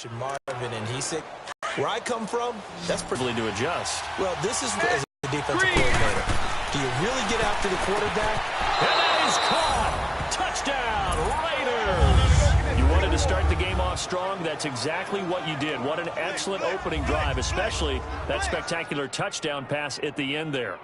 Marvin, and he said, where I come from, that's pretty to adjust. Well, this is as a defensive coordinator. Do you really get after the quarterback? And that is caught. Touchdown, Raiders. You wanted to start the game off strong. That's exactly what you did. What an excellent opening drive, especially that spectacular touchdown pass at the end there.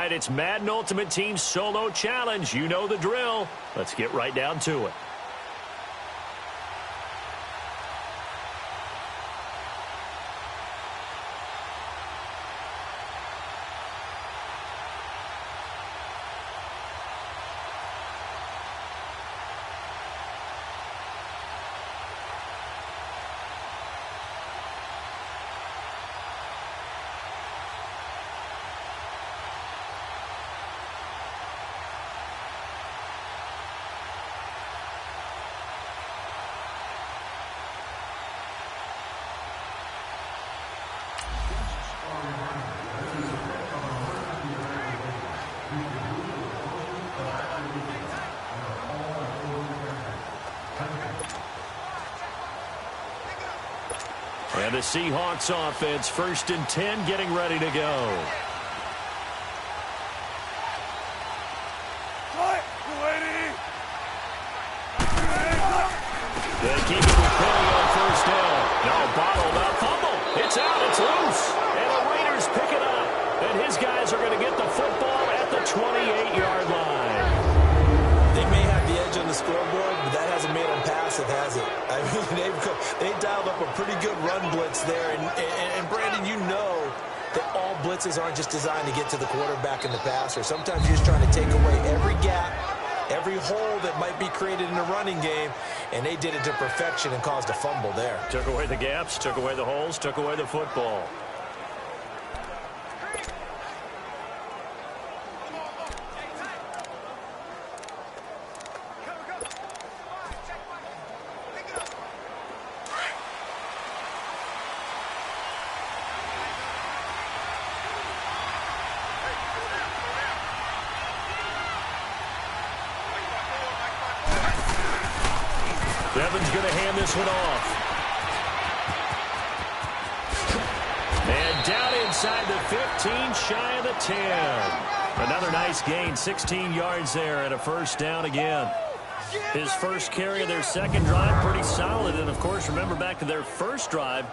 right, it's Madden Ultimate Team Solo Challenge. You know the drill. Let's get right down to it. And the Seahawks offense, 1st and 10, getting ready to go. They keep it with Perry on 1st down. Now bottled up, fumble. It's out, it's loose. And the Raiders pick it up. And his guys are going to get the football at the 28-yard line. They may have the edge on the scoreboard, but that hasn't made them passive, has it? I mean, they dialed up a pretty good run blitz there. And Brandon, you know that all blitzes aren't just designed to get to the quarterback in the passer. Sometimes you're just trying to take away every gap, every hole that might be created in the running game, and they did it to perfection and caused a fumble there. Took away the gaps, took away the holes, took away the football. Devin's going to hand this one off. And down inside the 15, shy of the 10. Another nice gain, 16 yards there and a 1st down again. His first carry of their 2nd drive, pretty solid. And, of course, remember back to their 1st drive,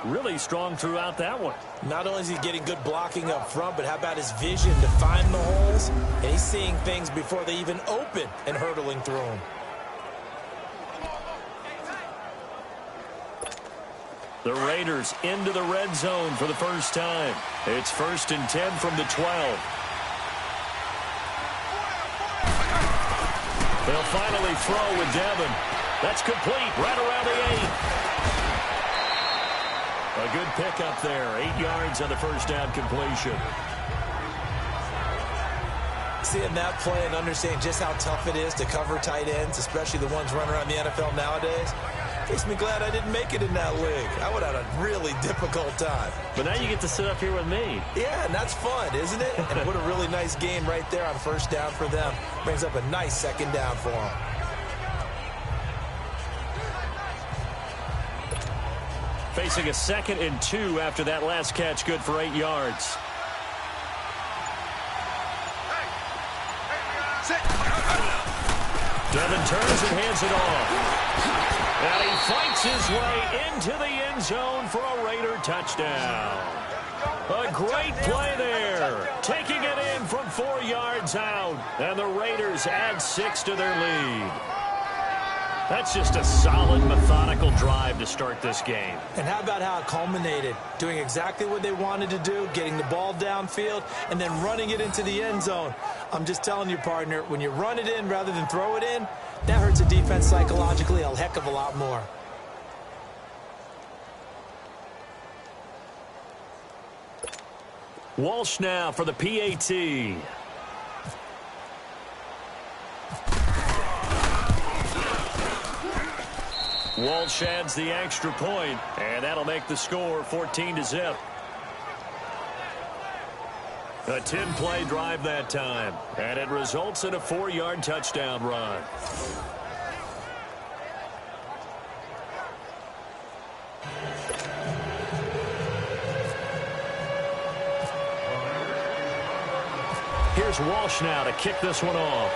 really strong throughout that one. Not only is he getting good blocking up front, but how about his vision to find the holes? And he's seeing things before they even open and hurtling through them. The Raiders into the red zone for the first time. It's 1st and 10 from the 12. They'll finally throw with Devin. That's complete right around the 8. A good pickup there. 8 yards on the 1st down completion. Seeing that play and understanding just how tough it is to cover tight ends, especially the ones running around the NFL nowadays, makes me glad I didn't make it in that league. I would have had a really difficult time. But now you get to sit up here with me. Yeah, and that's fun, isn't it? And what a really nice game right there on 1st down for them. Brings up a nice 2nd down for them. Facing a 2nd and 2 after that last catch, good for 8 yards. Devin turns and hands it off. And he fights his way into the end zone for a Raider touchdown. A great play there. Taking it in from 4 yards out. And the Raiders add 6 to their lead. That's just a solid, methodical drive to start this game. And how about how it culminated? Doing exactly what they wanted to do, getting the ball downfield, and then running it into the end zone. I'm just telling you, partner, when you run it in rather than throw it in, that hurts a defense psychologically a heck of a lot more. Walsh now for the PAT. Walsh adds the extra point, and that'll make the score 14-0. A 10-play drive that time, and it results in a 4-yard touchdown run. Here's Walsh now to kick this one off.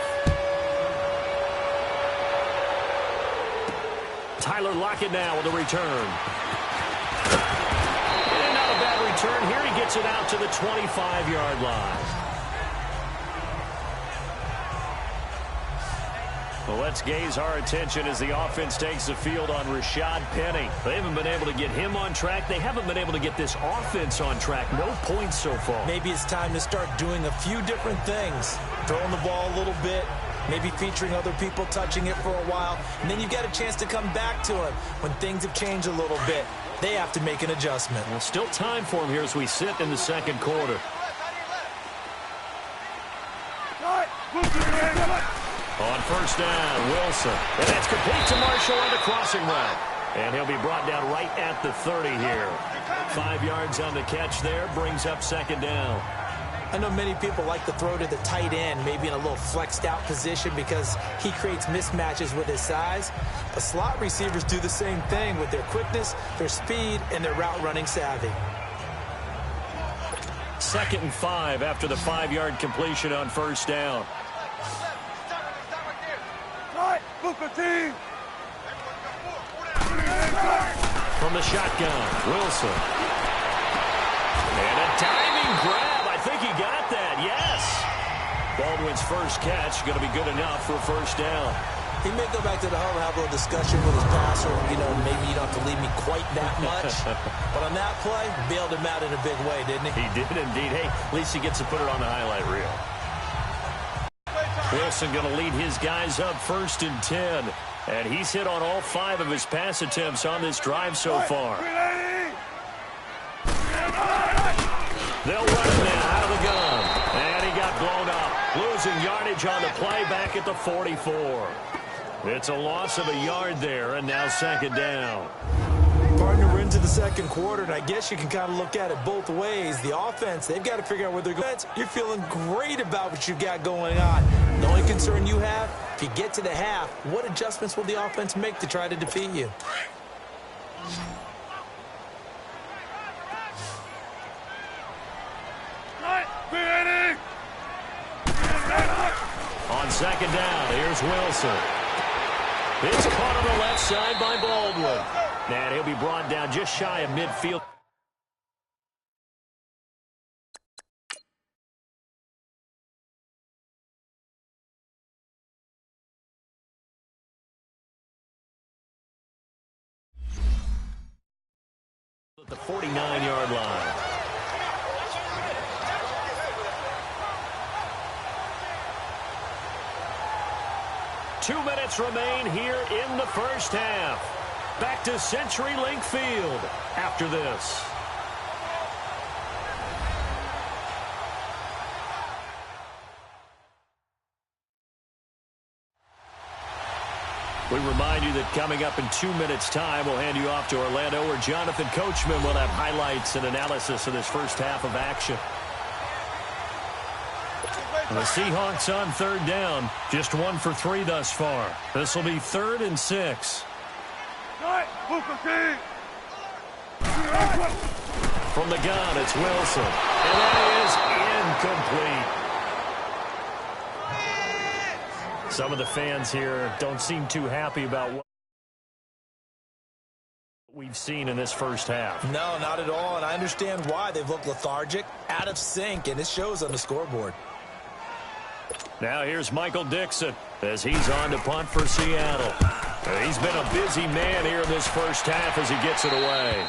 Tyler Lockett now with a return. And not a bad return here. He gets it out to the 25-yard line. let's gaze our attention as the offense takes the field on Rashad Penny. They haven't been able to get him on track. They haven't been able to get this offense on track. No points so far. Maybe it's time to start doing a few different things. Throwing the ball a little bit, maybe featuring other people touching it for a while, and then you've got a chance to come back to it when things have changed a little bit. They have to make an adjustment. Well, still time for him here as we sit in the second quarter. On first down, Wilson. And that's complete to Marshall on the crossing route. And he'll be brought down right at the 30 here. 5 yards on the catch there, brings up second down. I know many people like to throw to the tight end, maybe in a little flexed out position because he creates mismatches with his size. But slot receivers do the same thing with their quickness, their speed, and their route running savvy. 2nd and 5 after the 5-yard completion on first down. From the shotgun, Wilson. And a diving grab. I think he got that, yes. Baldwin's first catch going to be good enough for a first down. He may go back to the huddle and have a little discussion with his passer. You know, maybe you don't have to leave me quite that much. But on that play, bailed him out in a big way, didn't he? He did indeed. Hey, at least he gets to put it on the highlight reel. Wilson going to lead his guys up 1st and 10. And he's hit on all 5 of his pass attempts on this drive so far. They'll run it now out of the gun. And he got blown up. Losing yardage on the play back at the 44. It's a loss of a yard there, and now second down. Partner, we're into the second quarter, and I guess you can kind of look at it both ways. The offense, they've got to figure out where they're going. You're feeling great about what you've got going on. The only concern you have, if you get to the half, what adjustments will the offense make to try to defeat you? On second down, here's Wilson. It's caught on the left side by Baldwin. And he'll be brought down just shy of midfield. At the 49-yard line. Two minutes remain here in the first half. Back to CenturyLink Field after this. We remind you that coming up in 2 minutes' time, we'll hand you off to Orlando, where Jonathan Coachman will have highlights and analysis of this first half of action. The Seahawks on third down, just 1 for 3 thus far. This will be 3rd and 6. From the gun, it's Wilson. And that is incomplete. Some of the fans here don't seem too happy about what we've seen in this first half. No, not at all, and I understand why. They've looked lethargic, out of sync, and it shows on the scoreboard. Now here's Michael Dixon as he's on to punt for Seattle. He's been a busy man here in this first half as he gets it away.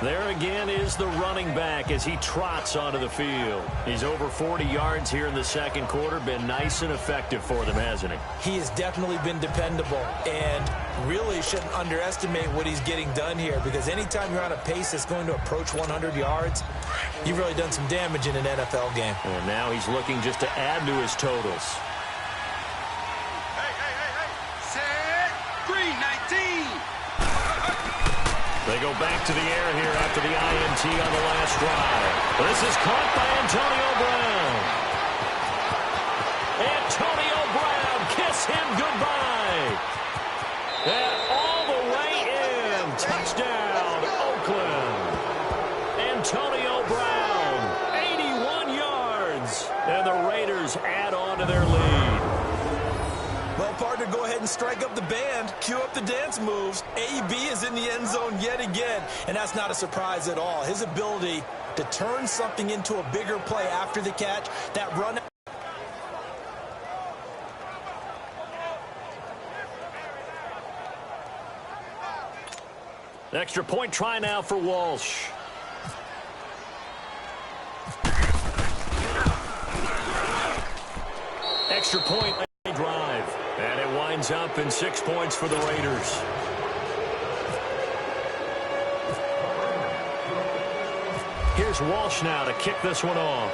There again is the running back as he trots onto the field. He's over 40 yards here in the second quarter. Been nice and effective for them, hasn't he? He has definitely been dependable, and really shouldn't underestimate what he's getting done here, because anytime you're on a pace that's going to approach 100 yards, you've really done some damage in an NFL game. And now he's looking just to add to his totals. Set, 319. They go back to the air here after the INT on the last drive. This is caught by Antonio Brown. Antonio Brown, kiss him goodbye. And all the way in. Touchdown, Oakland. Antonio Brown, 81 yards. And the Raiders add on to their lead. Well partner go ahead and strike up the band, cue up the dance moves. AB is in the end zone yet again, and that's not a surprise at all. His ability to turn something into a bigger play after the catch, that run. Extra point try now for Walsh. Extra point drive. And it winds up in 6 points for the Raiders. Here's Walsh now to kick this one off.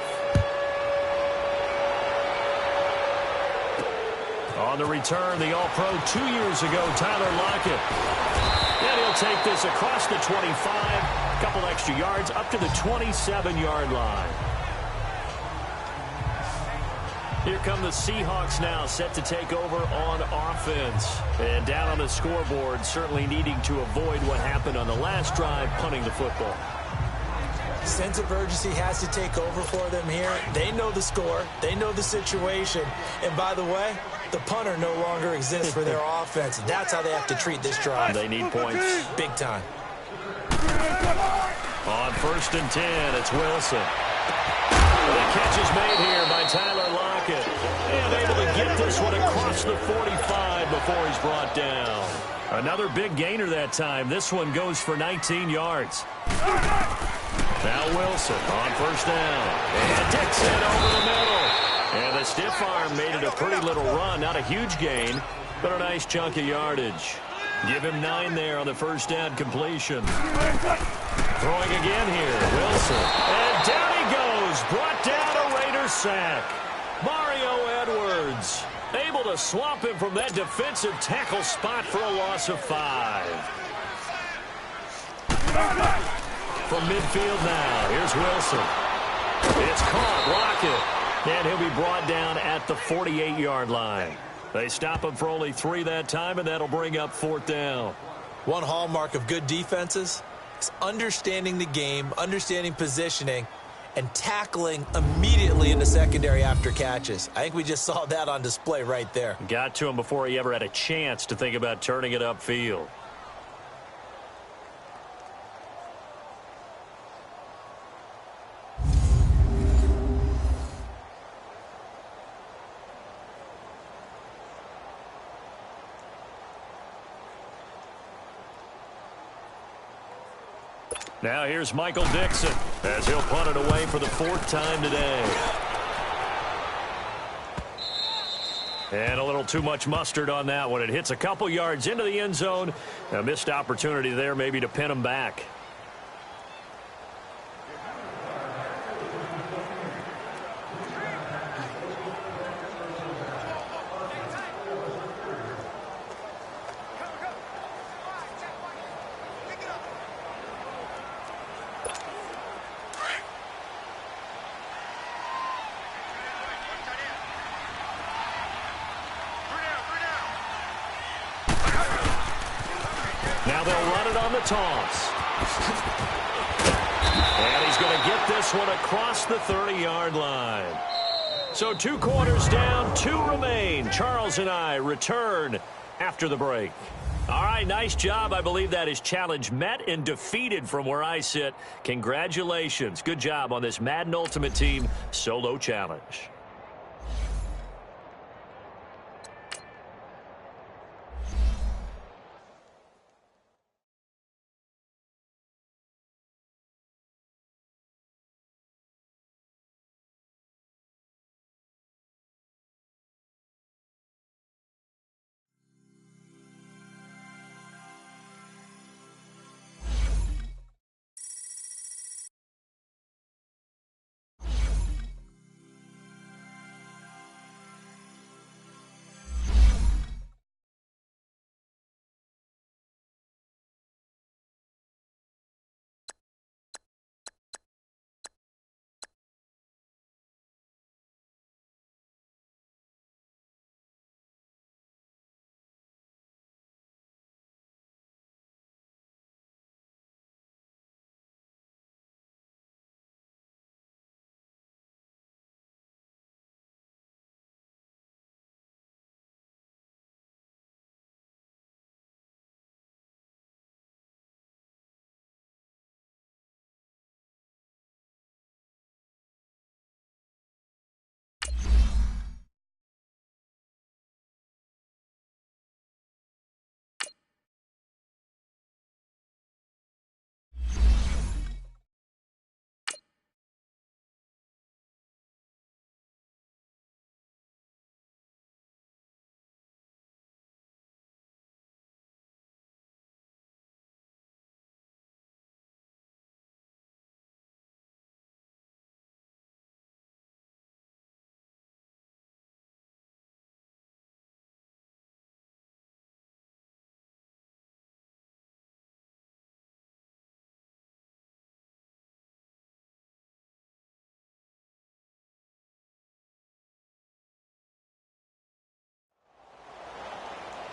On the return, the All-Pro 2 years ago, Tyler Lockett. And he'll take this across the 25, a couple extra yards, up to the 27-yard line. Here come the Seahawks now, set to take over on offense. And down on the scoreboard, certainly needing to avoid what happened on the last drive, punting the football. Sense of urgency has to take over for them here. They know the score. They know the situation. And by the way, the punter no longer exists for their offense. That's how they have to treat this drive. They need points. Big time. On 1st and 10, it's Wilson. The catch is made here by Tyler Lockett. And able to get this one across the 45 before he's brought down. Another big gainer that time. This one goes for 19 yards. Now Wilson on 1st down. And Dixon over the middle. And the stiff arm made it a pretty little run. Not a huge gain, but a nice chunk of yardage. Give him 9 there on the 1st down completion. Throwing again here, Wilson. And down he goes. Brought down a Raiders sack. Mario Edwards able to swamp him from that defensive tackle spot for a loss of 5. From midfield now, here's Wilson. It's caught, Lockett. And he'll be brought down at the 48-yard line. They stop him for only 3 that time, and that'll bring up 4th down. One hallmark of good defenses is understanding the game, understanding positioning, and tackling immediately in the secondary after catches. I think we just saw that on display right there. Got to him before he ever had a chance to think about turning it upfield. Now here's Michael Dixon as he'll punt it away for the 4th time today. And a little too much mustard on that one. It hits a couple yards into the end zone. A missed opportunity there maybe to pin him back. Now they'll run it on the toss. And he's going to get this one across the 30-yard line. So 2 quarters down, 2 remain. Charles and I return after the break. All right, nice job. I believe that is challenge met and defeated from where I sit. Congratulations. Good job on this Madden Ultimate Team solo challenge.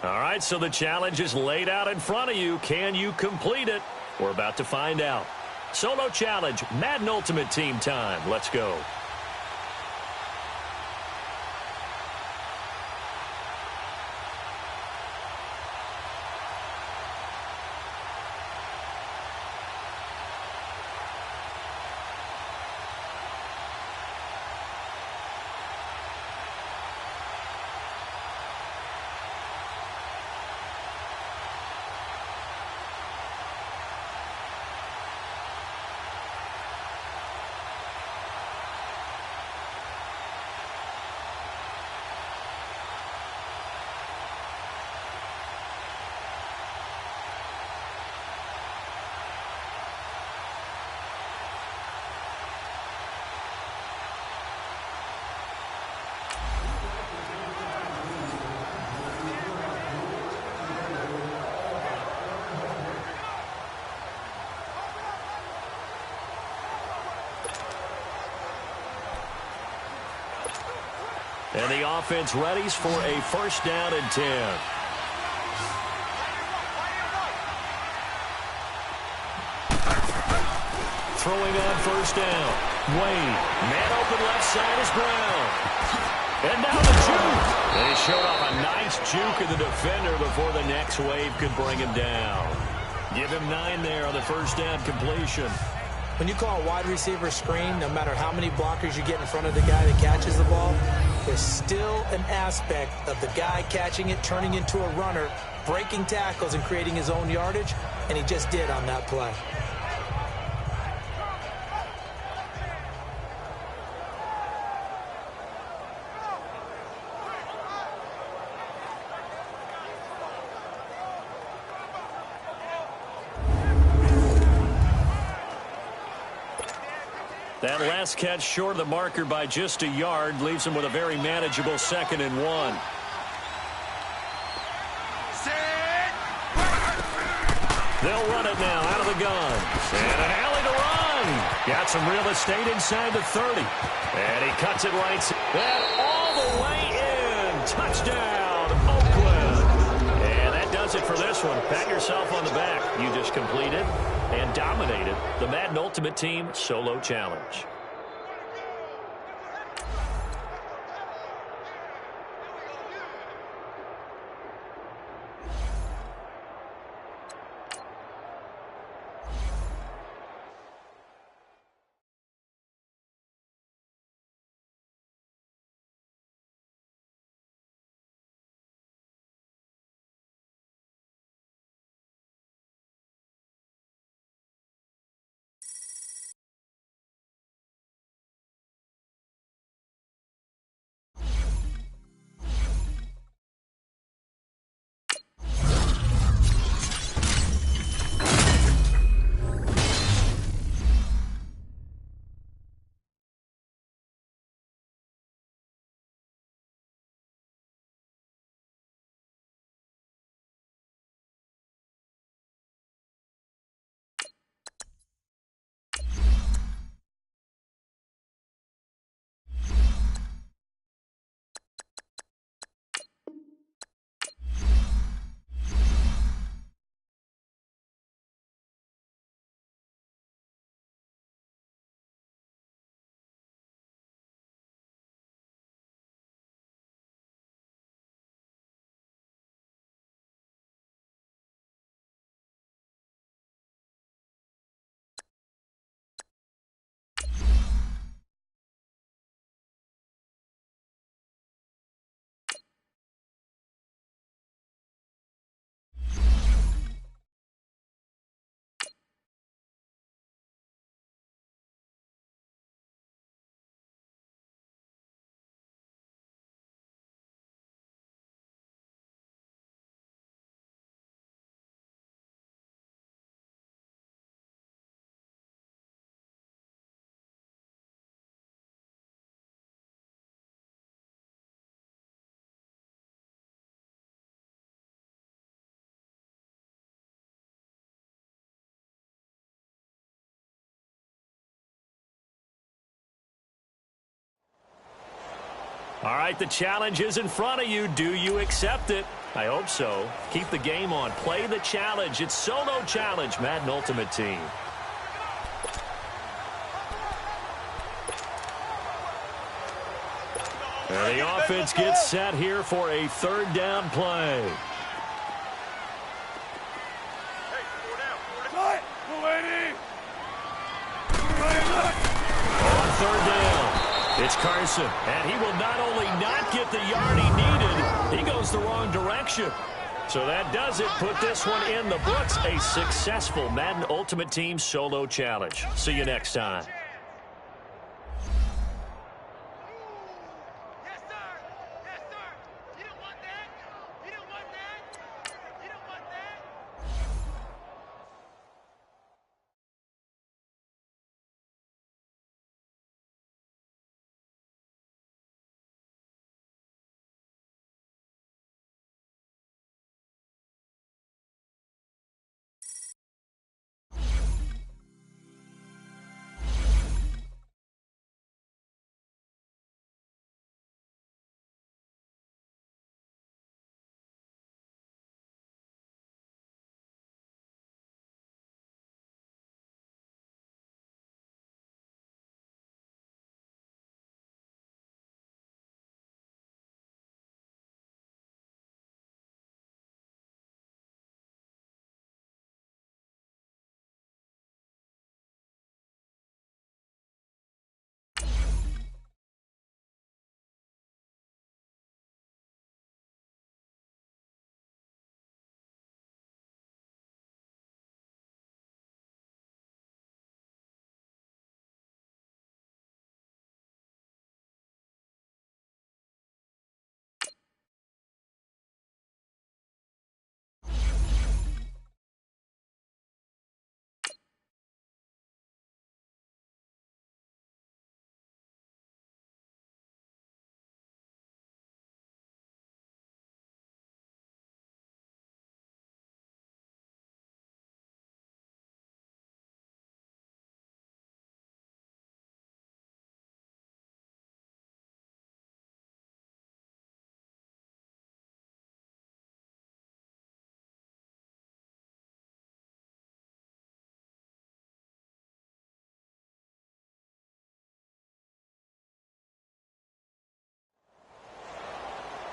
All right, so the challenge is laid out in front of you. Can you complete it? We're about to find out. Solo challenge, Madden Ultimate Team time. Let's go. And the offense readies for a first down and 10. Throwing on first down. Wade. Man open left side is Brown. And now the juke. And he showed off a nice juke in the defender before the next wave could bring him down. Give him 9 there on the first down completion. When you call a wide receiver screen, no matter how many blockers you get in front of the guy that catches the ball, there's still an aspect of the guy catching it, turning into a runner, breaking tackles and creating his own yardage, and he just did on that play. That last catch short of the marker by just a yard leaves him with a very manageable 2nd and 1. They'll run it now out of the gun. And an alley to run. Got some real estate inside the 30. And he cuts it right. And all the way in. Touchdown, Oakland. And that does it for this one. Pat yourself on the back. You just completed and dominated the Madden Ultimate Team Solo Challenge. All right, the challenge is in front of you. Do you accept it? I hope so. Keep the game on. Play the challenge. It's solo challenge, Madden Ultimate Team. And the offense gets set here for a third down play. On third down, it's Carson. And he will not only not get the yard he needed, he goes the wrong direction. So that does it. Put this one in the books. A successful Madden Ultimate Team solo challenge. See you next time.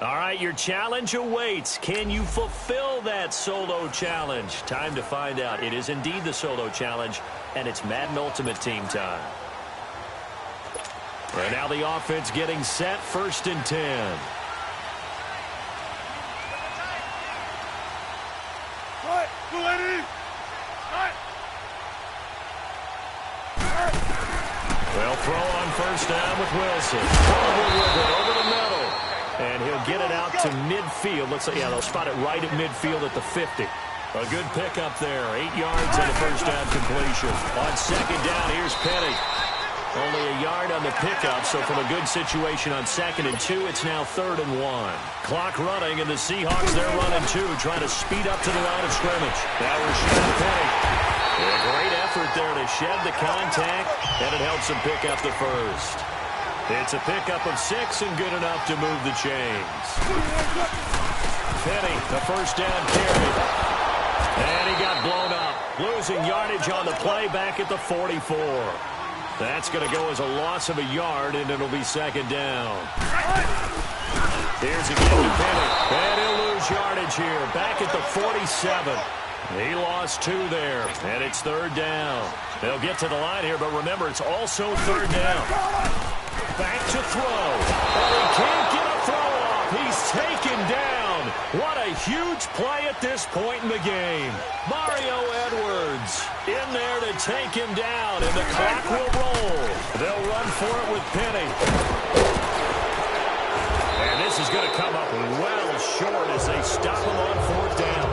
All right, your challenge awaits. Can you fulfill that solo challenge? Time to find out. It is indeed the solo challenge, and it's Madden Ultimate Team time. And now the offense getting set, 1st and 10. They'll throw on 1st down with Wilson. Forward with it over the middle. And he'll get it out to midfield. Looks like, yeah, they'll spot it right at midfield at the 50. A good pickup there. 8 yards on the 1st down completion. On 2nd down, here's Penny. Only a yard on the pickup, so from a good situation on 2nd and 2, it's now 3rd and 1. Clock running, and the Seahawks, they're running 2, trying to speed up to the line of scrimmage. Now Rashad Penny. A great effort there to shed the contact, and it helps him pick up the 1st. It's a pickup of 6 and good enough to move the chains. Penny, the 1st down carry. And he got blown up. Losing yardage on the play back at the 44. That's going to go as a loss of a yard, and it'll be 2nd down. Here's again to Penny. And he'll lose yardage here. Back at the 47. He lost 2 there, and it's 3rd down. They'll get to the line here, but remember, it's also 3rd down. Back to throw. Oh, he can't get a throw off. He's taken down. What a huge play at this point in the game. Mario Edwards in there to take him down, and the clock will roll. They'll run for it with Penny. And this is going to come up well short as they stop him on 4th down.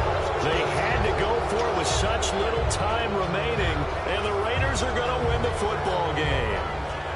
They had to go for it with such little time remaining, and the Raiders are going to win the football game.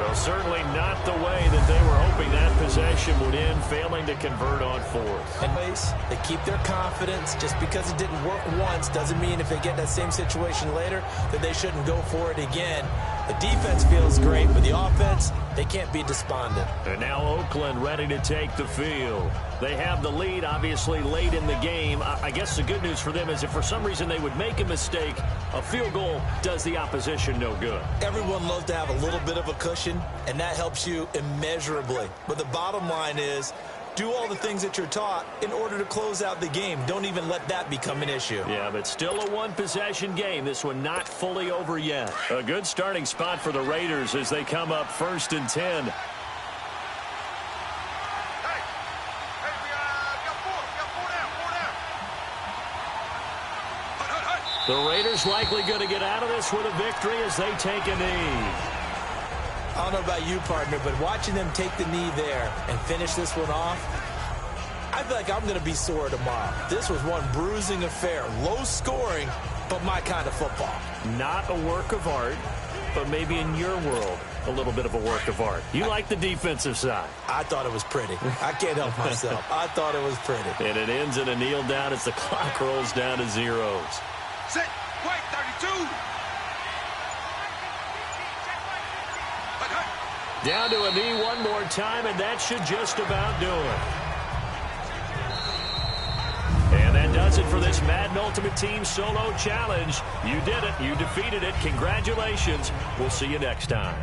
Well, certainly not the way that they were hoping that possession would end, failing to convert on 4th. Anyways, they keep their confidence. Just because it didn't work once doesn't mean if they get that same situation later that they shouldn't go for it again. The defense feels great, but the offense, they can't be despondent. And now Oakland ready to take the field. They have the lead, obviously, late in the game. I guess the good news for them is if for some reason they would make a mistake, a field goal does the opposition no good. Everyone loves to have a little bit of a cushion, and that helps you immeasurably. But the bottom line is, do all the things that you're taught in order to close out the game. Don't even let that become an issue. Yeah, but still a one-possession game. This one not fully over yet. A good starting spot for the Raiders as they come up 1st and 10. The Raiders likely going to get out of this with a victory as they take a knee. I don't know about you, partner, but watching them take the knee there and finish this one off, I feel like I'm going to be sore tomorrow. This was one bruising affair. Low scoring, but my kind of football. Not a work of art, but maybe in your world, a little bit of a work of art. You like the defensive side. I thought it was pretty. I can't help myself. I thought it was pretty. And it ends in a kneel down as the clock rolls down to zeros. Set. White 32. Down to a knee one more time, and that should just about do it. And that does it for this Madden Ultimate Team Solo Challenge. You did it. You defeated it. Congratulations. We'll see you next time.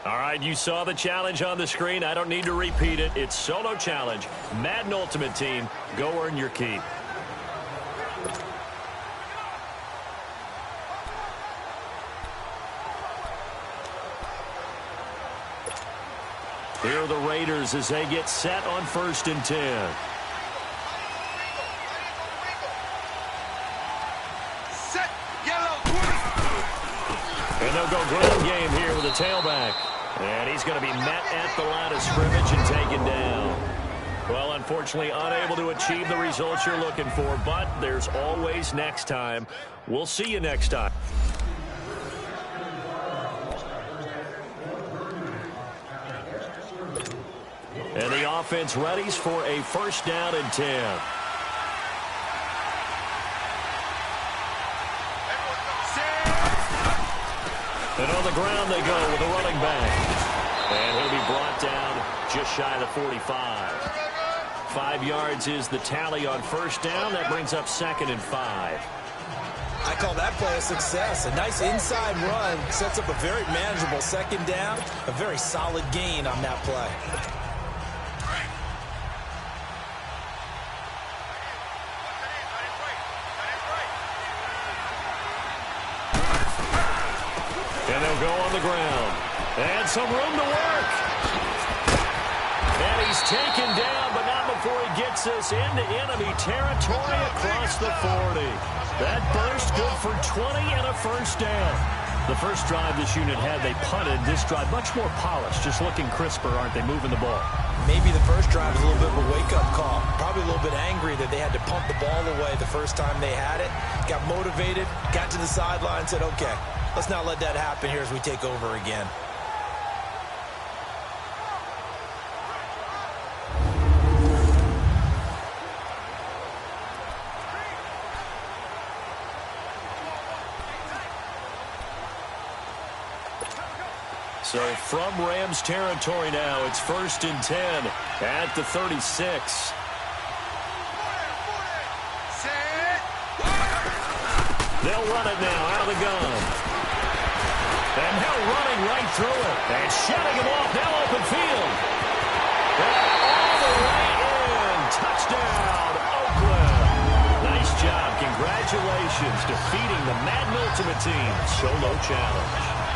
All right, you saw the challenge on the screen. I don't need to repeat it. It's solo challenge. Madden Ultimate Team, go earn your keep. Here are the Raiders as they get set on 1st and 10. Set, yellow, 20. And they'll go ground game here with a tailback. And he's going to be met at the line of scrimmage and taken down. Well, unfortunately, unable to achieve the results you're looking for, but there's always next time. We'll see you next time. And the offense readies for a 1st down and 10. And on the ground they go with a running back. And he'll be brought down just shy of the 45. 5 yards is the tally on 1st down. That brings up 2nd and 5. I call that play a success. A nice inside run sets up a very manageable 2nd down. A very solid gain on that play. And they'll go on the ground. And some room to work. And he's taken down, but not before he gets us into enemy territory across the 40. That burst good for 20 and a 1st down. The first drive this unit had, they punted. This drive, much more polished, just looking crisper, aren't they, moving the ball? Maybe the first drive was a little bit of a wake-up call. Probably a little bit angry that they had to punt the ball away the first time they had it. Got motivated, got to the sideline, said, okay, let's not let that happen here as we take over again. So from Rams territory now, it's 1st and 10 at the 36. They'll run it now out of the gun. And now running right through it. And shutting him off, now open field. And all the way in. Touchdown, Oakland. Nice job. Congratulations defeating the Madden Ultimate Team solo challenge.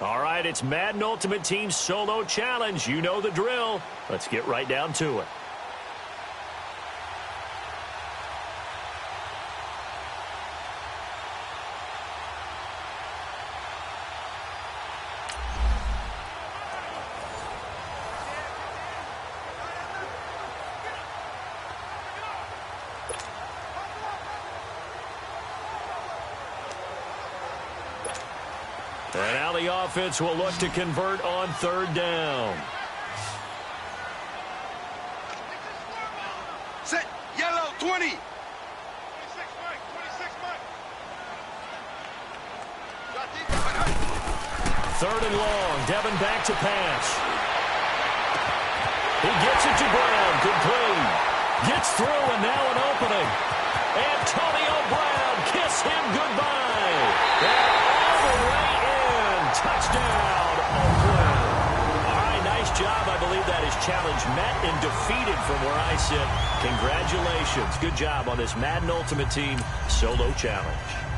All right, it's Madden Ultimate Team Solo Challenge. You know the drill. Let's get right down to it. And now the offense will look to convert on third down. Set yellow 20. Third and long. Devin back to pass. He gets it to Brown. Good play. Gets through and now an opening. Antonio Brown, kiss him goodbye. And all the way in. Touchdown, Oakland. All right, nice job. I believe that is challenge met and defeated from where I sit. Congratulations. Good job on this Madden Ultimate Team Solo Challenge.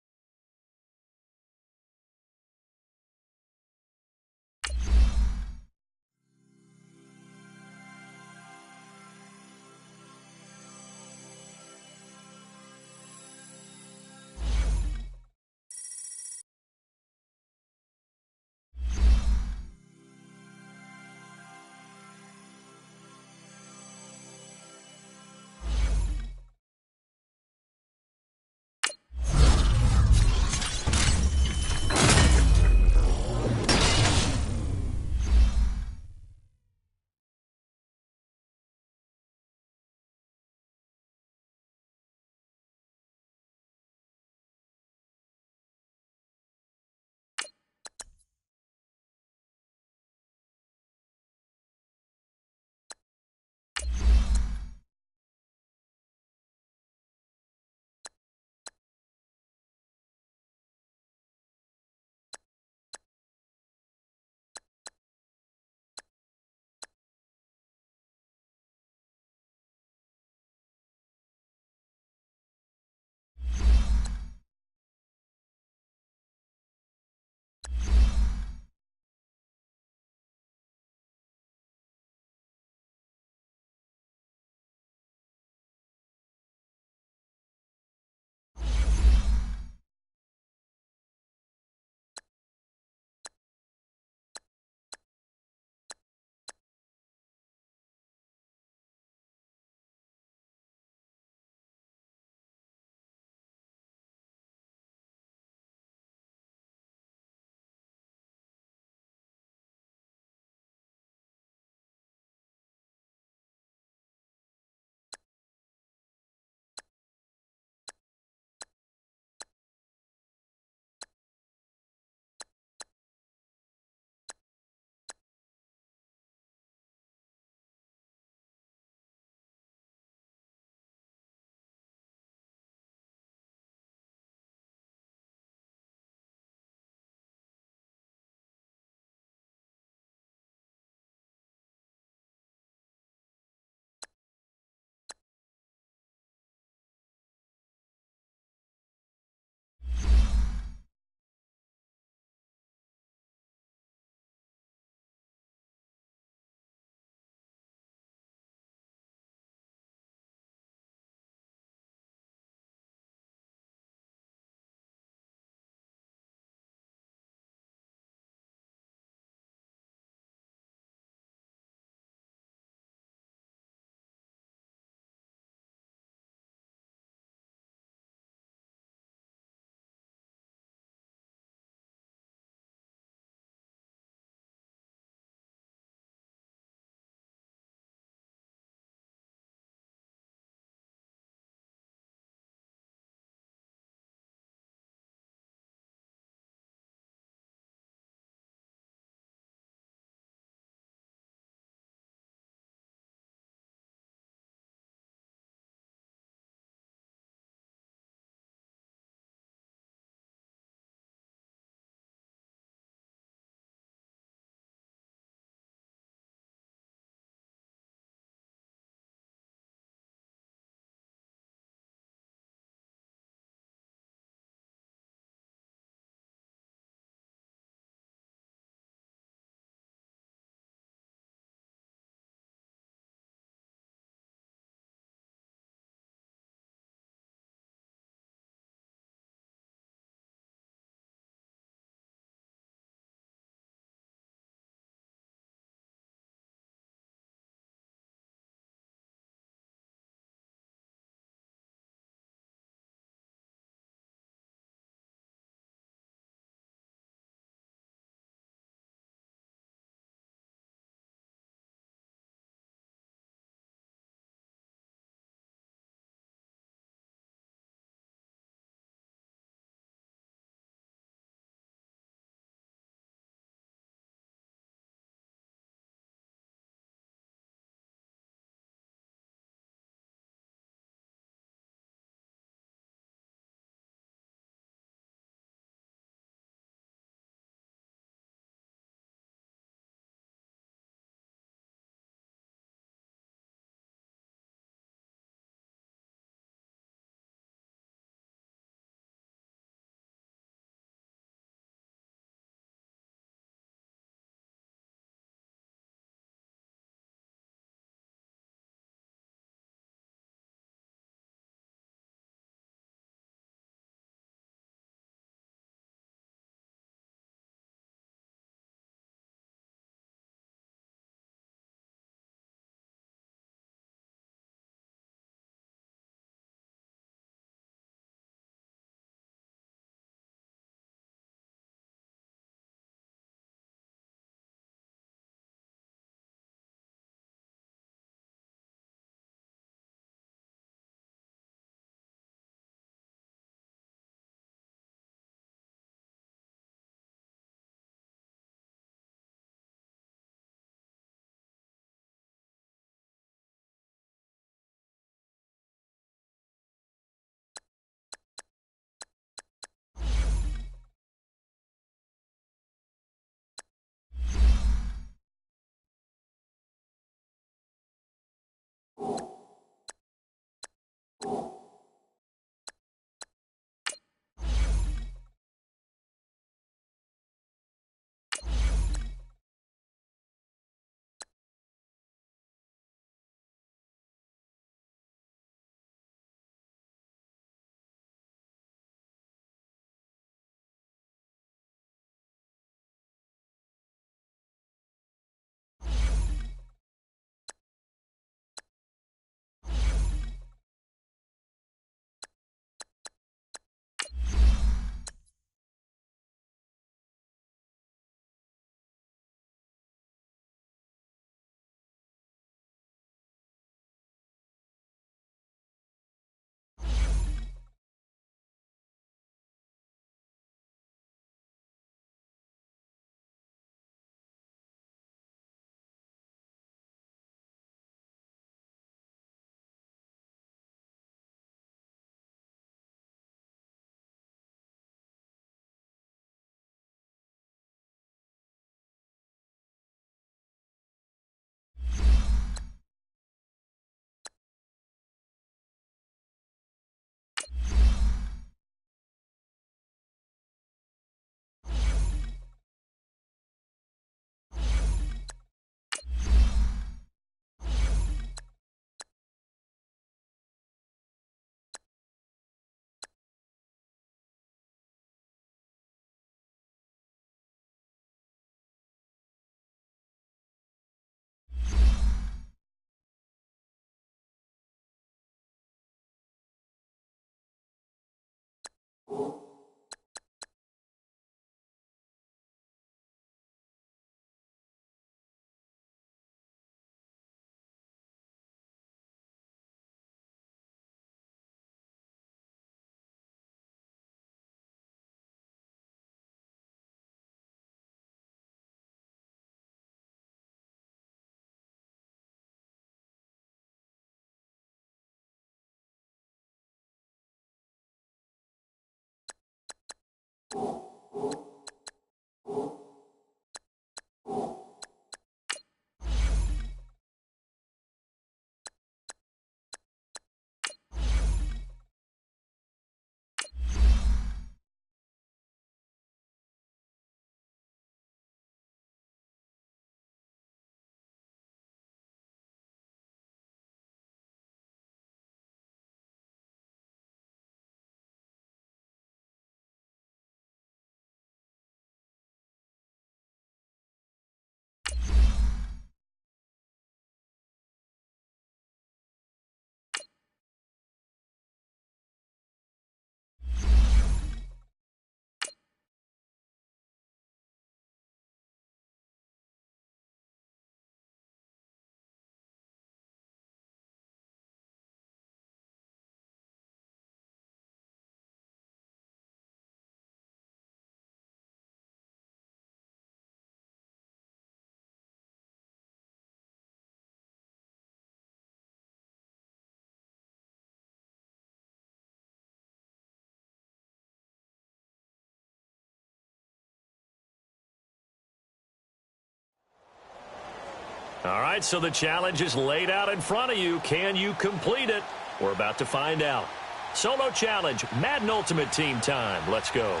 All right, so the challenge is laid out in front of you. Can you complete it? We're about to find out. Solo challenge, Madden Ultimate Team time. Let's go.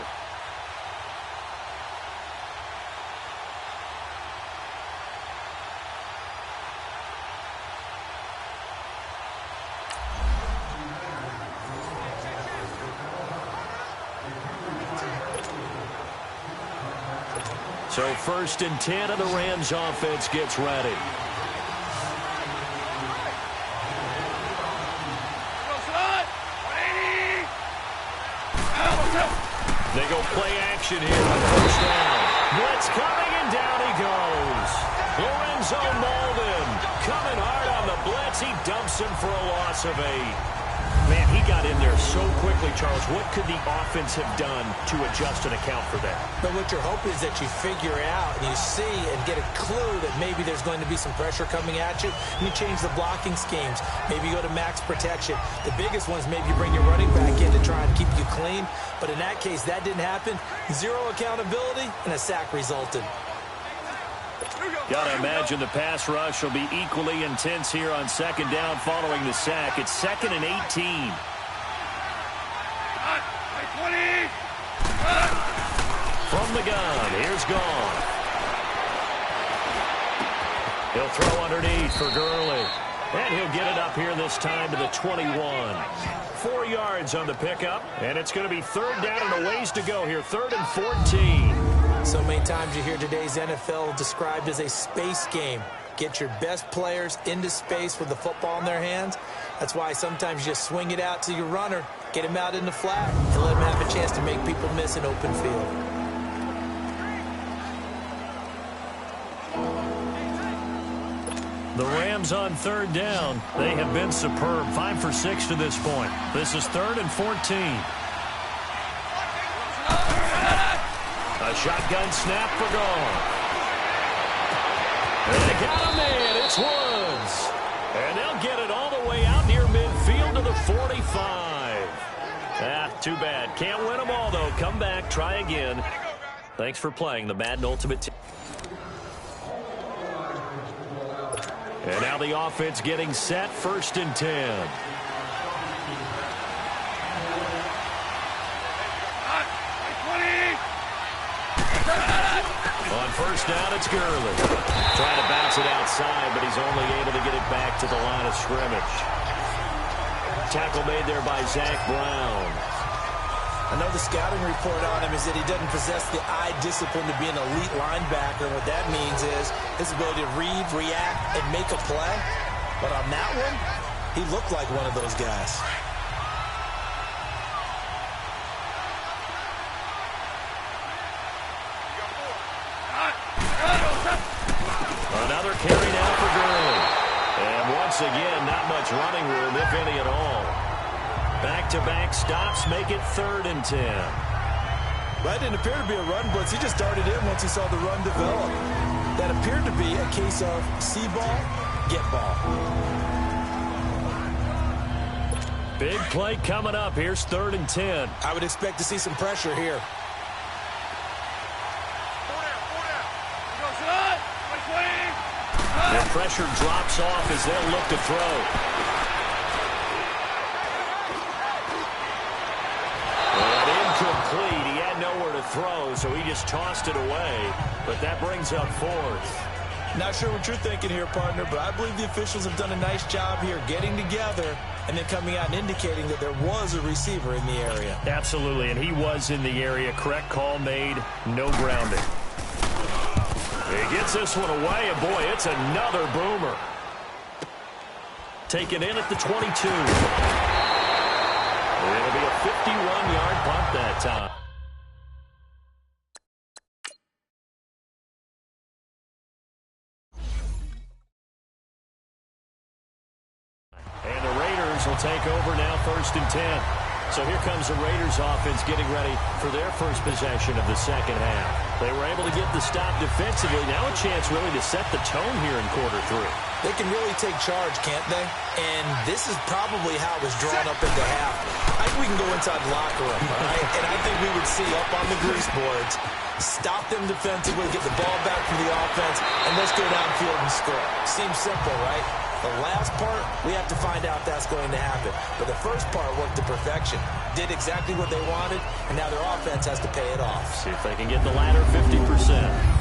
So 1st and 10 of the Rams offense gets ready. They go play action here on 1st down. Blitz coming, and down he goes. Lorenzo Molden coming hard on the blitz. He dumps him for a loss of 8. Man, he got in there so quickly, Charles. What could the offense have done to adjust and account for that? But what you're hoping is that you figure out and you see and get a clue that maybe there's going to be some pressure coming at you, and you change the blocking schemes. Maybe you go to max protection. The biggest one is maybe you bring your running back in to try and keep you clean. But in that case, that didn't happen. 0 accountability, and a sack resulted. Got to imagine the pass rush will be equally intense here on 2nd down following the sack. It's 2nd and 18. From the gun, here's Gone. He'll throw underneath for Gurley. And he'll get it up here this time to the 21. 4 yards on the pickup, and it's going to be 3rd down and a ways to go here. 3rd and 14. So many times you hear today's NFL described as a space game. Get your best players into space with the football in their hands. That's why sometimes you just swing it out to your runner, get him out in the flat, and let him have a chance to make people miss an open field. The Rams on 3rd down. They have been superb. 5 for 6 to this point. This is 3rd and 14. A shotgun snap for Gone. And they got him in. It's Woods. And they'll get it all the way out near midfield to the 45. Too bad. Can't win them all, though. Come back. Try again. Thanks for playing the Madden Ultimate Team. And now the offense getting set. 1st and 10. On 1st down, it's Gurley. Trying to bounce it outside, but he's only able to get it back to the line of scrimmage. Tackle made there by Zach Brown. I know the scouting report on him is that he doesn't possess the eye discipline to be an elite linebacker. What that means is his ability to read, react, and make a play. But on that one, he looked like one of those guys. Another carry now for Gurley. And once again, not much running room, if any at all. Back-to-back stops make it 3rd and 10. That didn't appear to be a run blitz. He just darted in once he saw the run develop. That appeared to be a case of see ball, get ball. Big play coming up. Here's 3rd and 10. I would expect to see some pressure here. The pressure drops off as they'll look to throw. And incomplete. He had nowhere to throw, so he just tossed it away. But that brings up 4th. Not sure what you're thinking here, partner, but I believe the officials have done a nice job here getting together and then coming out and indicating that there was a receiver in the area. Absolutely, and he was in the area. Correct call made. No grounding. He gets this one away, and boy, it's another boomer. Taken in at the 22. It'll be a 51-yard punt that time. And the Raiders will take over now, 1st and 10. So here comes the Raiders offense getting ready for their first possession of the second half. They were able to get the stop defensively. Now a chance really to set the tone here in quarter three. They can really take charge, can't they? And this is probably how it was drawn up at the half. I think we can go inside the locker room, all right? And I think we would see up on the grease boards, stop them defensively, get the ball back from the offense, and let's go downfield and score. Seems simple, right? The last part, we have to find out that's going to happen. But the first part worked to perfection. Did exactly what they wanted, and now their offense has to pay it off. See if they can get the latter 50%.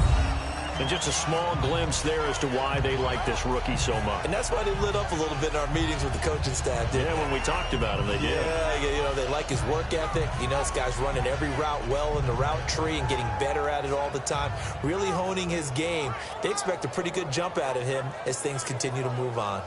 And just a small glimpse there as to why they like this rookie so much. And that's why they lit up a little bit in our meetings with the coaching staff, didn't they? When we talked about him, they did. Yeah, you know, they like his work ethic. You know, this guy's running every route well in the route tree and getting better at it all the time, really honing his game. They expect a pretty good jump out of him as things continue to move on.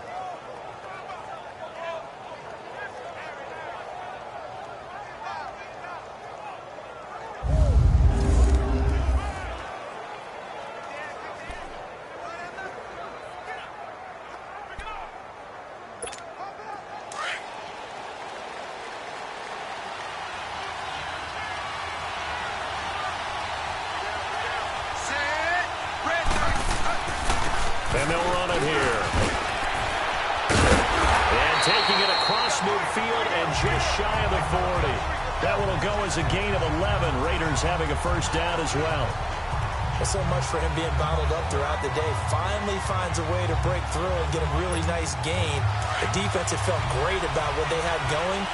And they'll run it here. And taking it across midfield and just shy of the 40. That one will go as a gain of 11. Raiders having a first down as well. Well, so much for him being bottled up throughout the day. Finally finds a way to break through and get a really nice gain. The defense had felt great about what they had going.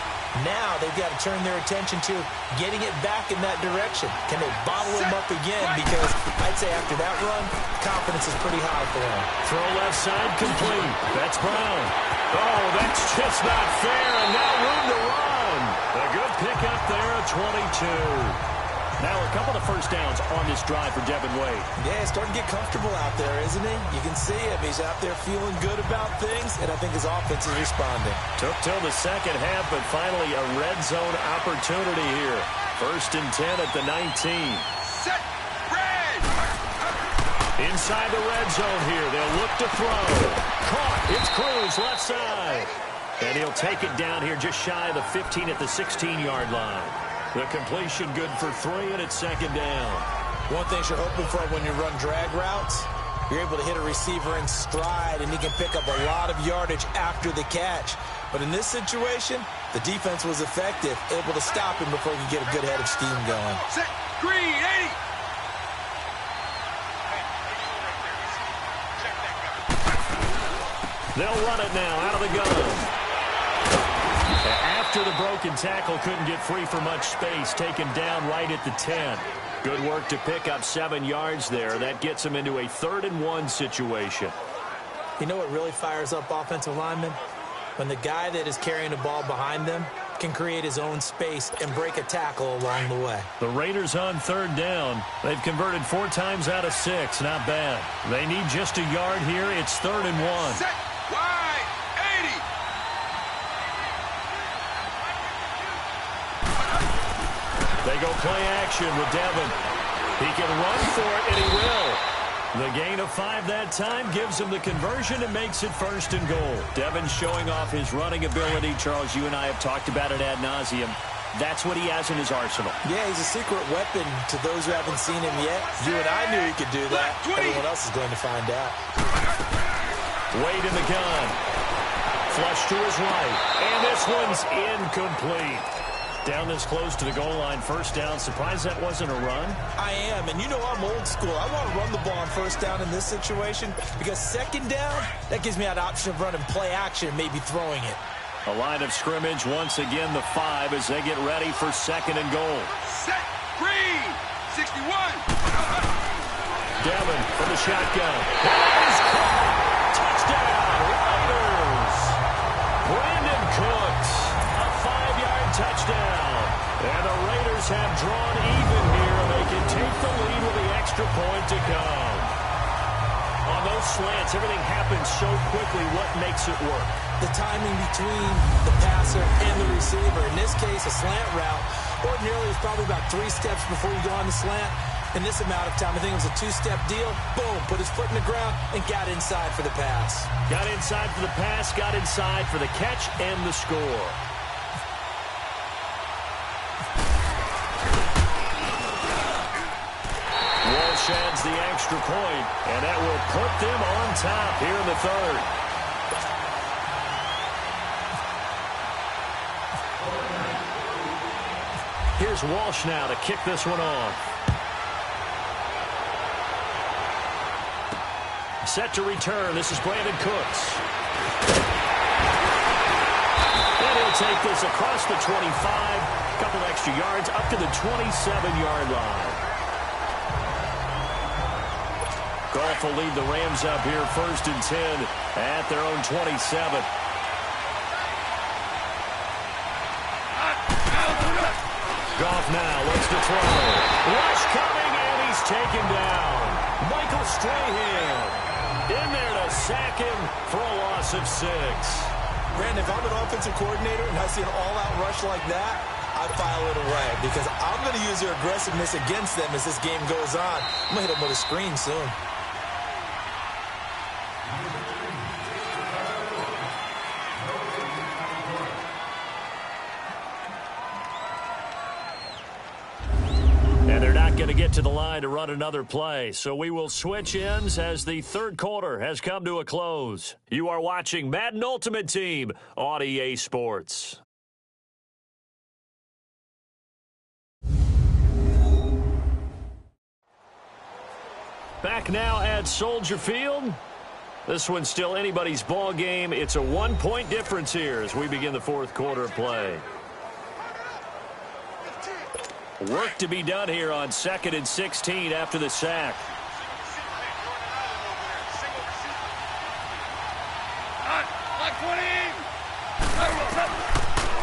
Now they've got to turn their attention to getting it back in that direction. Can they bottle him up again? Because I'd say after that run, confidence is pretty high for them. Throw left side complete. That's Brown. Oh, that's just not fair, and now room to run. A good pickup there at 22. Now a couple of first downs on this drive for Devin Wade. Yeah, he's starting to get comfortable out there, isn't he? You can see him. He's out there feeling good about things, and I think his offense is responding. Took till the second half, but finally a red zone opportunity here. 1st and 10 at the 19. Set, red. Inside the red zone here. They'll look to throw. Caught. It's Cruz left side. And he'll take it down here just shy of the 15 at the 16-yard line. The completion good for 3, and it's second down. One thing you're hoping for when you run drag routes, you're able to hit a receiver in stride, and he can pick up a lot of yardage after the catch. But in this situation, the defense was effective, able to stop him before he could get a good head of steam going. Set, green, 80. They'll run it now out of the gun. After the broken tackle, couldn't get free for much space, taken down right at the 10. Good work to pick up 7 yards there. That gets him into a 3rd and 1 situation. You know what really fires up offensive linemen? When the guy that is carrying the ball behind them can create his own space and break a tackle along the way. The Raiders on 3rd down. They've converted 4 times out of 6. Not bad. They need just a yard here. It's 3rd and 1. Set, wide, 80. They go play action with Devin. He can run for it, and he will. The gain of 5 that time gives him the conversion and makes it 1st and goal. Devin showing off his running ability. Charles, you and I have talked about it ad nauseum. That's what he has in his arsenal. Yeah, he's a secret weapon to those who haven't seen him yet. You and I knew he could do that. Everyone else is going to find out. Wade in the gun. Flush to his right. And this one's incomplete. Down this close to the goal line, 1st down. Surprised that wasn't a run? I am, and you know I'm old school. I want to run the ball on 1st down in this situation because 2nd down, that gives me that option of running play action, maybe throwing it. A line of scrimmage, once again the 5 as they get ready for 2nd and goal. Set, green, 61. Devin from the shotgun. He's caught. Touchdown, Raiders. Brandon Cooks, a 5-yard touchdown. And the Raiders have drawn even here. They can take the lead with the extra point to come. On those slants, everything happens so quickly. What makes it work? The timing between the passer and the receiver. In this case, a slant route. Ordinarily, it's probably about 3 steps before you go on the slant. In this amount of time, I think it was a 2-step deal. Boom, put his foot in the ground and got inside for the pass. Got inside for the pass, got inside for the catch and the score. sheds the extra point, and that will put them on top here in the third. Here's Walsh now to kick this one off. Set to return. This is Brandon Cooks. And he'll take this across the 25. A couple extra yards up to the 27-yard line. Goff will lead the Rams up here 1st and 10 at their own 27. Goff now looks to throw. Rush coming, and he's taken down. Michael Strahan in there to sack him for a loss of 6. Brandon, if I'm an offensive coordinator and I see an all-out rush like that, I file it away because I'm going to use their aggressiveness against them as this game goes on. I'm going to hit them with a screen soon. And they're not going to get to the line to run another play. So we will switch ends as the third quarter has come to a close. You are watching Madden Ultimate Team on EA Sports. Back now at Soldier Field. This one's still anybody's ball game. It's a 1-point difference here as we begin the fourth quarter of play. Work to be done here on 2nd and 16 after the sack.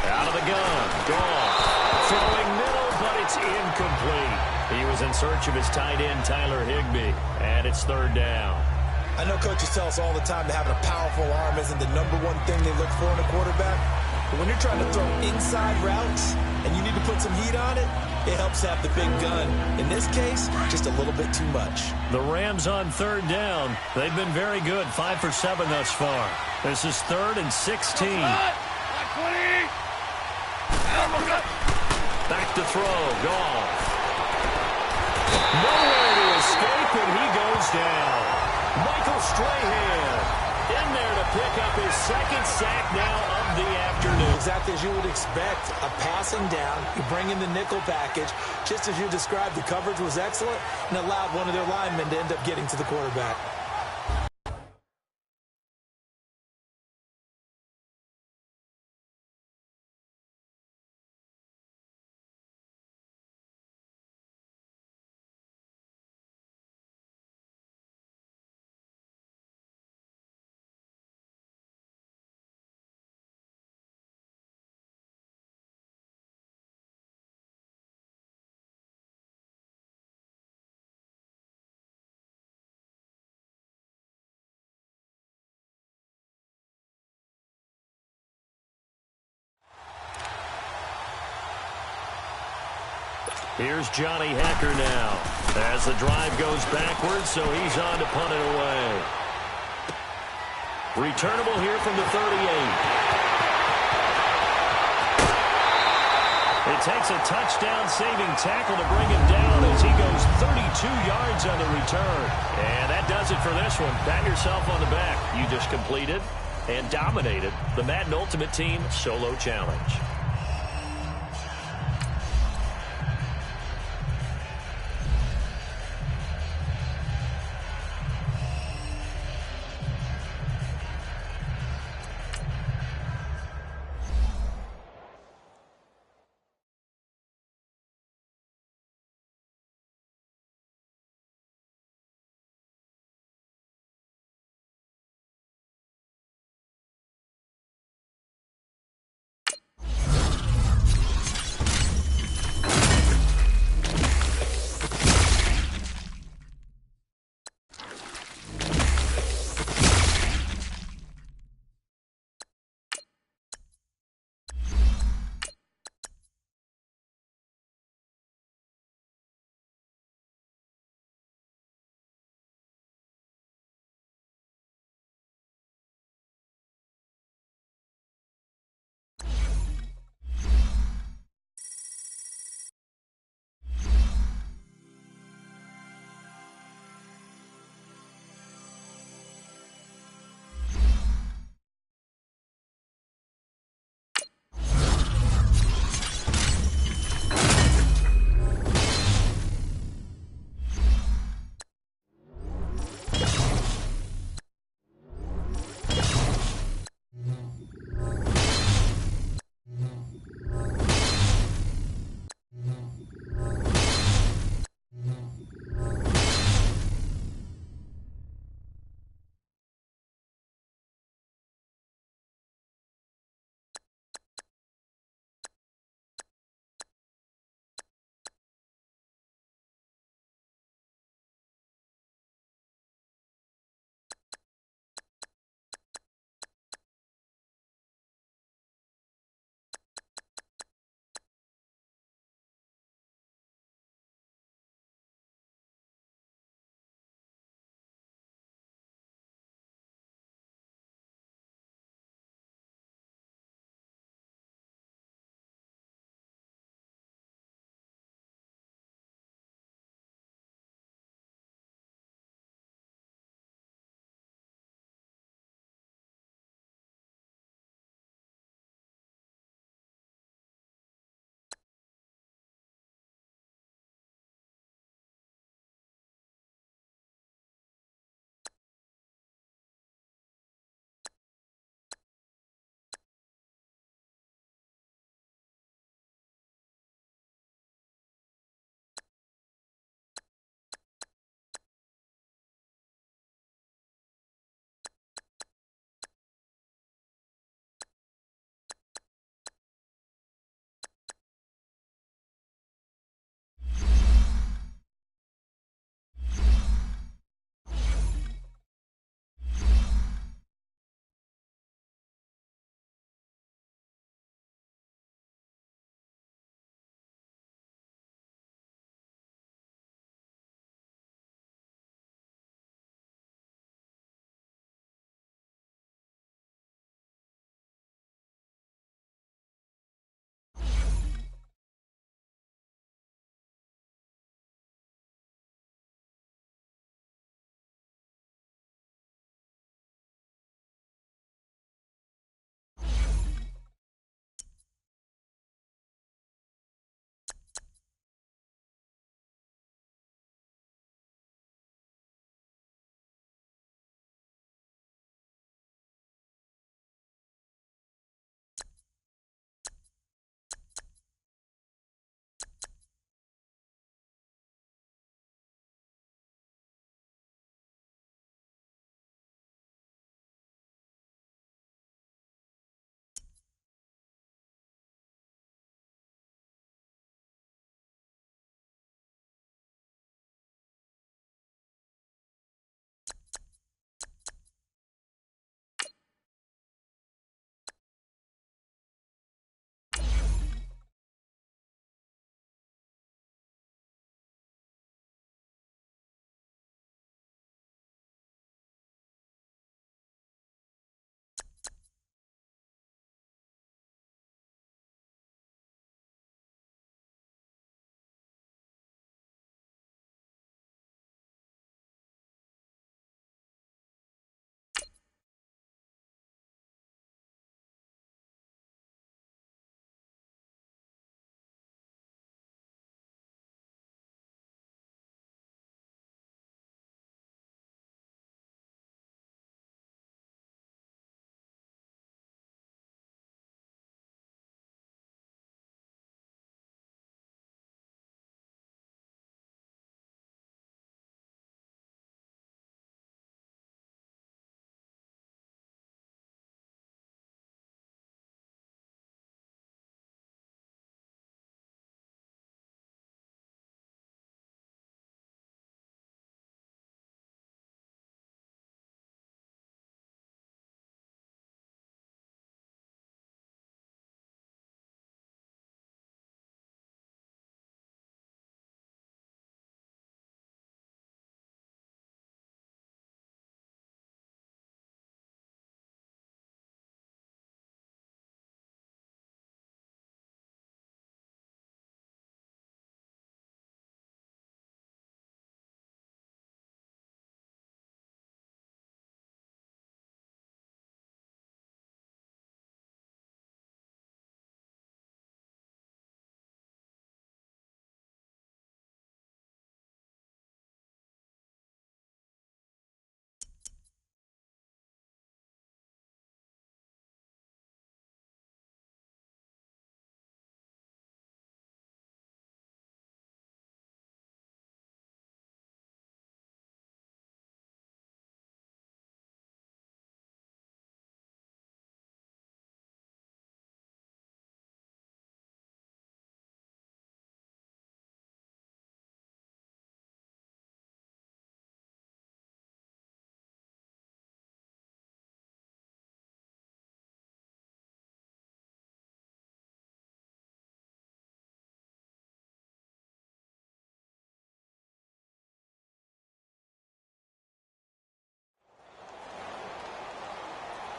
Out of the gun. Goff. Throwing middle, but it's incomplete. He was in search of his tight end, Tyler Higbee, and it's 3rd down. I know coaches tell us all the time that having a powerful arm isn't the #1 thing they look for in a quarterback. But when you're trying to throw inside routes and you need to put some heat on it, it helps have the big gun. In this case, just a little bit too much. The Rams on 3rd down. They've been very good, 5 for 7 thus far. This is 3rd and 16. Back to throw. Goff. Nowhere to escape, and he goes down. Michael Strahan in there to pick up his 2nd sack now of the afternoon. Exactly as you would expect. A passing down. You bring in the nickel package. Just as you described, the coverage was excellent and allowed one of their linemen to end up getting to the quarterback. Here's Johnny Hecker now as the drive goes backwards, so he's on to punt it away. Returnable here from the 38. It takes a touchdown-saving tackle to bring him down as he goes 32 yards on the return. And that does it for this one. Pat yourself on the back. You just completed and dominated the Madden Ultimate Team Solo Challenge.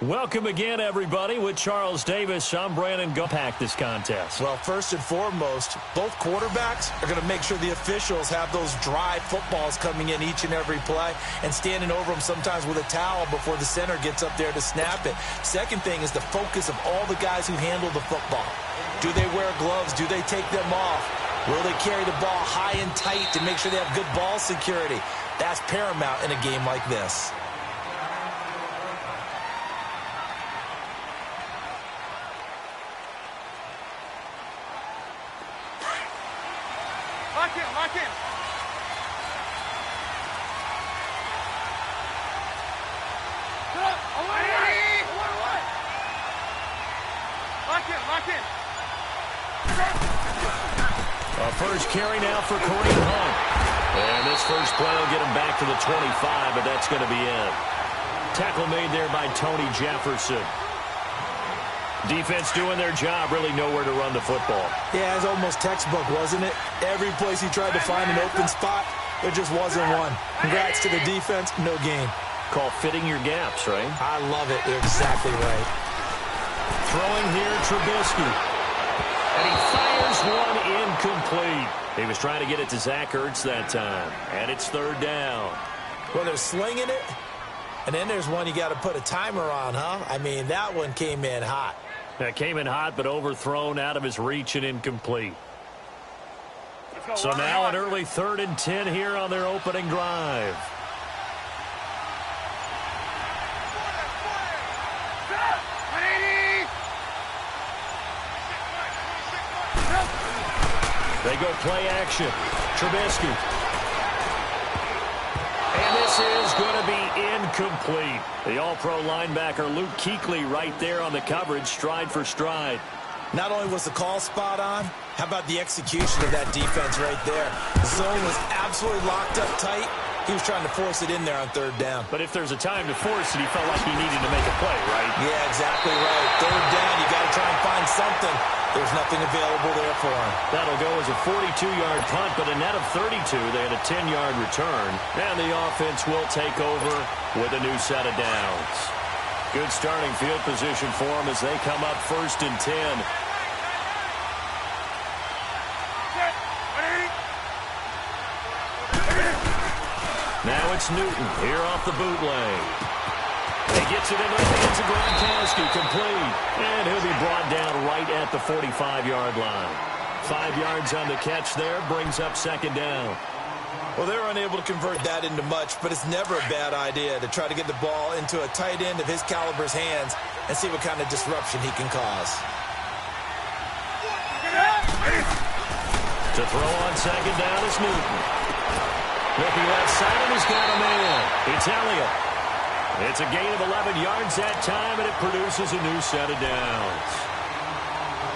Welcome again, everybody. With Charles Davis, I'm Brandon. Go pack this contest. Well, first and foremost, both quarterbacks are going to make sure the officials have those dry footballs coming in each and every play and standing over them sometimes with a towel before the center gets up there to snap it. Second thing is the focus of all the guys who handle the football. Do they wear gloves? Do they take them off? Will they carry the ball high and tight to make sure they have good ball security? That's paramount in a game like this. Lock in, lock in. Lock in, lock in. First carry now for Kareem Hunt. And this first play will get him back to the 25, but that's going to be it. Tackle made there by Tony Jefferson. Defense doing their job, really nowhere to run the football. Yeah, it's almost textbook, wasn't it? Every place he tried to find an open spot, there just wasn't one. Congrats to the defense, no gain. Call fitting your gaps, right? I love it. You're exactly right. Throwing here, Trubisky. And he fires one incomplete. He was trying to get it to Zach Ertz that time. And it's third down. Well, they're slinging it, and then there's one you got to put a timer on, huh? I mean, that one came in hot. That came in hot, but overthrown out of his reach and incomplete. So now an early 3rd and 10 here on their opening drive. They go play action. Trubisky. And this is going to be incomplete. The all-pro linebacker Luke Kuechly right there on the coverage, stride for stride. Not only was the call spot on, how about the execution of that defense right there? The zone was absolutely locked up tight. He was trying to force it in there on 3rd down. But if there's a time to force it, he felt like he needed to make a play, right? Yeah, exactly right. 3rd down, you got to try and find something. There's nothing available there for him. That'll go as a 42-yard punt, but a net of 32. They had a 10-yard return. And the offense will take over with a new set of downs. Good starting field position for them as they come up 1st and 10. Now it's Newton here off the bootleg. He gets it into the hands of Gronkowski, complete. And he'll be brought down right at the 45-yard line. 5 yards on the catch there, brings up 2nd down. Well, they're unable to convert that into much, but it's never a bad idea to try to get the ball into a tight end of his caliber's hands and see what kind of disruption he can cause. To throw on 2nd down is Newton. Looking left side, and he's got a man. It's Elliott. It's a gain of 11 yards that time, and it produces a new set of downs.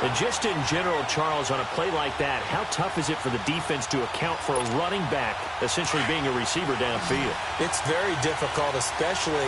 And just in general, Charles, on a play like that, how tough is it for the defense to account for a running back essentially being a receiver downfield? It's very difficult, especially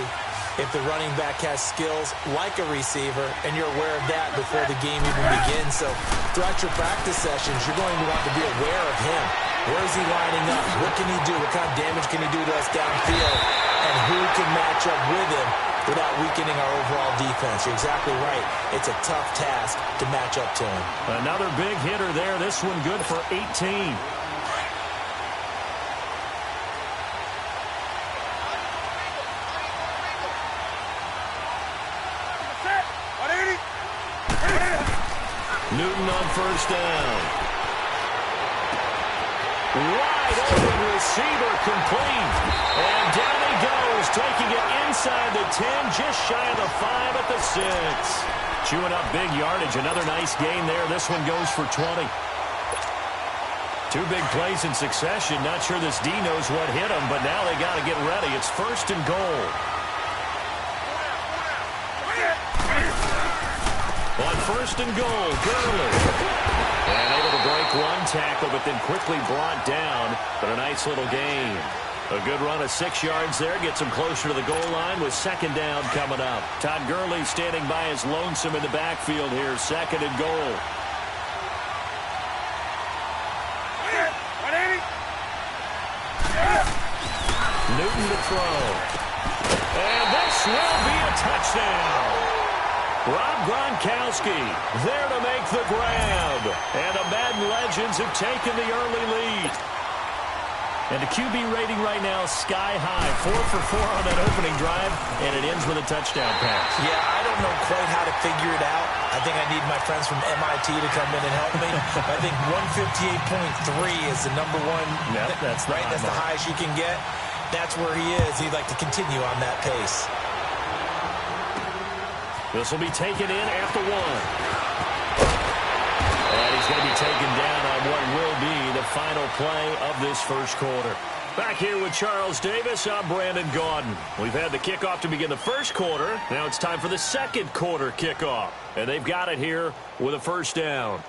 if the running back has skills like a receiver, and you're aware of that before the game even begins. So throughout your practice sessions, you're going to want to be aware of him. Where is he lining up? What can he do? What kind of damage can he do to us downfield? And who can match up with him without weakening our overall defense? You're exactly right. It's a tough task to match up to him. Another big hitter there. This one good for 18. Newton on 1st down. Wide open receiver, complete. And down he goes, taking it inside the 10, just shy of the 5 at the 6. Chewing up big yardage. Another nice gain there. This one goes for 20. 2 big plays in succession. Not sure this D knows what hit him, but now they got to get ready. It's 1st and goal. On 1st and goal, Gurley. And able to break one tackle, but then quickly brought down. But a nice little gain. A good run of 6 yards there. Gets him closer to the goal line with 2nd down coming up. Todd Gurley standing by his lonesome in the backfield here. 2nd and goal. Newton to throw. And this will be a touchdown. Rob Gronkowski there to make the grab. And the Madden legends have taken the early lead. And the QB rating right now sky high. 4 for 4 on that opening drive, and it ends with a touchdown pass. Yeah, I don't know quite how to figure it out. I think I need my friends from MIT to come in and help me. I think 158.3 is the number one. Yep, that's the right. That's the highest you can get. That's where he is. He'd like to continue on that pace. This will be taken in after 1. And he's going to be taken down on what will be the final play of this first quarter. Back here with Charles Davis, I'm Brandon Gaudin. We've had the kickoff to begin the first quarter. Now it's time for the second quarter kickoff. And they've got it here with a first down.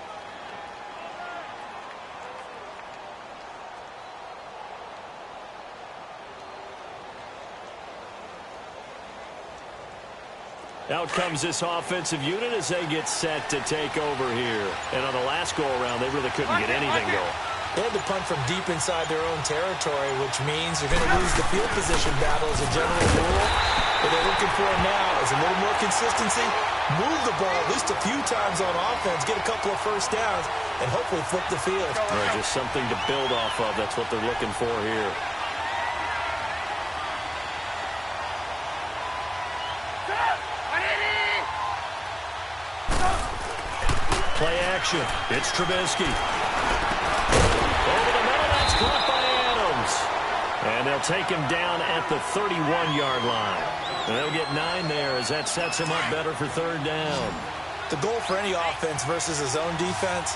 Out comes this offensive unit as they get set to take over here. And on the last go-around, they really couldn't get anything going. They had to punt from deep inside their own territory, which means they're going to lose the field position battle as a general rule. What they're looking for now is a little more consistency, move the ball at least a few times on offense, get a couple of first downs, and hopefully flip the field. Just something to build off of. That's what they're looking for here. Play action. It's Trubisky. Over the middle, that's caught by Adams. And they'll take him down at the 31-yard line. And they'll get 9 there as that sets him up better for third down. The goal for any offense versus a zone defense,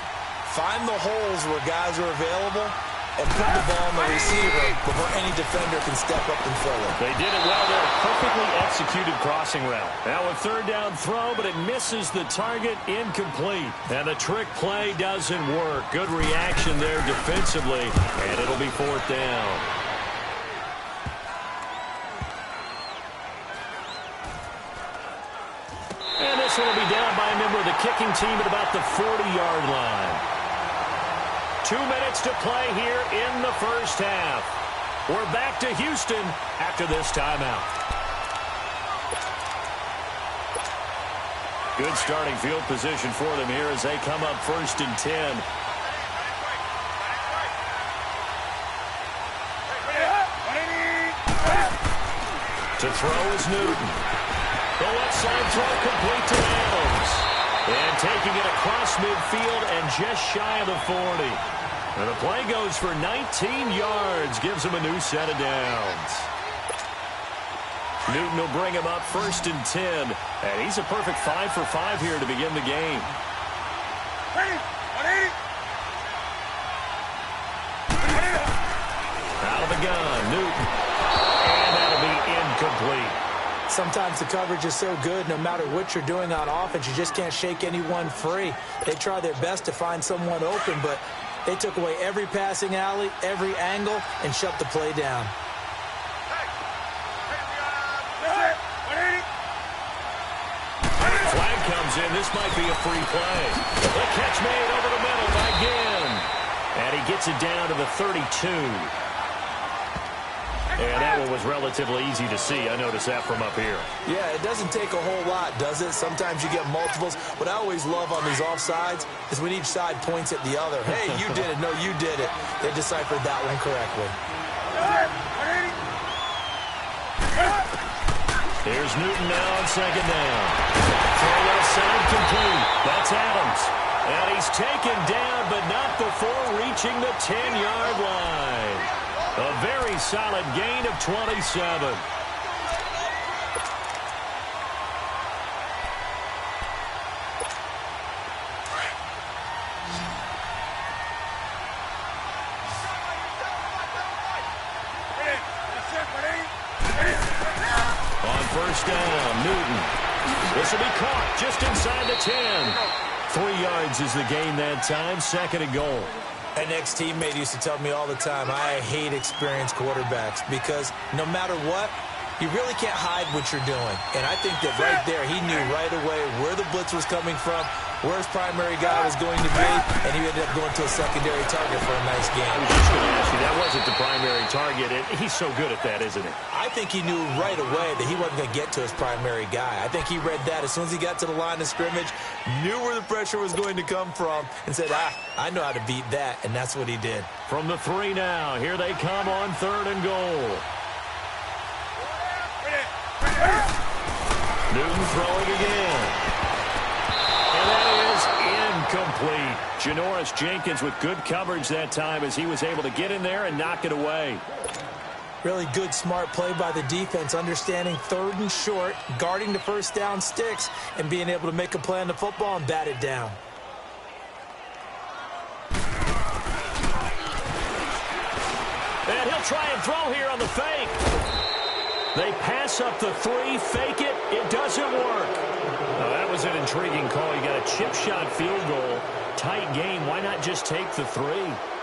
find the holes where guys are available and put the ball on the receiver before any defender can step up and fill it. They did it well there. A perfectly executed crossing route. Now a third down throw, but it misses the target, incomplete. And the trick play doesn't work. Good reaction there defensively, and it'll be fourth down. And this one will be down by a member of the kicking team at about the 40-yard line. 2 minutes to play here in the first half. We're back to Houston after this timeout. Good starting field position for them here as they come up 1st and 10. To throw is Newton. The left side throw complete to Adams. And taking it across midfield and just shy of the 40. And the play goes for 19 yards, gives him a new set of downs. Newton will bring him up 1st and 10. And he's a perfect 5 for 5 here to begin the game. Out of the gun, Newton. And that'll be incomplete. Sometimes the coverage is so good, no matter what you're doing on offense, you just can't shake anyone free. They try their best to find someone open, but they took away every passing alley, every angle, and shut the play down. Flag comes in. This might be a free play. The catch made over the middle by Ginn. And he gets it down to the 32. And that one was relatively easy to see. I noticed that from up here. Yeah, it doesn't take a whole lot, does it? Sometimes you get multiples. What I always love on these offsides is when each side points at the other. Hey, you did it. No, you did it. They deciphered that one correctly. Here's Newton now on 2nd down. Throw left side complete. That's Adams. And he's taken down, but not before reaching the 10-yard line. A very solid gain of 27. On 1st down, Newton. This will be caught just inside the 10. 3 yards is the gain that time. 2nd and goal. An ex-teammate used to tell me all the time, I hate experienced quarterbacks because no matter what, you really can't hide what you're doing. And I think that right there, he knew right away where the blitz was coming from, where his primary guy was going to be, and he ended up going to a secondary target for a nice game. I was just going to ask you, that wasn't the primary target. He's so good at that, isn't he? I think he knew right away that he wasn't going to get to his primary guy. I think he read that as soon as he got to the line of scrimmage, knew where the pressure was going to come from, and said, I know how to beat that, and that's what he did. From the 3 now, here they come on 3rd and goal. Newton throwing again. And that is incomplete. Janoris Jenkins with good coverage that time as he was able to get in there and knock it away. Really good, smart play by the defense, understanding 3rd and short, guarding the first down sticks, and being able to make a play on the football and bat it down. And he'll try and throw here on the fake. They pass up the 3, fake it. It doesn't work. Now, that was an intriguing call. You got a chip shot field goal. Tight game. Why not just take the 3?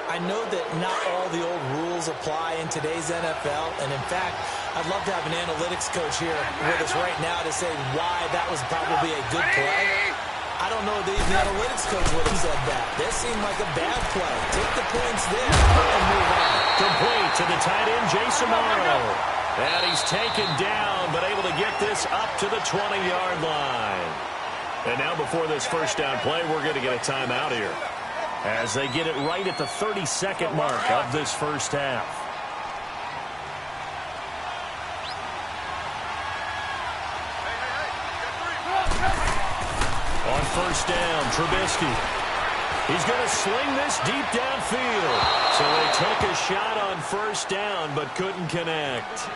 I know that not all the old rules apply in today's NFL, and in fact, I'd love to have an analytics coach here with us right now to say why that was probably a good play. I don't know if the analytics coach would have said that. That seemed like a bad play. Take the points there and move on. Complete to the tight end, Jason Morrow. And he's taken down, but able to get this up to the 20-yard line. And now before this first down play, we're going to get a timeout here, as they get it right at the 32nd mark of this first half. On first down, Trubisky. He's going to sling this deep downfield. So they took a shot on first down, but couldn't connect.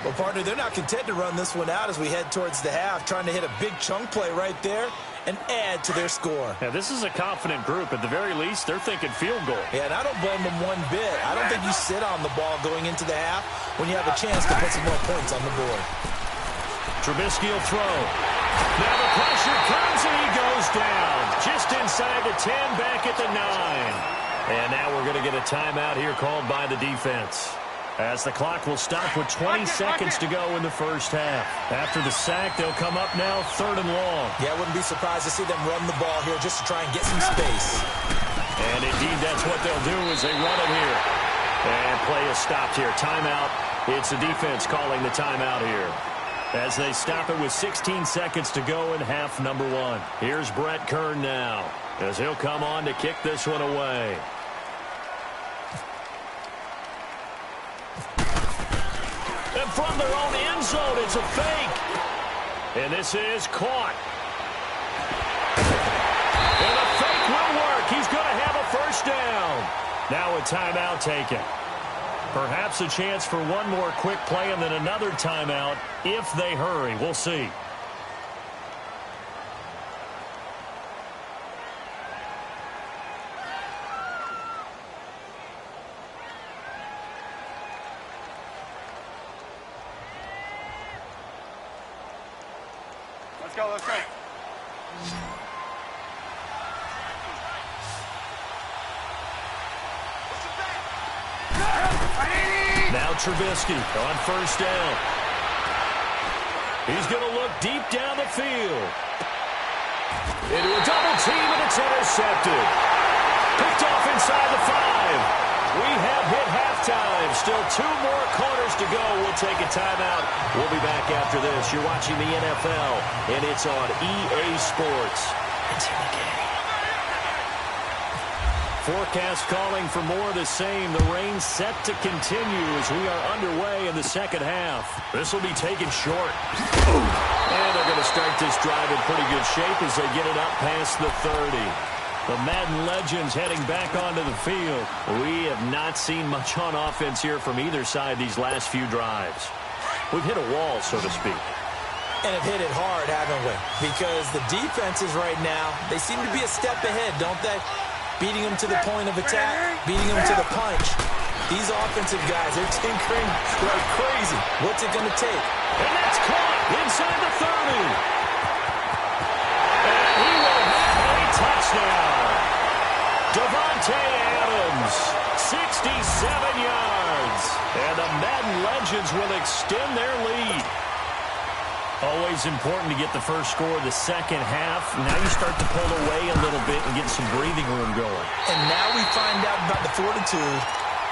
Well, partner, they're not content to run this one out as we head towards the half, trying to hit a big chunk play right there and add to their score. Yeah, this is a confident group. At the very least, they're thinking field goal. Yeah, and I don't blame them one bit. I don't think you sit on the ball going into the half when you have a chance to put some more points on the board. Trubisky will throw. Now the pressure comes and he goes down. Just inside the 10, back at the 9. And now we're going to get a timeout here called by the defense, as the clock will stop with 20 seconds to go in the first half. After the sack, they'll come up now 3rd and long. Yeah, I wouldn't be surprised to see them run the ball here just to try and get some space. And indeed, that's what they'll do as they run it here. And play is stopped here. Timeout. It's the defense calling the timeout here, as they stop it with 16 seconds to go in half number 1. Here's Brett Kern now, as he'll come on to kick this one away. And from their own end zone, it's a fake. And this is caught. And the fake will work. He's going to have a first down. Now a timeout taken. Perhaps a chance for one more quick play and then another timeout if they hurry. We'll see. Let's go, let's go. Now Trubisky on first down. He's going to look deep down the field. Into a double team, and it's intercepted. Picked off inside the 5. We have hit halftime. Still 2 more quarters to go. We'll take a timeout. We'll be back after this. You're watching the NFL, and it's on EA Sports. It's in the game. Forecast calling for more of the same. The rain set to continue as we are underway in the second half. This will be taken short. And they're going to start this drive in pretty good shape as they get it up past the 30. The Madden legends heading back onto the field. We have not seen much on offense here from either side these last few drives. We've hit a wall, so to speak. And have hit it hard, haven't we? Because the defenses right now, they seem to be a step ahead, don't they? Beating them to the point of attack, beating them to the punch. These offensive guys, they're tinkering like crazy. What's it going to take? And that's caught inside the 30. And he will have a touchdown. Devontae Adams, 67 yards. And the Madden legends will extend their lead. Always important to get the first score of the second half. Now you start to pull away a little bit and get some breathing room going. And now we find out about the fortitude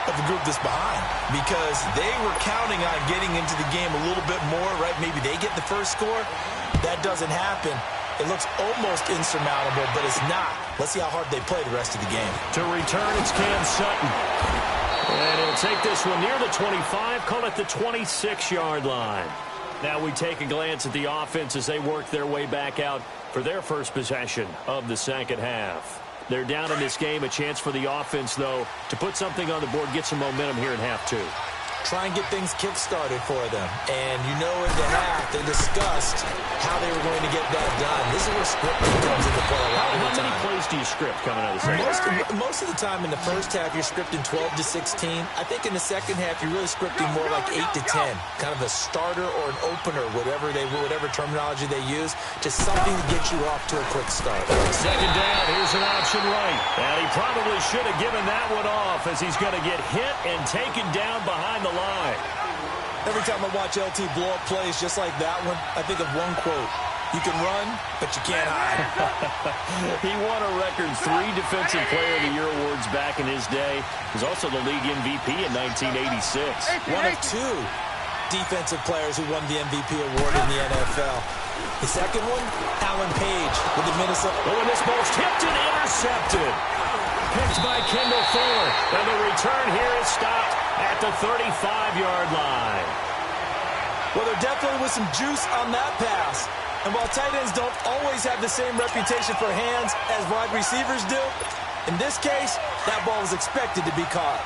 of the group that's behind, because they were counting on getting into the game a little bit more, right? Maybe they get the first score. That doesn't happen. It looks almost insurmountable, but it's not. Let's see how hard they play the rest of the game. To return, it's Cam Sutton. And he'll take this one near the 25, call it the 26-yard line. Now we take a glance at the offense as they work their way back out for their first possession of the second half. They're down in this game. A chance for the offense, though, to put something on the board, get some momentum here in half two. Try and get things kick-started for them. And you know in the half, they discussed how they were going to get that done. This is where scripting comes into play a lot of the time. How many plays do you script coming out of the second half? Most of the time in the first half, you're scripting 12 to 16. I think in the second half, you're really scripting more like 8 to 10. Kind of a starter or an opener, whatever terminology they use, just something to get you off to a quick start. Second down, here's an option right. And he probably should have given that one off, as he's going to get hit and taken down behind the line. Every time I watch LT blow up plays just like that one, I think of one quote. You can run, but you can't hide. He won a record 3 Defensive Player of the Year awards back in his day. He was also the league MVP in 1986. One of 2 defensive players who won the MVP award in the NFL. The second one, Alan Page with the Minnesota. Oh, and this ball's tipped and intercepted. Picked by Kendall Fuller. And the return here is stopped at the 35-yard line. Well, there definitely was some juice on that pass. And while tight ends don't always have the same reputation for hands as wide receivers do, in this case, that ball was expected to be caught.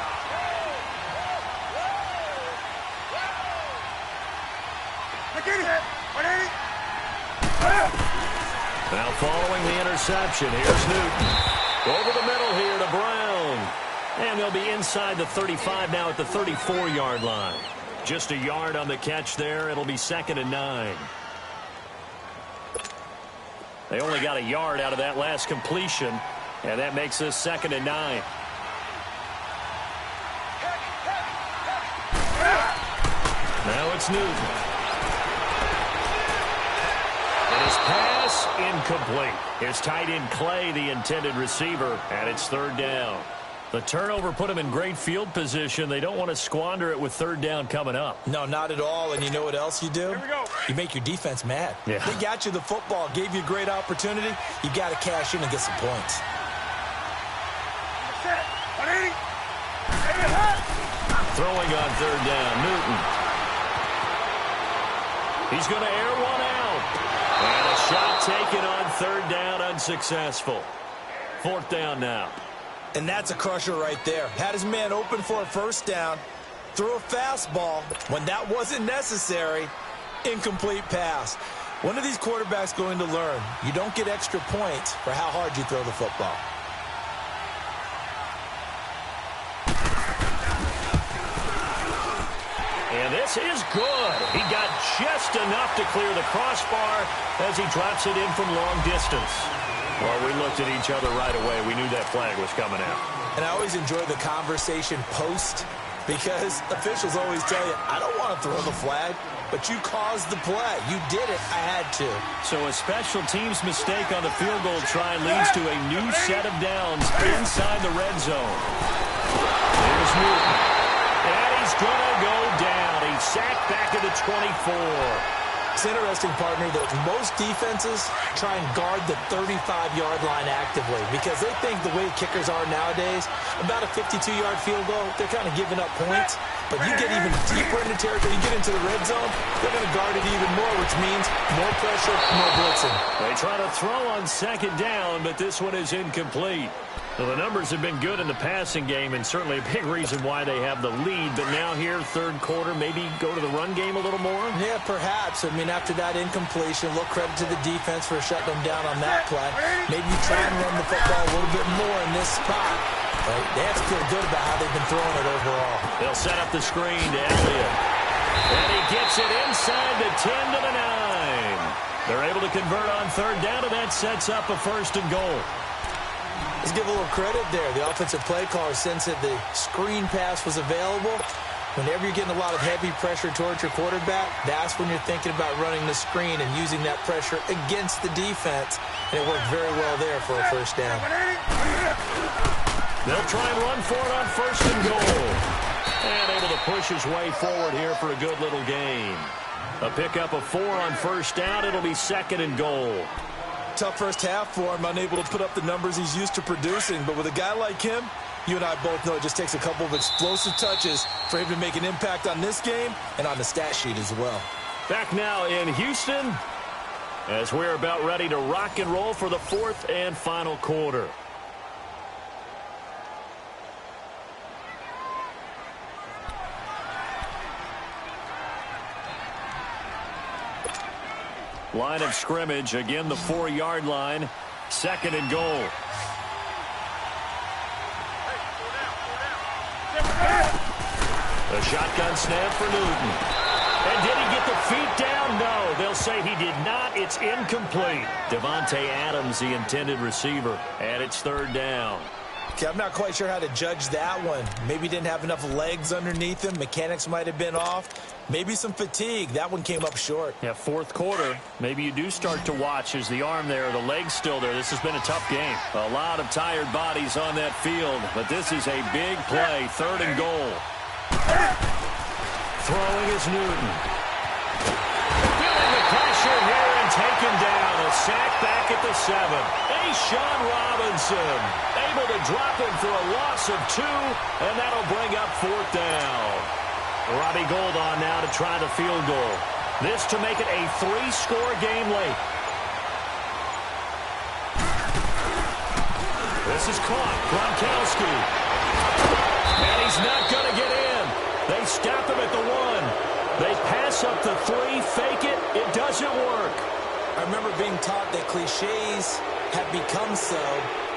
Now following the interception, here's Newton. Over the middle here to Brown. And they'll be inside the 35 now at the 34-yard line. Just a yard on the catch there. It'll be 2nd and 9. They only got a yard out of that last completion, and that makes this 2nd and 9. Now it's Newton. And his pass incomplete. His tight end Clay, the intended receiver, and it's 3rd down. The turnover put him in great field position. They don't want to squander it with 3rd down coming up. No, not at all. And you know what else you do? Here we go. You make your defense mad. Yeah. They got you the football, gave you a great opportunity. You got to cash in and get some points. Throwing on 3rd down, Newton. He's going to air one out. And a shot taken on 3rd down, unsuccessful. 4th down now. And that's a crusher right there. Had his man open for a 1st down, threw a fastball when that wasn't necessary, incomplete pass. One of these quarterbacks going to learn, you don't get extra points for how hard you throw the football. And this is good. He got just enough to clear the crossbar as he drops it in from long distance. Well, we looked at each other right away. We knew that flag was coming out. And I always enjoy the conversation post, because officials always tell you, I don't want to throw the flag, but you caused the play. You did it. I had to. So a special teams mistake on the field goal try leads to a new set of downs inside the red zone. Here's Newton. And he's going to go down. He's sacked back at the 24. It's interesting, partner, that most defenses try and guard the 35-yard line actively because they think the way kickers are nowadays, about a 52-yard field goal, they're kind of giving up points. But you get even deeper into territory, you get into the red zone, they're going to guard it even more, which means more pressure, more blitzing. They try to throw on 2nd down, but this one is incomplete. Well, the numbers have been good in the passing game, and certainly a big reason why they have the lead. But now here, 3rd quarter, maybe go to the run game a little more? Yeah, perhaps. I mean, after that incompletion, a little credit to the defense for shutting them down on that play. Maybe you try and run the football a little bit more in this spot. But they have to feel good about how they've been throwing it overall. They'll set up the screen to Elliott. And he gets it inside the 10 to the 9. They're able to convert on 3rd down, and that sets up a 1st and goal. Let's give a little credit there. The offensive play caller sensed that the screen pass was available. Whenever you're getting a lot of heavy pressure towards your quarterback, that's when you're thinking about running the screen and using that pressure against the defense. And it worked very well there for a first down. They'll try and run for it on first and goal. And able to push his way forward here for a good little gain. A pickup of 4 on first down. It'll be second and goal. Tough first half for him, unable to put up the numbers he's used to producing. But with a guy like him, you and I both know it just takes a couple of explosive touches for him to make an impact on this game and on the stat sheet as well. Back now in Houston as we're about ready to rock and roll for the 4th and final quarter. Line of scrimmage, again the 4-yard line, second and goal. A shotgun snap for Newton. And did he get the feet down? No, they'll say he did not. It's incomplete. Devontae Adams, the intended receiver, and it's third down. Okay, I'm not quite sure how to judge that one. Maybe he didn't have enough legs underneath him. Mechanics might have been off. Maybe some fatigue. That one came up short. Yeah, fourth quarter. Maybe you do start to watch as the arm there, the leg's still there. This has been a tough game. A lot of tired bodies on that field, but this is a big play. Third and goal. Throwing is Newton. Feeling the pressure here and taken down. A sack back at the 7. Sean Robinson able to drop him for a loss of 2, and that'll bring up fourth down. Robbie Gould on now to try the field goal. This to make it a 3-score game late. This is caught. Gronkowski. And he's not going to get in. They stop him at the 1. They pass up the 3, fake it. It doesn't work. I remember being taught that cliches have become so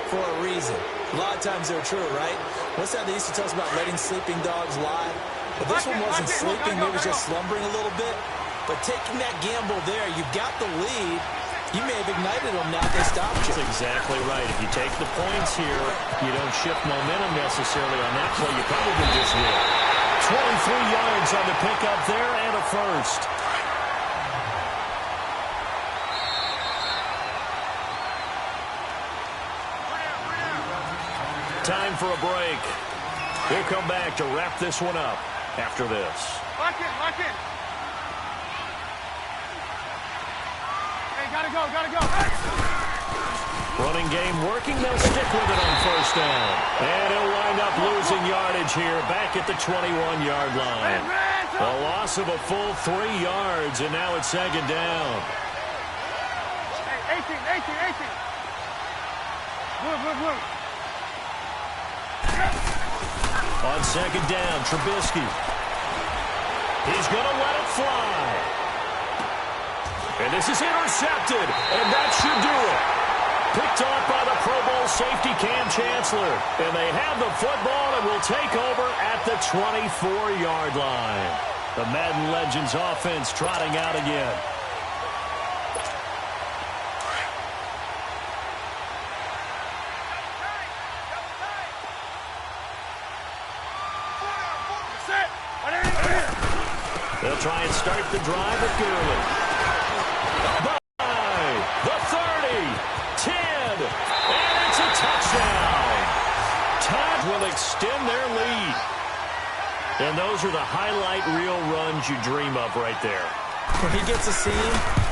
for a reason. A lot of times they're true, right? What's that they used to tell us about letting sleeping dogs lie? But this one wasn't sleeping, maybe just slumbering a little bit. But taking that gamble there, you got the lead. You may have ignited them now if they stopped you. That's exactly right. If you take the points here, you don't shift momentum necessarily on that play. You probably just will. 23 yards on the pickup there and a first. Time for a break. We'll come back to wrap this one up after this. Lock in, lock in. Hey, gotta go, gotta go. Running game working. They'll stick with it on first down. And he'll wind up losing yardage here back at the 21-yard line. A loss of a full 3 yards, and now it's second down. Hey, 18. Move. On second down, Trubisky. He's going to let it fly. And this is intercepted, and that should do it. Picked off by the Pro Bowl safety Cam Chancellor. And they have the football and will take over at the 24-yard line. The Madden Legends offense trotting out again. They'll try and start the drive with Gurley. By the 30, 10, and it's a touchdown. Todd will extend their lead. And those are the highlight reel runs you dream of right there. When he gets a seam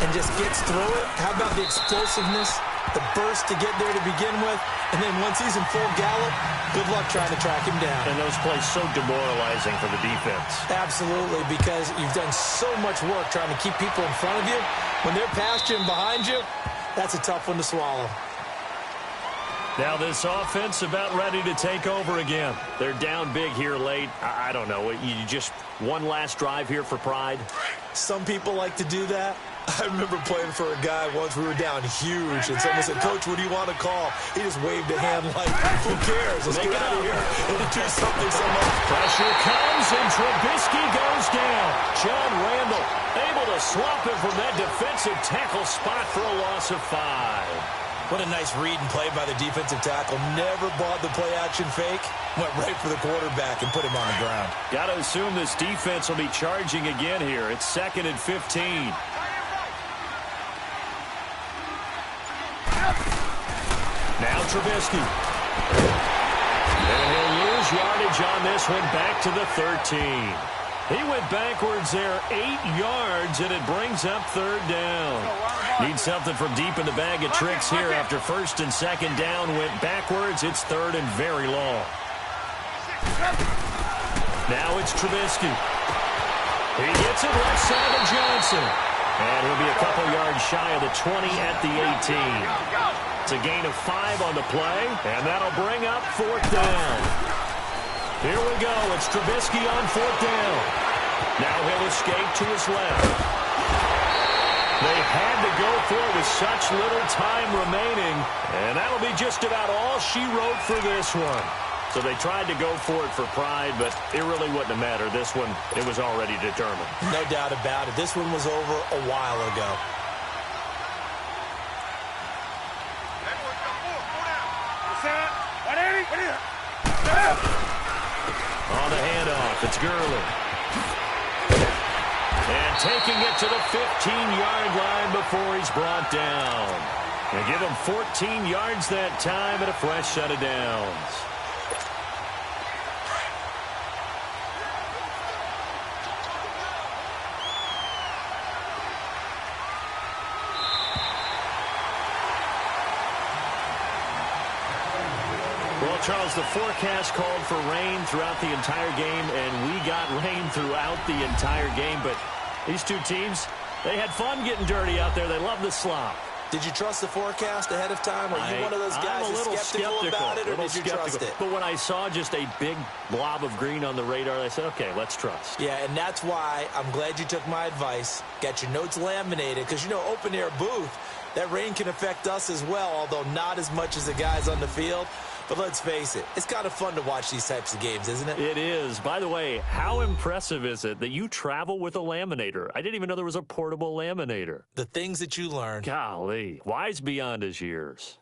and just gets through it, how about the explosiveness, the burst to get there to begin with, and then once he's in full gallop, good luck trying to track him down. And those plays so demoralizing for the defense. Absolutely, because you've done so much work trying to keep people in front of you. When they're past you and behind you, that's a tough one to swallow. Now this offense about ready to take over again. They're down big here late. I don't know. You just one last drive here for pride? Some people like to do that. I remember playing for a guy once. We were down huge, and someone said, "Coach, what do you want to call?" He just waved a hand like, "Who cares? Let's get out of here and do something." Pressure comes, and Trubisky goes down. John Randall able to swap him from that defensive tackle spot for a loss of 5. What a nice read and play by the defensive tackle. Never bought the play-action fake. Went right for the quarterback and put him on the ground. Got to assume this defense will be charging again here. It's 2nd and 15. Now Trubisky. And he'll lose yardage on this one, back to the 13. He went backwards there 8 yards, and it brings up 3rd down. Need something from deep in the bag of tricks here after 1st and 2nd down. Went backwards. It's 3rd and very long. Now it's Trubisky. He gets it left side of Johnson. And he'll be a couple yards shy of the 20 at the 18. It's a gain of 5 on the play, and that'll bring up 4th down. Here we go. It's Trubisky on 4th down. Now he'll escape to his left. They had to go for it with such little time remaining, and that'll be just about all she wrote for this one. So they tried to go for it for pride, but it really wouldn't have mattered. This one, it was already determined. No doubt about it. This one was over a while ago. On the handoff, it's Gurley. And taking it to the 15-yard line before he's brought down. And give him 14 yards that time and a fresh set of downs. Well, Charles, the forecast called for rain throughout the entire game, and we got rain throughout the entire game. But these two teams, they had fun getting dirty out there. They love the slop. Did you trust the forecast ahead of time? Are you one of those guys who's skeptical about it, or did you trust it? But when I saw just a big blob of green on the radar, I said, okay, let's trust. Yeah, and that's why I'm glad you took my advice. Got your notes laminated, because, you know, open-air booth, that rain can affect us as well, although not as much as the guys on the field. But let's face it, it's kind of fun to watch these types of games, isn't it? It is. By the way, how impressive is it that you travel with a laminator? I didn't even know there was a portable laminator. The things that you learn. Golly, wise beyond his years.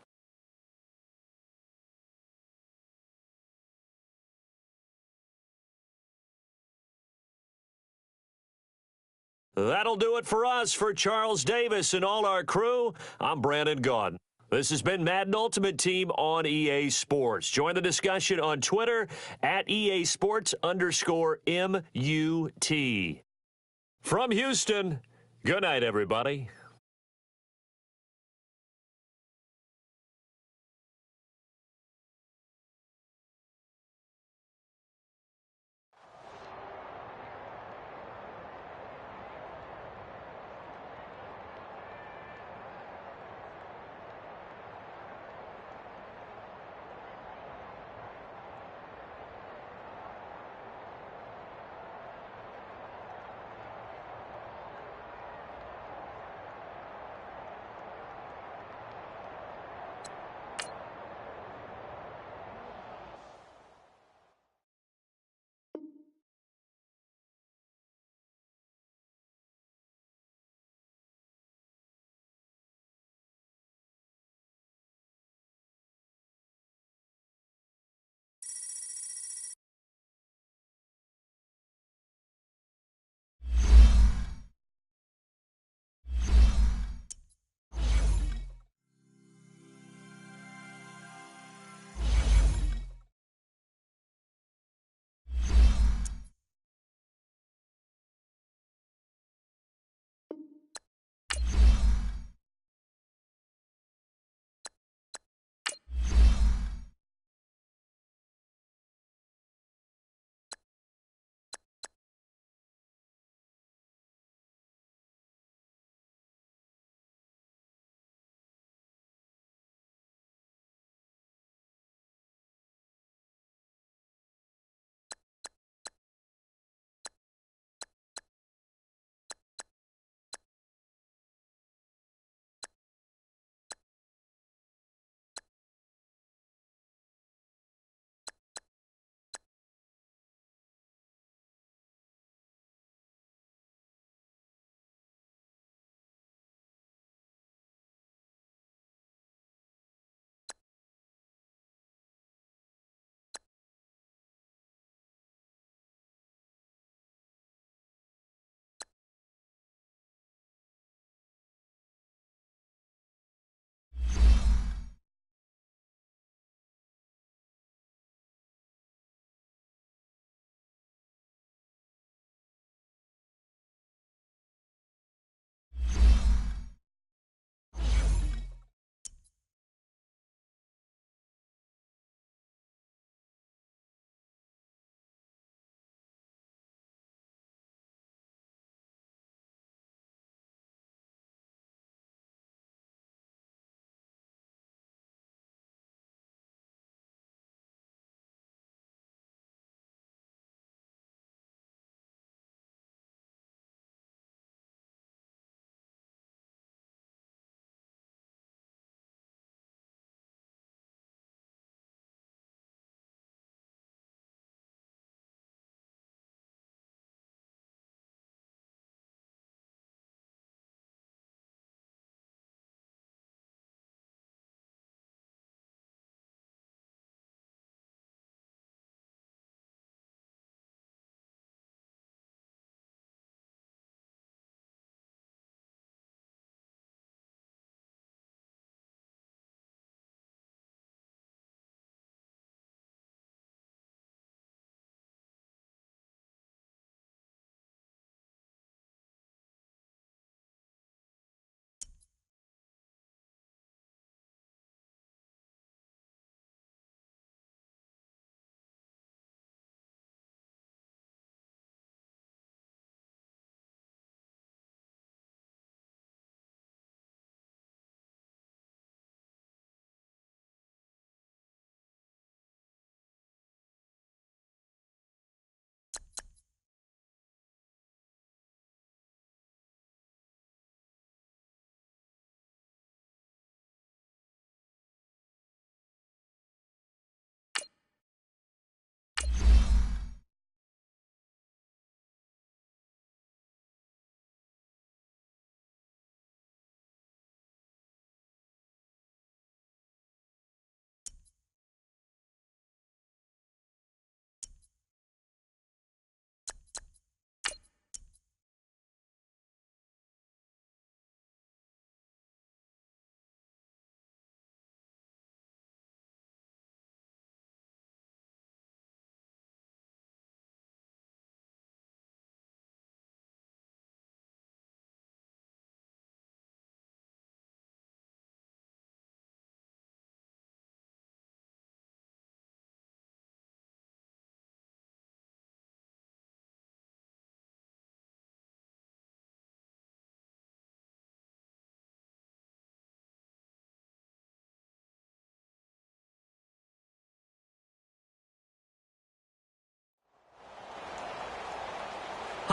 That'll do it for us. For Charles Davis and all our crew, I'm Brandon Gaudin. This has been Madden Ultimate Team on EA Sports. Join the discussion on Twitter at EA Sports_MUT. From Houston, good night, everybody.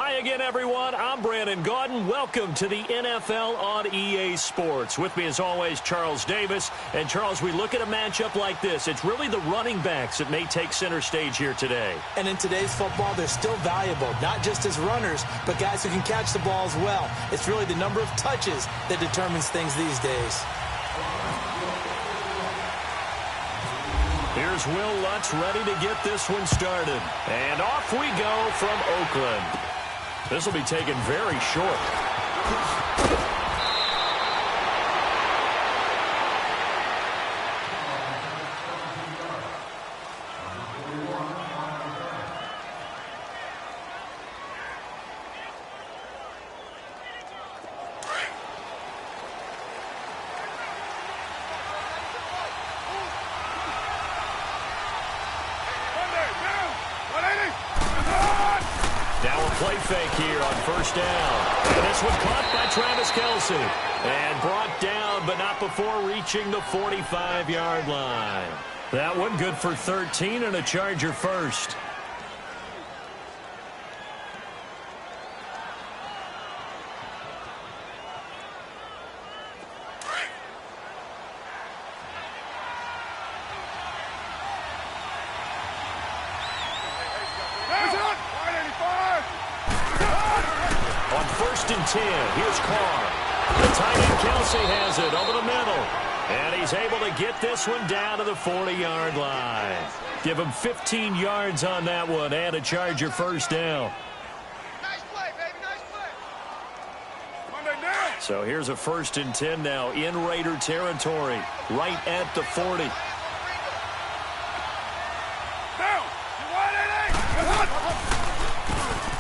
Hi again, everyone. I'm Brandon Gaudin. Welcome to the NFL on EA Sports. With me, as always, Charles Davis. And, Charles, we look at a matchup like this. It's really the running backs that may take center stage here today. And in today's football, they're still valuable, not just as runners, but guys who can catch the ball as well. It's really the number of touches that determines things these days. Here's Will Lutz ready to get this one started. And off we go from Oakland. This will be taken very short. Play fake here on first down. And this one caught by Travis Kelce. And brought down, but not before reaching the 45-yard line. That one good for 13 and a Charger first. And 10. Here's Carr. The tight end Kelce has it over the middle. And he's able to get this one down to the 40-yard line. Give him 15 yards on that one and a Charger first down. Nice play, baby. Nice play. So here's a 1st and 10 now in Raider territory. Right at the 40.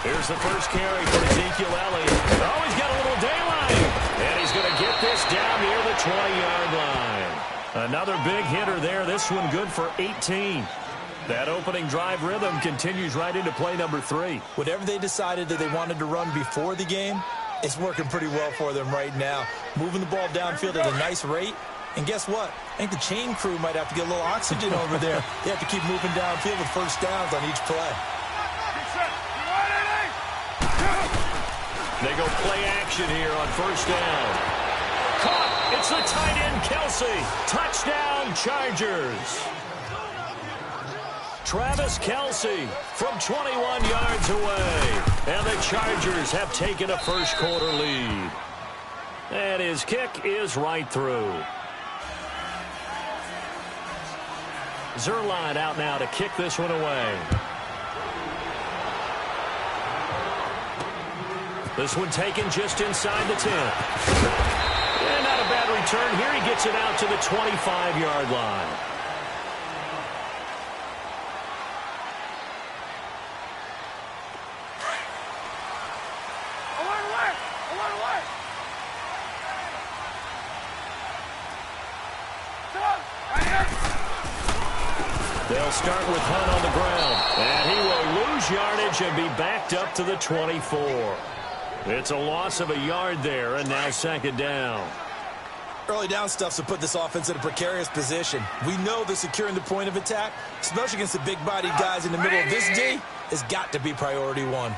Here's the first carry for Ezekiel Elliott. Oh, he's got a little daylight. And he's going to get this down near the 20-yard line. Another big hitter there. This one good for 18. That opening drive rhythm continues right into play number 3. Whatever they decided that they wanted to run before the game, it's working pretty well for them right now. Moving the ball downfield at a nice rate. And guess what? I think the chain crew might have to get a little oxygen over there. They have to keep moving downfield with first downs on each play. They go play action here on first down. Caught. It's the tight end Kelce. Touchdown Chargers. Travis Kelce from 21 yards away. And the Chargers have taken a first quarter lead. And his kick is right through. Zerline out now to kick this one away. This one taken just inside the 10. And not a bad return. Here he gets it out to the 25-yard line. They'll start with Hunt on the ground. And he will lose yardage and be backed up to the 24. It's a loss of a yard there, and now 2nd down. Early down stuff's to put this offense in a precarious position. We know that securing the point of attack, especially against the big-bodied guys in the middle of this D, has got to be priority 1. On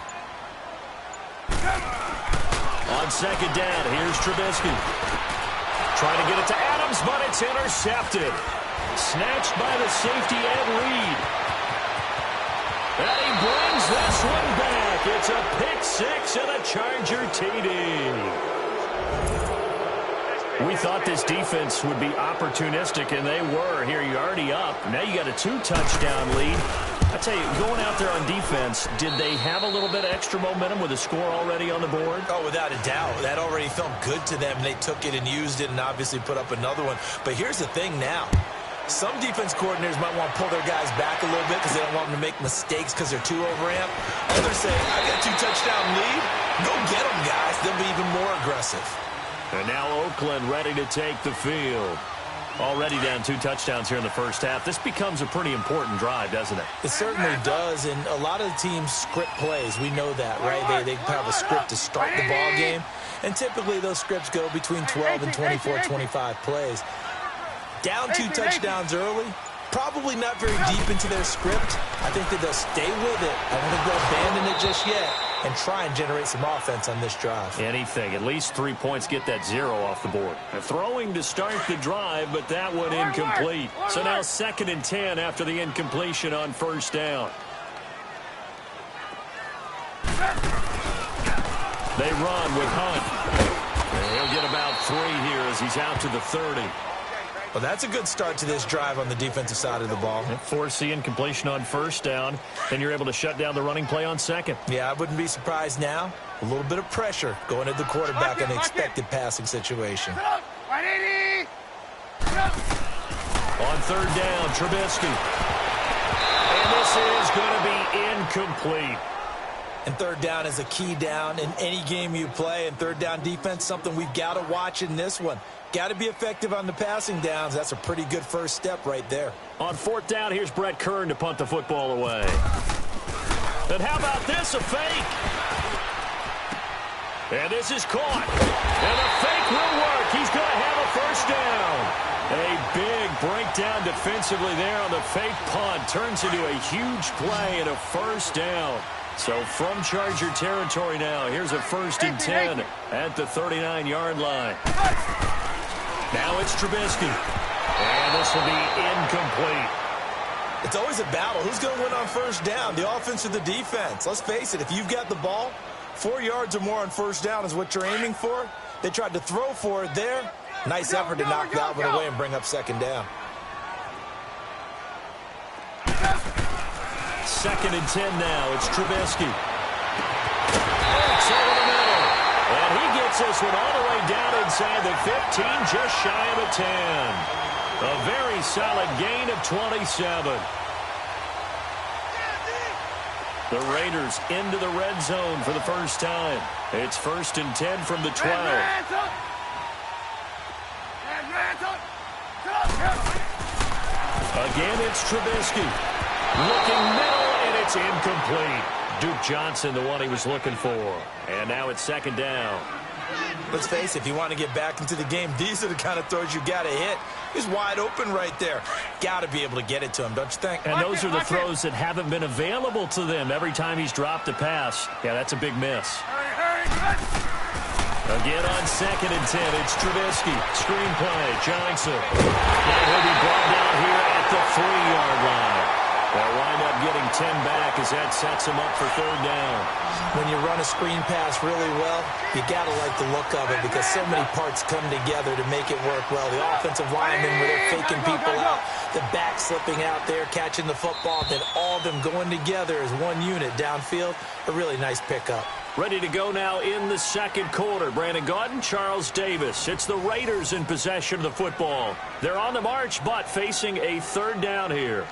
2nd down, here's Trubisky. Trying to get it to Adams, but it's intercepted. Snatched by the safety Ed Reed. And he brings this one back. It's a pick 6 and a Charger TD. We thought this defense would be opportunistic, and they were. Here, you're already up. Now you got a 2-touchdown lead. I tell you, going out there on defense, did they have a little bit of extra momentum with a score already on the board? Oh, without a doubt. That already felt good to them. They took it and used it and obviously put up another one. But here's the thing now. Some defense coordinators might want to pull their guys back a little bit because they don't want them to make mistakes because they're too overamped. Others say, I got a 2-touchdown lead. Go get them, guys. They'll be even more aggressive. And now Oakland ready to take the field. Already down 2 touchdowns here in the first half. This becomes a pretty important drive, doesn't it? It certainly does, and a lot of the teams script plays. We know that, right? They have a script to start the ball game, and typically those scripts go between 12 and 24, 25 plays. Down 2 touchdowns early, probably not very deep into their script. I think that they'll stay with it. I don't think they'll abandon it just yet. and try and generate some offense on this drive. Anything. At least 3 points, get that 0 off the board. Throwing to start the drive, but that one incomplete. So now 2nd and 10 after the incompletion on 1st down. They run with Hunt. And he'll get about 3 here as he's out to the 30. Well, that's a good start to this drive on the defensive side of the ball. Force the incompletion on 1st down. Then you're able to shut down the running play on 2nd. Yeah, I wouldn't be surprised now. A little bit of pressure going at the quarterback in an expected passing situation. On 3rd down, Trubisky. And this is going to be incomplete. And 3rd down is a key down in any game you play. And 3rd down defense, something we've got to watch in this one. Got to be effective on the passing downs. That's a pretty good first step right there. On 4th down, here's Brett Kern to punt the football away. And how about this, a fake? And this is caught. And the fake will work. He's going to have a 1st down. A big breakdown defensively there on the fake punt. Turns into a huge play and a 1st down. So from Charger territory now, here's a 1st and 10 at the 39-yard line. Now it's Trubisky. And this will be incomplete. It's always a battle. Who's going to win on 1st down, the offense or the defense? Let's face it, if you've got the ball, 4 yards or more on 1st down is what you're aiming for. They tried to throw for it there. Nice effort to knock that one away and bring up 2nd down. 2nd and 10 now. It's Trubisky. It's over the middle. And he gets this one all the way down inside the 15, just shy of a 10. A very solid gain of 27. The Raiders into the red zone for the first time. It's 1st and 10 from the 12. Again, it's Trubisky. Looking middle, and it's incomplete. Duke Johnson, the one he was looking for. And now it's 2nd down. Let's face it, if you want to get back into the game, these are the kind of throws you got to hit. He's wide open right there. Got to be able to get it to him, don't you think? And those are the throws that haven't been available to them every time he's dropped a pass. Yeah, that's a big miss. Again on 2nd and 10, it's Trubisky. Screen play, Johnson. And he'll be brought down here at the 3-yard line. They'll wind up getting 10 back as that sets him up for 3rd down. When you run a screen pass really well, you got to like the look of it because so many parts come together to make it work well. The offensive linemen where they're faking people out, the back slipping out there, catching the football, then all of them going together as one unit downfield. A really nice pickup. Ready to go now in the 2nd quarter. Brandon Gaudin, Charles Davis. It's the Raiders in possession of the football. They're on the march, but facing a 3rd down here.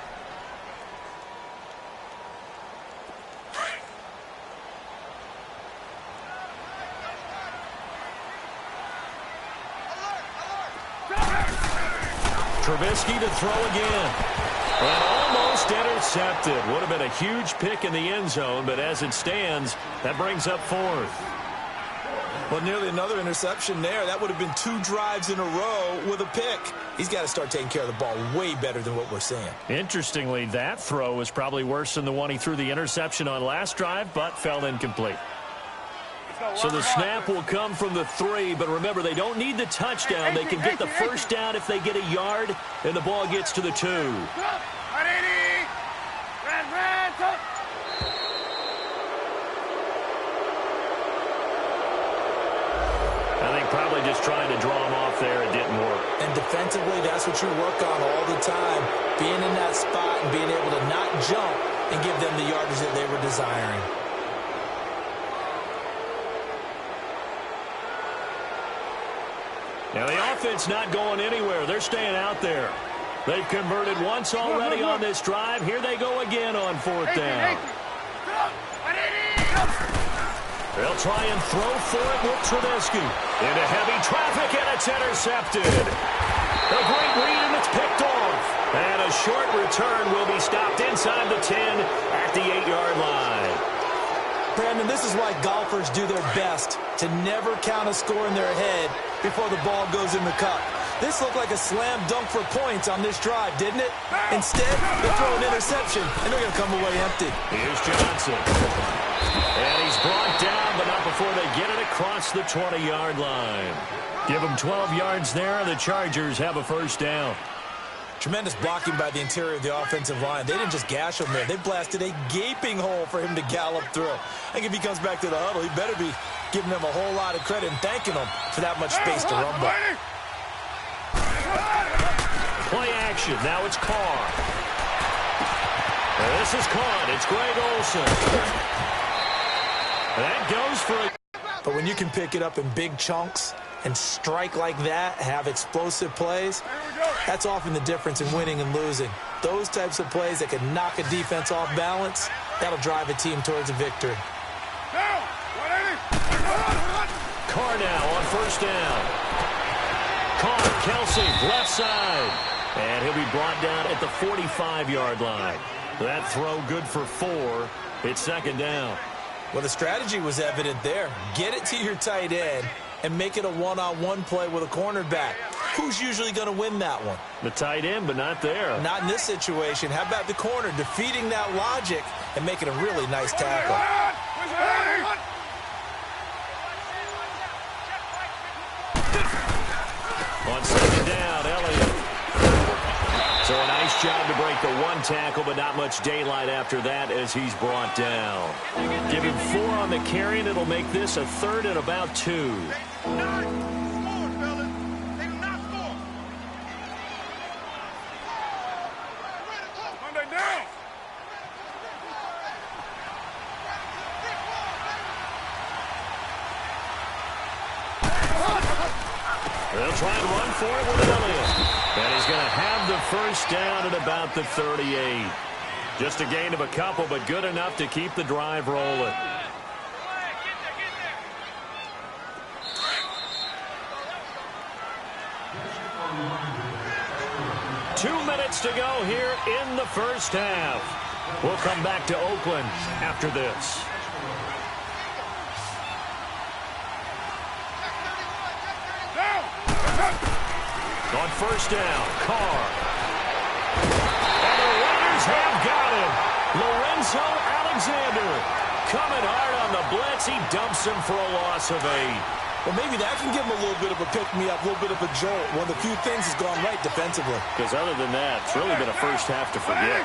Trubisky to throw again. And almost intercepted. Would have been a huge pick in the end zone, but as it stands, that brings up 4th. Well, nearly another interception there. That would have been 2 drives in a row with a pick. He's got to start taking care of the ball way better than what we're seeing. Interestingly, that throw was probably worse than the one he threw the interception on last drive, but fell incomplete. So the snap will come from the 3, but remember, they don't need the touchdown. They can get the 1st down if they get a yard, and the ball gets to the 2. I think probably just trying to draw him off there, it didn't work. And defensively, that's what you work on all the time. Being in that spot and being able to not jump and give them the yardage that they were desiring. Now the offense not going anywhere. They're staying out there. They've converted once already on this drive. Here they go again on 4th down. They'll try and throw for it with Trubisky. Into heavy traffic, and it's intercepted. A great read, and it's picked off. And a short return will be stopped inside the 10 at the 8-yard line. Brandon, this is why golfers do their best to never count a score in their head before the ball goes in the cup. This looked like a slam dunk for points on this drive, didn't it? Instead, they throw an interception, and they're going to come away empty. Here's Johnson. And he's brought down, but not before they get it across the 20-yard line. Give them 12 yards there, and the Chargers have a first down. Tremendous blocking by the interior of the offensive line. They didn't just gash him there. They blasted a gaping hole for him to gallop through. I think if he comes back to the huddle, he better be giving them a whole lot of credit and thanking them for that much space to rumble. Play action. Now it's Carr. And this is caught. It's Greg Olsen. That goes for a... But when you can pick it up in big chunks and strike like that, have explosive plays, that's often the difference in winning and losing. Those types of plays that can knock a defense off balance, that'll drive a team towards a victory. Carr now on first down. Carr, Kelsey, left side. And he'll be brought down at the 45-yard line. That throw good for 4. It's second down. Well, the strategy was evident there. Get it to your tight end and make it a one-on-one play with a cornerback. Who's usually going to win that one? The tight end, but not there. Not in this situation. How about the corner defeating that logic and making a really nice tackle? On second down, Elliott. So a nice job to break the one tackle, but not much daylight after that as he's brought down. Give him 4 on the carry, and it'll make this a 3rd and about 2. They'll try and run for it with Elliott. And he's going to have the first down at about the 38. Just a gain of a couple, but good enough to keep the drive rolling. Two minutes to go here in the first half. We'll come back to Oakland after this. On first down, Carr. And the Raiders have got him. Lorenzo Alexander coming hard on the blitz. He dumps him for a loss of 8. Well, maybe that can give him a little bit of a pick-me-up, a little bit of a jolt. One of the few things has gone right defensively. Because other than that, it's really been a first half to forget.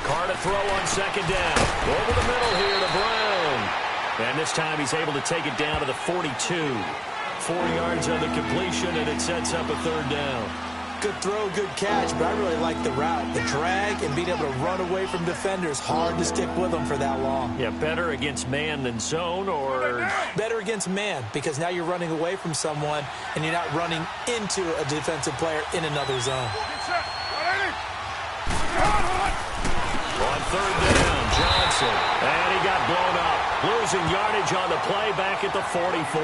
Carr to throw on second down. Over the middle here to Brown. And this time he's able to take it down to the 42. 4 yards on the completion, and it sets up a 3rd down. Good throw, good catch, but I really like the route. The drag and being able to run away from defenders. Hard to stick with them for that long. Yeah, better against man than zone, or... Better against man, because now you're running away from someone, and you're not running into a defensive player in another zone. On 3rd down, Johnson. And he got blown up. Losing yardage on the play back at the 44.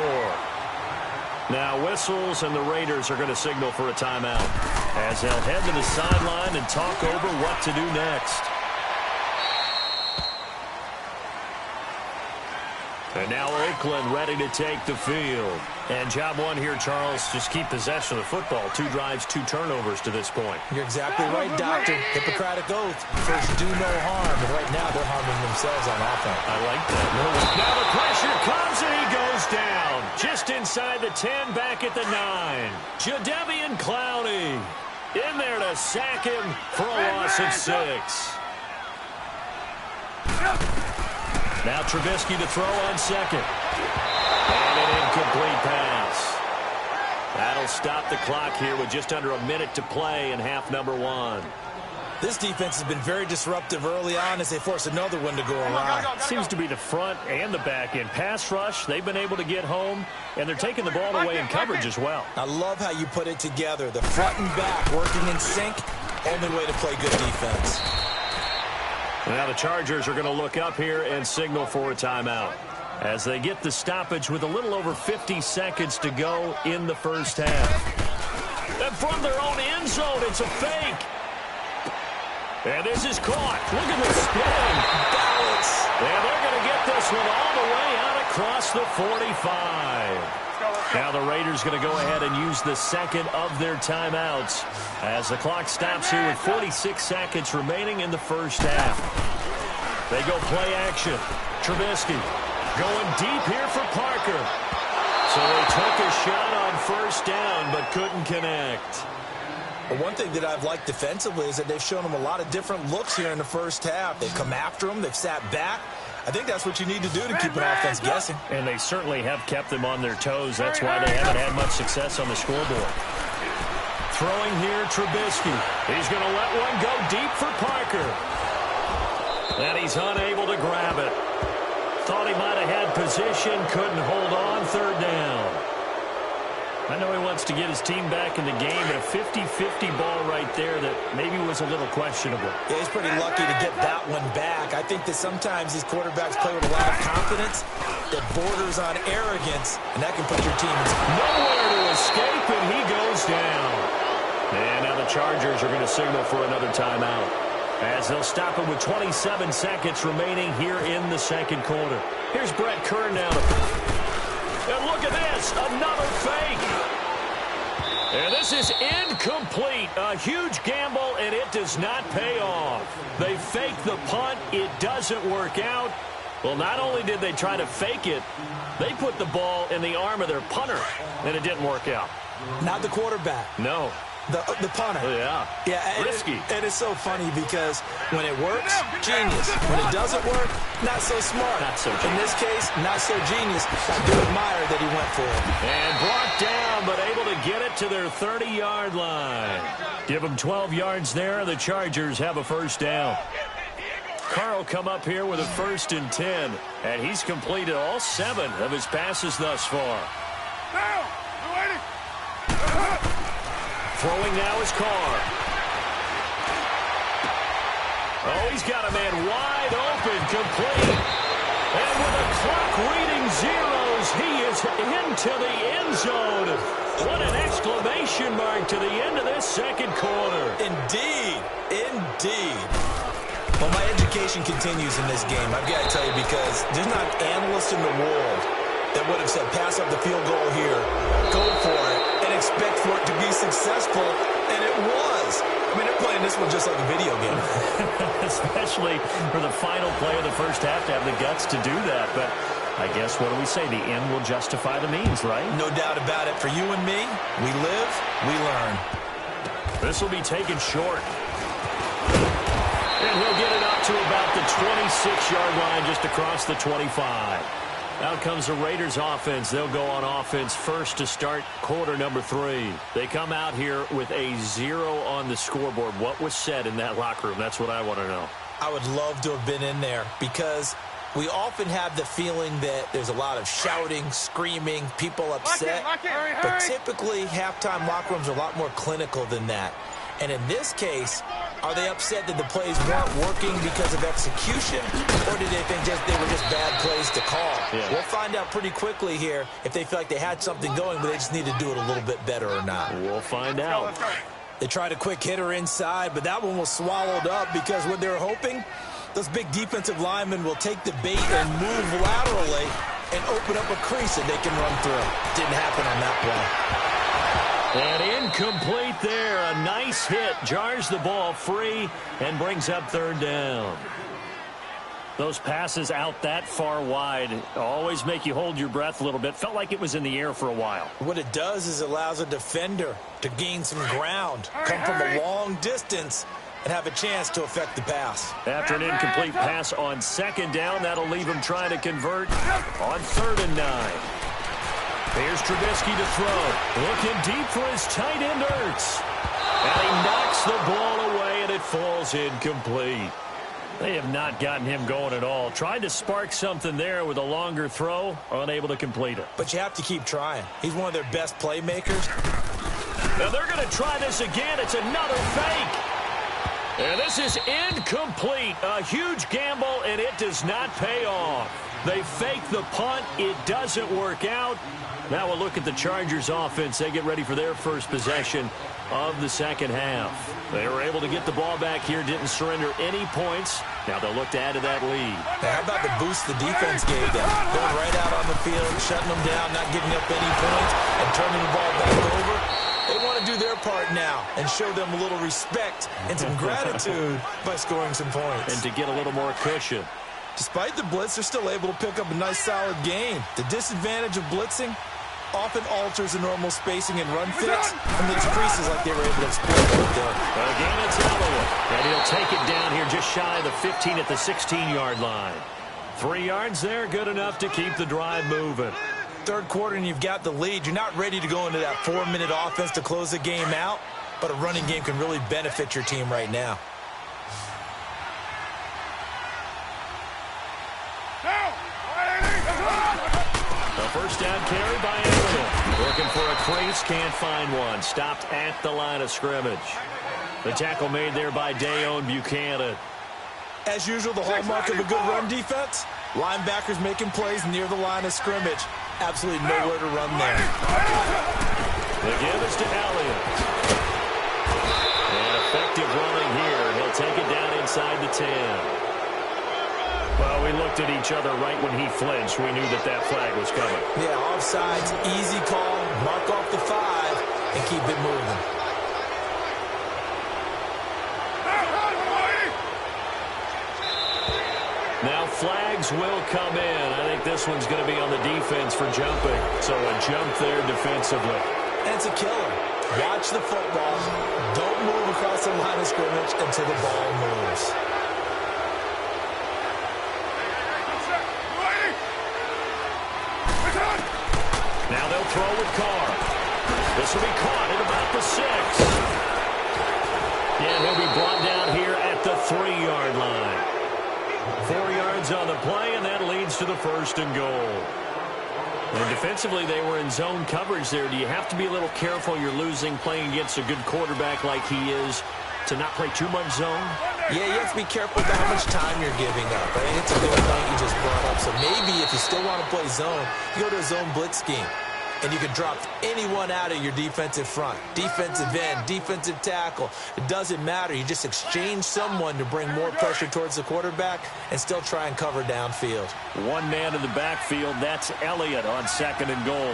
Now whistles, and the Raiders are going to signal for a timeout as they'll head to the sideline and talk over what to do next. And now Oakland ready to take the field. And job one here, Charles, just keep possession of the football. 2 drives, 2 turnovers to this point. You're exactly right, Doctor. Hippocratic oath. First, do no harm. But right now, they're harming themselves on offense. I like that. Now the pressure comes, and he goes down. Just inside the 10, back at the 9. Jadeveon Clowney in there to sack him for a loss of 6. Now Trubisky to throw on second. And an incomplete pass. That'll stop the clock here with just under a minute to play in half number 1. This defense has been very disruptive early on as they force another one to go awry. Seems to be the front and the back end. Pass rush, they've been able to get home, and they're taking the ball away in coverage as well. I love how you put it together. The front and back working in sync. Only way to play good defense. Now the Chargers are going to look up here and signal for a timeout as they get the stoppage with a little over 50 seconds to go in the first half. And from their own end zone, it's a fake. And this is caught. Look at the spin. Balance. And they're going to get this one all the way out across the 45. Now the Raiders going to go ahead and use the second of their timeouts as the clock stops here with 46 seconds remaining in the first half. They go play action. Trubisky going deep here for Parker. So they took a shot on first down but couldn't connect. Well, one thing that I've liked defensively is that they've shown them a lot of different looks here in the first half. They've come after them. They've sat back. I think that's what you need to do to keep an offense guessing. And they certainly have kept them on their toes. That's why they haven't had much success on the scoreboard. Throwing here, Trubisky. He's going to let one go deep for Parker. And he's unable to grab it. Thought he might have had position, couldn't hold on, third down. I know he wants to get his team back in the game, but a 50-50 ball right there that maybe was a little questionable. Yeah, he's pretty lucky to get that one back. I think that sometimes these quarterbacks play with a lot of confidence that borders on arrogance, and that can put your team in nowhere to escape, and he goes down. And now the Chargers are going to signal for another timeout as they'll stop him with 27 seconds remaining here in the second quarter. Here's Brett Kern now. And look at this, another fake. And this is incomplete. A huge gamble, and it does not pay off. They fake the punt. It doesn't work out. Well, not only did they try to fake it, they put the ball in the arm of their punter, and it didn't work out. Not the quarterback. No. The punter. Yeah. Yeah. Risky. And it's so funny because when it works, genius. When it doesn't work, not so smart. Not so genius. In this case, not so genius. I do admire that he went for it. And brought down, but able to get it to their 30-yard line. Give them 12 yards there. The Chargers have a first down. Carl come up here with a 1st and 10, and he's completed all 7 of his passes thus far. Throwing now is Carr. Oh, he's got a man wide open, complete. And with the clock reading zeros, he is into the end zone. What an exclamation mark to the end of this second quarter. Indeed. Indeed. Well, my education continues in this game, I've got to tell you, because there's not an analyst in the world that would have said pass up the field goal here, go for it, and expect for it to be successful, and it was. I mean, they're playing this one just like a video game. Especially for the final play of the first half to have the guts to do that. But I guess, what do we say? The end will justify the means, right? No doubt about it. For you and me, we live, we learn. This will be taken short. And he'll get it up to about the 26-yard line, just across the 25. Out comes the Raiders offense. They'll go on offense first to start quarter number 3. They come out here with a 0 on the scoreboard. What was said in that locker room? That's what I want to know. I would love to have been in there because we often have the feeling that there's a lot of shouting, screaming, people upset. But typically, halftime locker rooms are a lot more clinical than that. And in this case, are they upset that the plays weren't working because of execution, or did they think they were just bad plays to call? Yeah. We'll find out pretty quickly here if they feel like they had something going, but they just need to do it a little bit better or not. We'll find out. They tried a quick hitter inside, but that one was swallowed up because what they were hoping, those big defensive linemen will take the bait and move laterally and open up a crease that they can run through. Didn't happen on that play. And incomplete there. A nice hit. Jars the ball free and brings up third down. Those passes out that far wide always make you hold your breath a little bit. Felt like it was in the air for a while. What it does is allows a defender to gain some ground, come from a long distance, and have a chance to affect the pass. After an incomplete pass on second down, that'll leave him trying to convert on 3rd and 9. Here's Trubisky to throw. Looking deep for his tight end, Ertz. And he knocks the ball away, and it falls incomplete. They have not gotten him going at all. Tried to spark something there with a longer throw, unable to complete it. But you have to keep trying. He's one of their best playmakers. Now they're going to try this again. It's another fake. And this is incomplete. A huge gamble, and it does not pay off. They fake the punt. It doesn't work out. Now we'll look at the Chargers offense. They get ready for their first possession of the second half. They were able to get the ball back here, didn't surrender any points. Now they'll look to add to that lead. Now, how about the boost the defense gave them? Going right out on the field, shutting them down, not giving up any points, and turning the ball back over. They want to do their part now and show them a little respect and some gratitude by scoring some points. And to get a little more cushion. Despite the blitz, they're still able to pick up a nice, solid gain. The disadvantage of blitzing often alters the normal spacing and run fits and leaves creases like they were able to exploit right there. Again, it's Elliott. And he'll take it down here just shy of the 15 at the 16-yard line. 3 yards there, good enough to keep the drive moving. Third quarter and you've got the lead. You're not ready to go into that 4-minute offense to close the game out, but a running game can really benefit your team right now. The first down carry by Elliott. Looking for a crease, can't find one. Stopped at the line of scrimmage. The tackle made there by Dayon Buchanan. As usual, the hallmark of a good run defense, linebackers making plays near the line of scrimmage. Absolutely nowhere to run there. The give is to Elliott. And effective running here. He'll take it down inside the 10. Well, we looked at each other right when he flinched. We knew that that flag was coming. Yeah, offsides, easy call, mark off the 5, and keep it moving. Now flags will come in. I think this one's going to be on the defense for jumping. So a jump there defensively. And it's a killer. Watch the football. Don't move across the line of scrimmage until the ball moves. Now they'll throw with Carr. This will be caught at about the 6. And he'll be brought down here at the 3-yard line. 4 yards on the play, and that leads to the 1st and goal. And defensively, they were in zone coverage there. Do you have to be a little careful? You're losing playing against a good quarterback like he is to not play too much zone? Yeah, you have to be careful about how much time you're giving up. I think it's a good point you just brought up. So maybe if you still want to play zone, you go to a zone blitz scheme. And you can drop anyone out of your defensive front. Defensive end, defensive tackle. It doesn't matter. You just exchange someone to bring more pressure towards the quarterback and still try and cover downfield. One man in the backfield. That's Elliott on 2nd and goal.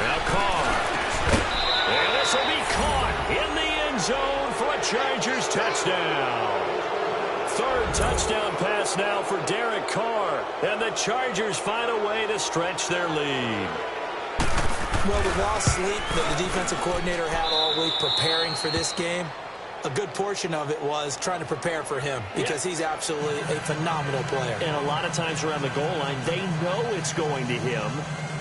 Now Carr. And this will be caught in the end zone for a Chargers touchdown. 3rd touchdown pass now for Derek Carr. And the Chargers find a way to stretch their lead. Well, the lost sleep that the defensive coordinator had all week preparing for this game, a good portion of it was trying to prepare for him because he's absolutely a phenomenal player. And a lot of times around the goal line, they know it's going to him.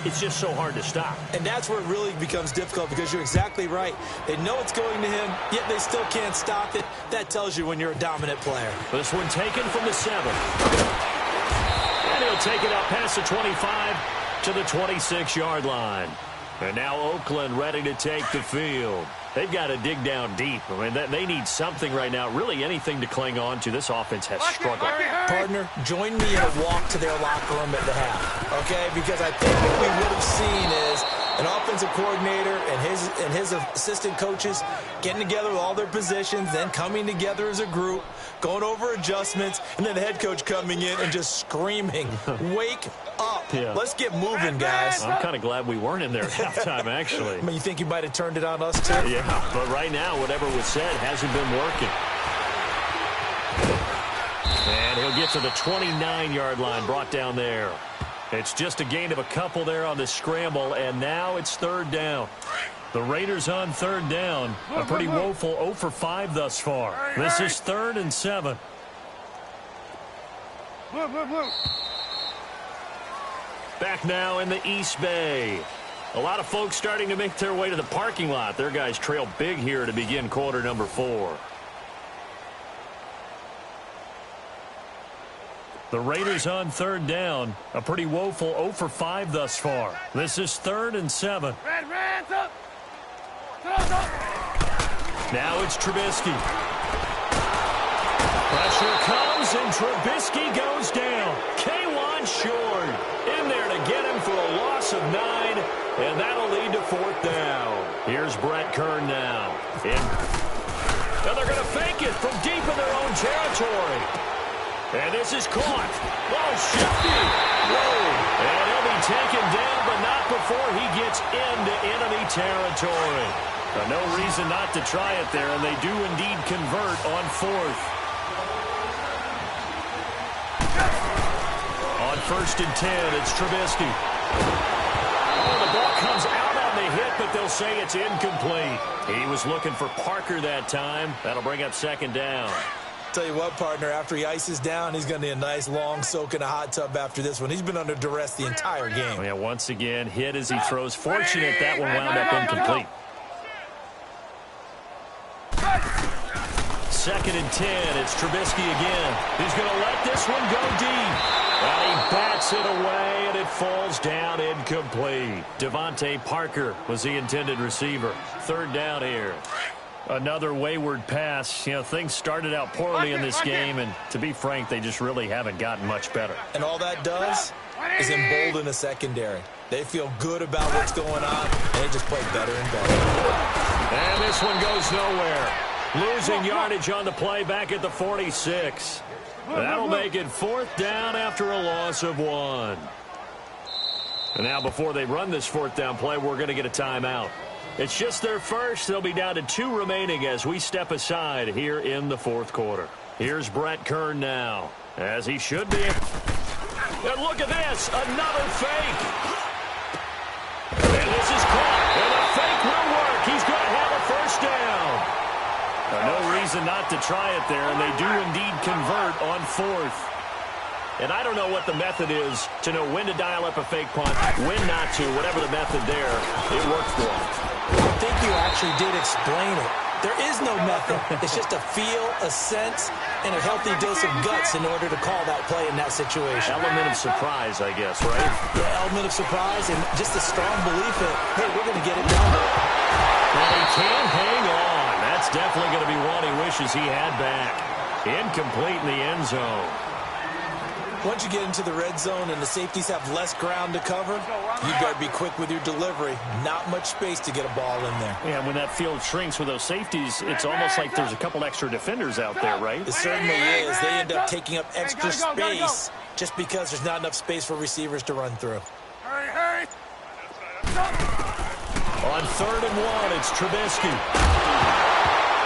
It's just so hard to stop. And that's where it really becomes difficult because you're exactly right. They know it's going to him, yet they still can't stop it. That tells you when you're a dominant player. This one taken from the 7. And he'll take it out past the 25 to the 26-yard line. And now Oakland ready to take the field. They've got to dig down deep. I mean, they need something right now, really anything to cling on to. This offense has struggled. Partner, join me in a walk to their locker room at the half, okay? Because I think what we would have seen is an offensive coordinator and his assistant coaches getting together with all their positions, then coming together as a group, going over adjustments, and then the head coach coming in and just screaming, wake up. Yeah. Let's get moving, guys. I'm kind of glad we weren't in there at halftime, actually. I mean, you think you might have turned it on us, too? Yeah, but right now, whatever was said hasn't been working. And he'll get to the 29-yard line, brought down there. It's just a gain of a couple there on the scramble, and now it's 3rd down. The Raiders on 3rd down. A pretty woeful 0 for 5 thus far. This is 3rd and 7. Back now in the East Bay. A lot of folks starting to make their way to the parking lot. Their guys trail big here to begin quarter number 4. The Raiders on 3rd down. A pretty woeful 0 for 5 thus far. This is 3rd and 7. Now it's Trubisky. Pressure comes, and Trubisky goes down. K1 short. In there to get him for a loss of 9, and that'll lead to 4th down. Here's Brett Kern now. And they're going to fake it from deep in their own territory. And this is caught. Oh, shifty. Whoa. And he'll be taken down, but not before he gets into enemy territory. No reason not to try it there, and they do indeed convert on 4th. On 1st and 10, it's Trubisky. Oh, the ball comes out on the hit, but they'll say it's incomplete. He was looking for Parker that time. That'll bring up 2nd down. Tell you what, partner, after he ices down, he's going to need a nice long soak in a hot tub after this one. He's been under duress the entire game. Oh, yeah, once again, hit as he throws. Fortunate that one wound up incomplete. 2nd and 10, it's Trubisky again. He's going to let this one go deep. And he bats it away, and it falls down incomplete. Devontae Parker was the intended receiver. 3rd down here. Another wayward pass. You know, things started out poorly in this game, and to be frank, they just really haven't gotten much better. And all that does is embolden the secondary. They feel good about what's going on, and they just play better and better. And this one goes nowhere. Losing yardage on the play back at the 46. That'll make it 4th down after a loss of 1. And now before they run this 4th down play, we're going to get a timeout. It's just their first. They'll be down to 2 remaining as we step aside here in the 4th quarter. Here's Brett Kern now, as he should be. And look at this, another fake. And this is caught, and the fake will work. He's going to have a 1st down. No reason not to try it there, and they do indeed convert on 4th. And I don't know what the method is to know when to dial up a fake punt, when not to, whatever the method there, it worked for them. I think you actually did explain it. There is no method. It's just a feel, a sense, and a healthy dose of guts in order to call that play in that situation. Element of surprise, I guess, right? The element of surprise and just a strong belief that, hey, we're going to get it done. And he can't hang on. That's definitely going to be one he wishes he had back. Incomplete in the end zone. Once you get into the red zone and the safeties have less ground to cover, you better be quick with your delivery. Not much space to get a ball in there. Yeah, when that field shrinks with those safeties, it's almost like there's a couple extra defenders out there, right? It certainly is. They end up taking up extra space just because there's not enough space for receivers to run through. Hurry. On 3rd and 1, it's Trubisky.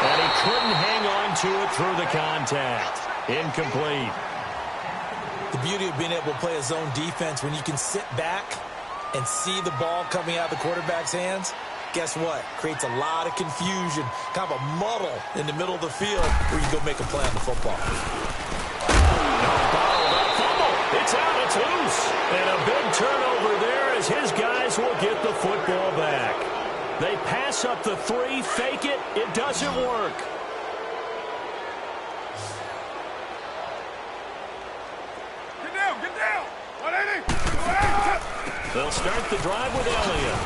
And he couldn't hang on to it through the contact. Incomplete. The beauty of being able to play a zone defense when you can sit back and see the ball coming out of the quarterback's hands, guess what? Creates a lot of confusion, kind of a muddle in the middle of the field where you go make a play on the football. It's out, it's loose. And a big turnover there as his guys will get the football back. They pass up the 3, fake it, it doesn't work. Get down. 180. They'll start the drive with Elliott.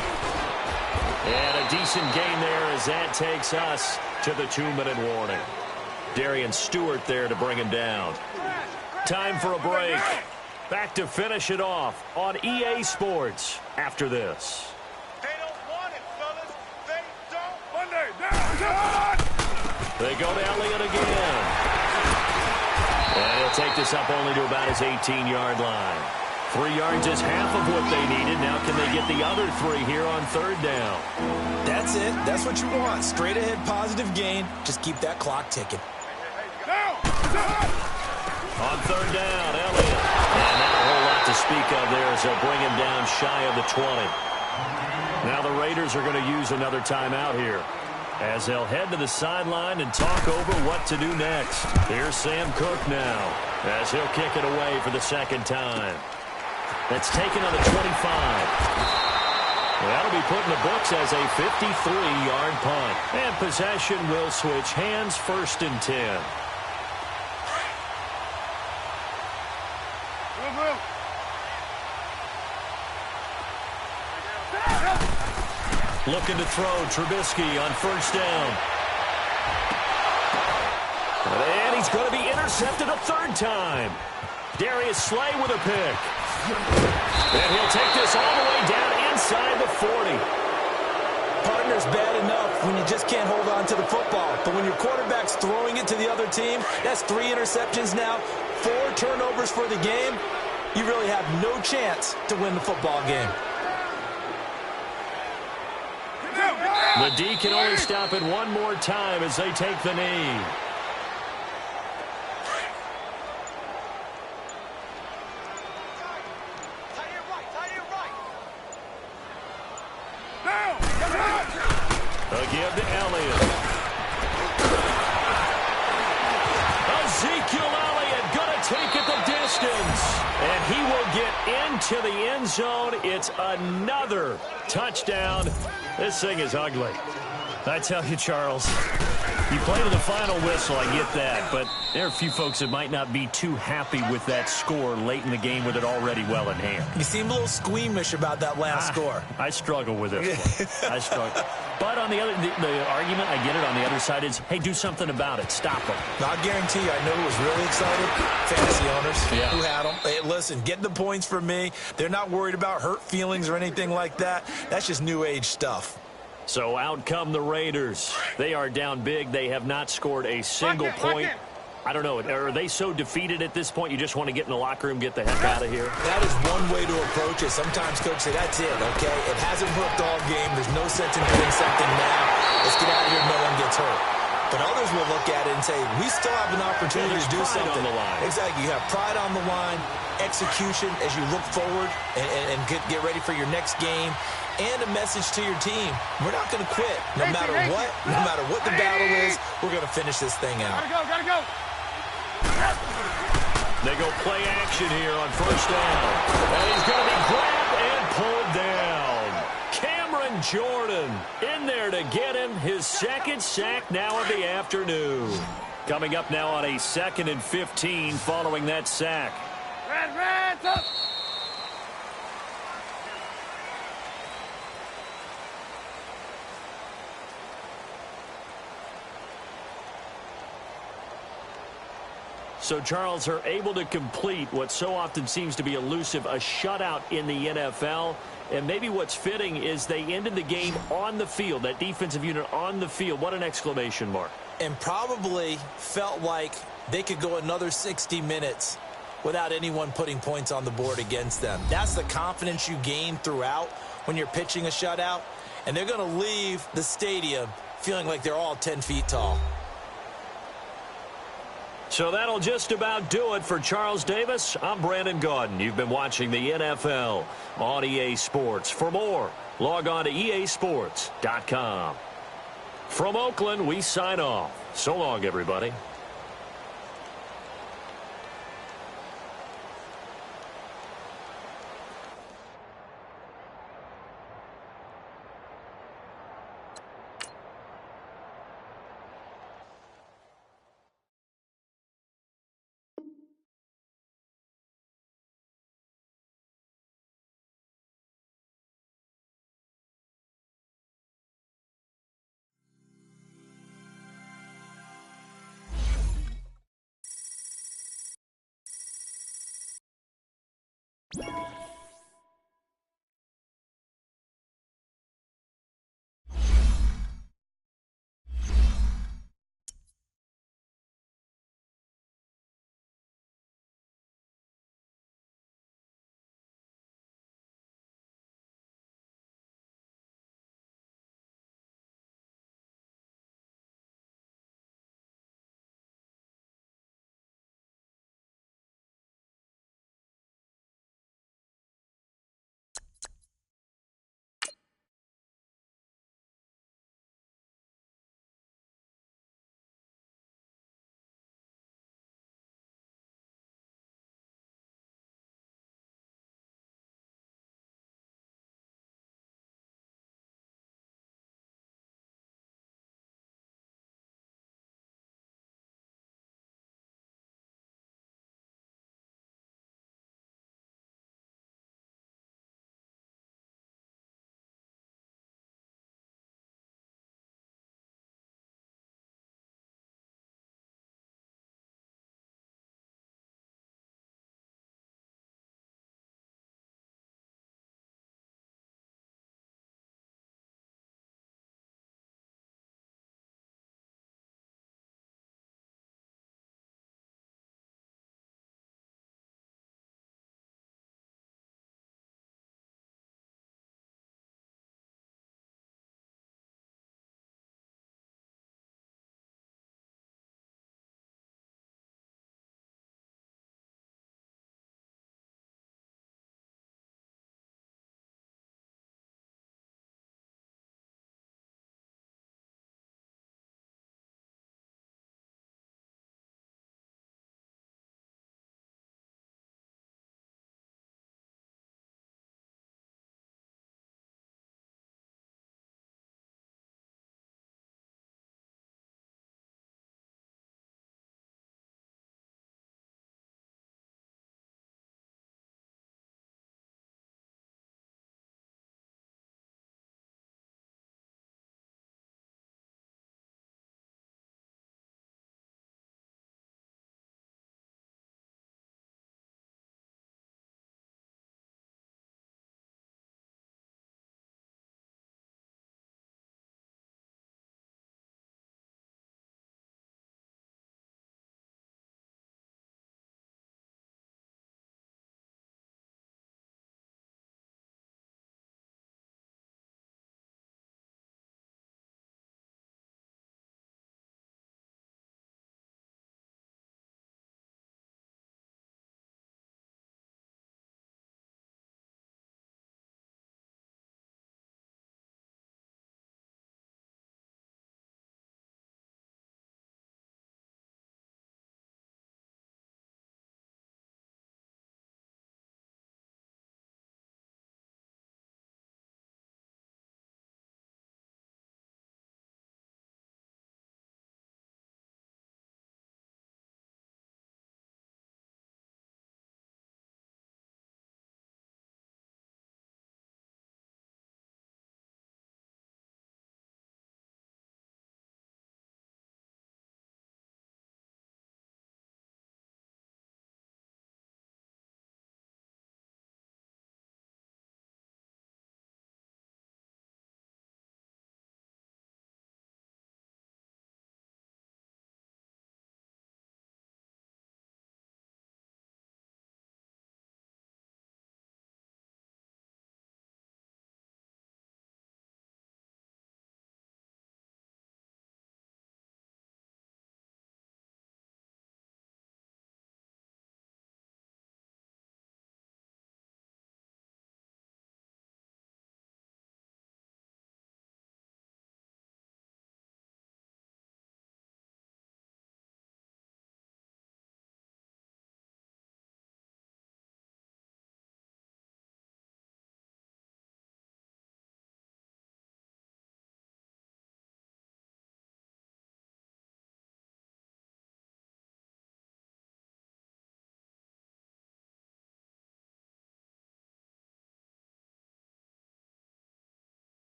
And a decent gain there as that takes us to the 2-minute warning. Darian Stewart there to bring him down. Time for a break. Back to finish it off on EA Sports after this. They don't want it, fellas. They don't. Monday, down. They go to Elliott again. And he'll take this up only to about his 18-yard line. 3 yards is half of what they needed. Now can they get the other 3 here on 3rd down? That's it. That's what you want. Straight ahead positive gain. Just keep that clock ticking. Down. On 3rd down, Elliott. And not a whole lot to speak of there as they'll bring him down shy of the 20. Now the Raiders are going to use another timeout here as they'll head to the sideline and talk over what to do next. Here's Sam Cook now as he'll kick it away for the 2nd time. That's taken on the 25. That'll be put in the books as a 53-yard punt. And possession will switch hands, 1st and 10. Looking to throw Trubisky on 1st down. And he's going to be intercepted a third time. Darius Slay with a pick. And he'll take this all the way down inside the 40. Partner's bad enough when you just can't hold on to the football. But when your quarterback's throwing it to the other team, that's 3 interceptions now, 4 turnovers for the game. You really have no chance to win the football game. The D can only stop it one more time as they take the knee. A give to Elliott. Ezekiel Elliott going to take it the distance. And he will get into the end zone. It's another touchdown. This thing is ugly. I tell you, Charles, you play to the final whistle, I get that, but there are a few folks that might not be too happy with that score late in the game with it already well in hand. You seem a little squeamish about that last score. I struggle with this one. I struggle. But on the other, the argument, I get it, on the other side is, hey, do something about it. Stop them. Now, I guarantee you, I know who was really excited. Fantasy owners who had them. Hey, listen, get the points for me. They're not worried about hurt feelings or anything like that. That's just new age stuff. So out come the Raiders. They are down big. They have not scored a single point. I don't know. Are they so defeated at this point you just want to get in the locker room, get the heck out of here? That is one way to approach it. Sometimes coach say, that's it, okay? It hasn't worked all game. There's no sense in doing something now. Let's get out of here. No one gets hurt. But others will look at it and say, we still have an opportunity to do something. On the line. Exactly. You have pride on the line, execution as you look forward and get ready for your next game. And a message to your team. We're not going to quit. No matter what the battle is, we're going to finish this thing out. Gotta go. They go play action here on first down. And he's going to be grabbed and pulled down. Cameron Jordan in there to get him his second sack now of the afternoon. Coming up now on a 2nd and 15 following that sack. Red, up. So, Charles, are able to complete what so often seems to be elusive, a shutout in the NFL. And maybe what's fitting is they ended the game on the field, that defensive unit on the field. What an exclamation mark. And probably felt like they could go another 60 minutes without anyone putting points on the board against them. That's the confidence you gain throughout when you're pitching a shutout. And they're going to leave the stadium feeling like they're all 10 feet tall. So that'll just about do it for Charles Davis. I'm Brandon Gaudin. You've been watching the NFL on EA Sports. For more, log on to easports.com. From Oakland, we sign off. So long, everybody.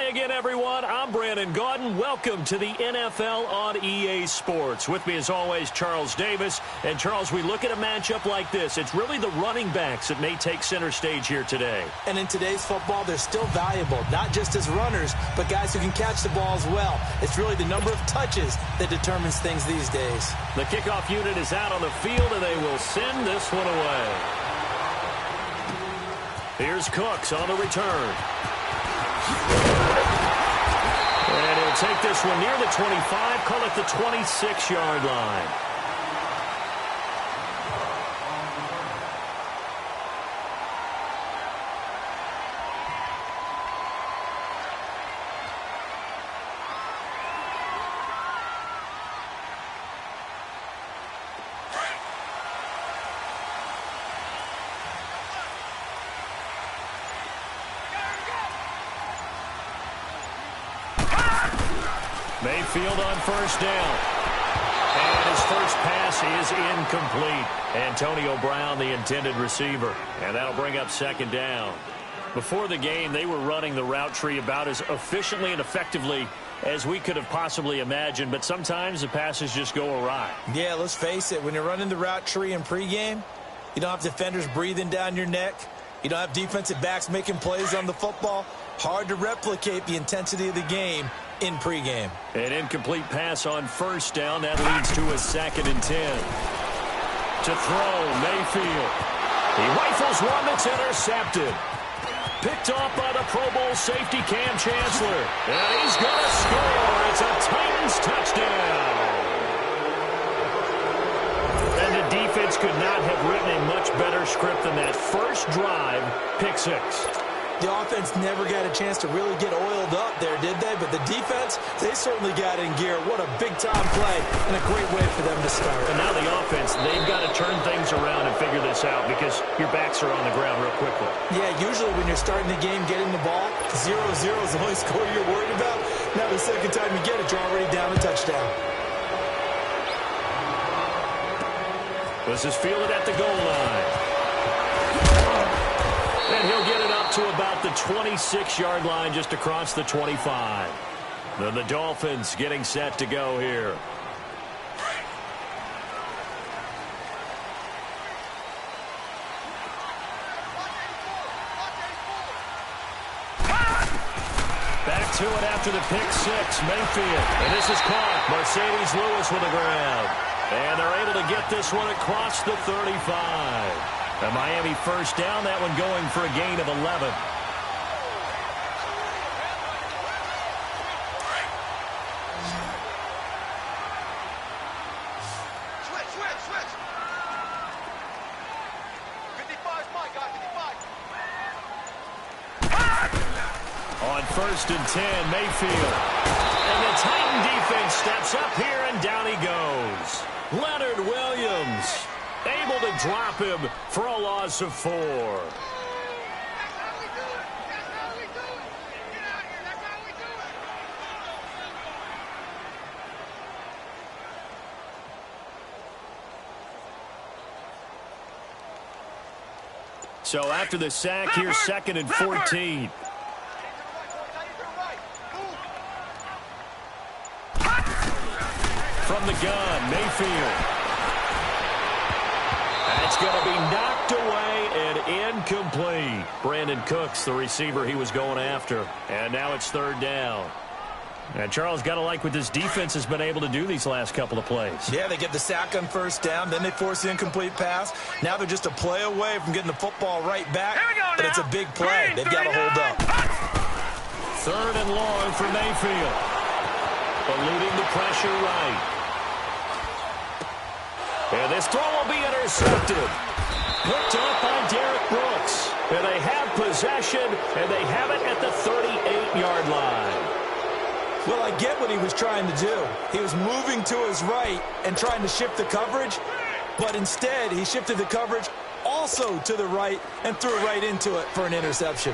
Hi again, everyone. I'm Brandon Gaudin. Welcome to the NFL on EA Sports. With me, as always, Charles Davis. And, Charles, we look at a matchup like this. It's really the running backs that may take center stage here today. And in today's football, they're still valuable, not just as runners, but guys who can catch the ball as well. It's really the number of touches that determines things these days. The kickoff unit is out on the field, and they will send this one away. Here's Cooks on the return. And he'll take this one near the 25, call it the 26-yard line. Mayfield on first down. And his first pass is incomplete. Antonio Brown, the intended receiver. And that'll bring up second down. Before the game, they were running the route tree about as efficiently and effectively as we could have possibly imagined. But sometimes the passes just go awry. Yeah, let's face it. When you're running the route tree in pregame, you don't have defenders breathing down your neck. You don't have defensive backs making plays on the football. Hard to replicate the intensity of the game in pregame. An incomplete pass on first down. That leads to a 2nd and 10. To throw, Mayfield. He rifles one that's intercepted. Picked off by the Pro Bowl safety Cam Chancellor. And he's going to score. It's a Titans touchdown. And the defense could not have written a much better script than that. First drive, pick 6. The offense never got a chance to really get oiled up there, did they? But the defense, they certainly got in gear. What a big-time play and a great way for them to start. And now the offense, they've got to turn things around and figure this out because your backs are on the ground real quickly. Yeah, usually when you're starting the game, getting the ball, 0-0 is the only score you're worried about. Now the second time you get it, you're already down a touchdown. This is fielded at the goal line. And he'll get it up to about the 26-yard line just across the 25. Then the Dolphins getting set to go here. Back to it after the pick 6, Mayfield. And this is caught. Mercedes Lewis with a grab. And they're able to get this one across the 35. A Miami first down, that one going for a gain of 11. Switch. 55's my guy, 55. On 1st and 10, Mayfield. And the Titan defense steps up here, and down he goes. Leonard Williams able to drop him for a loss of 4. So after the sack, here's 2nd and 14. From the gun, Mayfield. That's going to be knocked away and incomplete. Brandon Cooks, the receiver he was going after. And now it's 3rd down. And Charles, got to like what this defense has been able to do these last couple of plays. Yeah, they get the sack on first down, then they force the incomplete pass. Now they're just a play away from getting the football right back. But it's a big play. They've got to hold up. 3rd and long for Mayfield. Eluding the pressure right. And this throw will be intercepted. Picked off by Derek Brooks. And they have possession, and they have it at the 38-yard line. Well, I get what he was trying to do. He was moving to his right and trying to shift the coverage, but instead he shifted the coverage also to the right and threw right into it for an interception.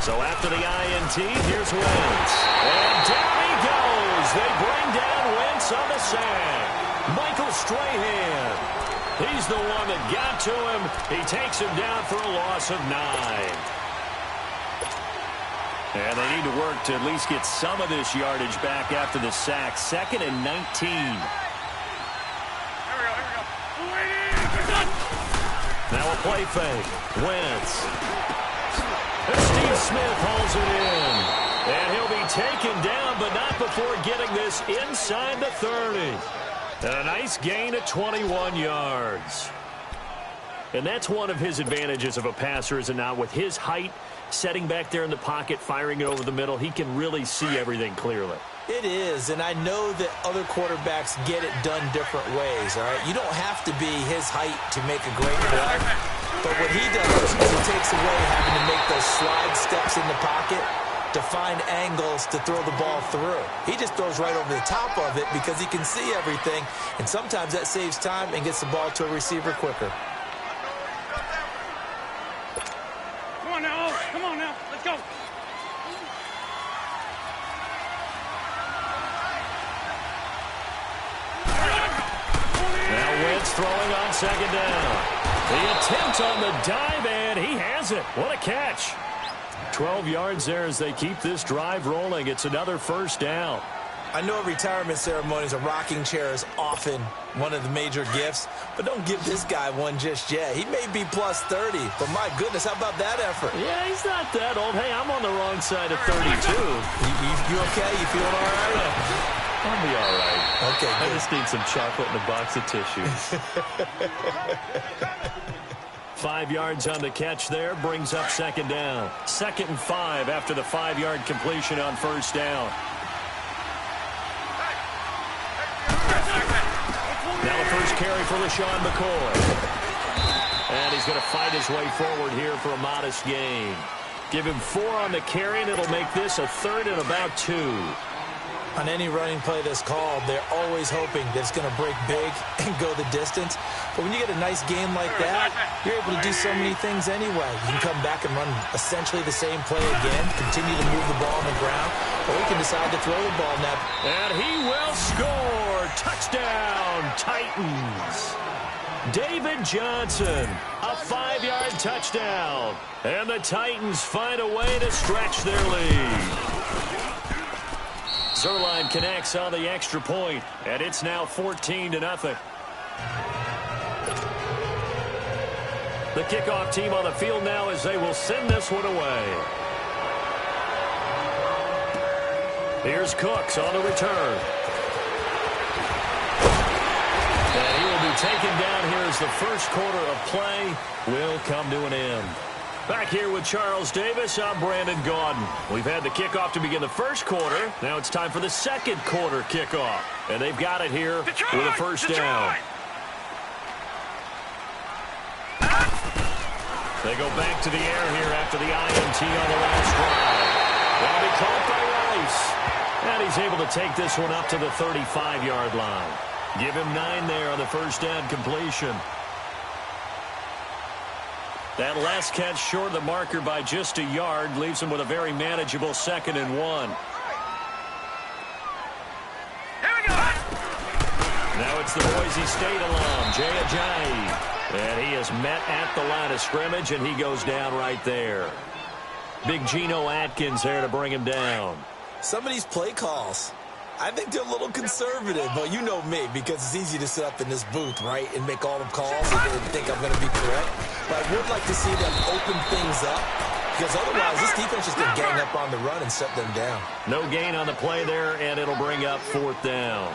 So after the INT, here's Wentz. And down he goes. They bring down Wentz on the sack. Michael Strahan He's the one that got to him. He takes him down for a loss of 9. And they need to work to at least get some of this yardage back after the sack. 2nd and 19. Now a play fake. Wentz. And Steve Smith holds it in. And he'll be taken down, but not before getting this inside the 30. And a nice gain of 21 yards. And that's one of his advantages of a passer, is it not? With his height, setting back there in the pocket, firing it over the middle, he can really see everything clearly. It is, and I know that other quarterbacks get it done different ways, all right? You don't have to be his height to make a great play, but what he does is he takes away having to make those slide steps in the pocket to find angles to throw the ball through. He just throws right over the top of it because he can see everything, and sometimes that saves time and gets the ball to a receiver quicker. Come on now. Come on now. Let's go. Now Wentz throwing on 2nd down. The attempt on the dive, and he has it. What a catch. 12 yards there as they keep this drive rolling. It's another 1st down. I know at retirement ceremonies, a rocking chair is often one of the major gifts, but don't give this guy one just yet. He may be plus 30, but my goodness, how about that effort? Yeah, he's not that old. Hey, I'm on the wrong side of 32. You okay? You feeling all right? I'll be all right. Okay, I good. just need some chocolate and a box of tissues. 5 yards on the catch there, brings up 2nd down. 2nd and 5 after the 5-yard completion on 1st down. Now the first carry for LaShawn McCoy. And he's going to fight his way forward here for a modest gain. Give him 4 on the carry, and it'll make this a 3rd and about 2. On any running play that's called, they're always hoping that it's going to break big and go the distance. But when you get a nice game like that, you're able to do so many things anyway. You can come back and run essentially the same play again, continue to move the ball on the ground, or you can decide to throw the ball now. And he will score. Touchdown, Titans. David Johnson, a 5-yard touchdown. And the Titans find a way to stretch their lead. Zerline connects on the extra point, and it's now 14-0. The kickoff team on the field now as they will send this one away. Here's Cooks on the return. And he will be taken down here as the first quarter of play will come to an end. Back here with Charles Davis, I'm Brandon Gaudin. We've had the kickoff to begin the first quarter. Now it's time for the second quarter kickoff. And they've got it here with a 1st down. They go back to the air here after the INT on the last drive. That'll be caught by Rice. And he's able to take this one up to the 35-yard line. Give him 9 there on the 1st down completion. That last catch short of the marker by just a yard leaves him with a very manageable 2nd and 1. Here we go. Now it's the Boise State alum, Jay Ajayi. And he is met at the line of scrimmage, and he goes down right there. Big Geno Atkins there to bring him down. Some of these play calls, I think they're a little conservative, but you know me, because it's easy to sit up in this booth, right, and make all the calls and think I'm going to be correct. But I would like to see them open things up, because otherwise this defense is going to gang up on the run and shut them down. No gain on the play there, and it'll bring up 4th down.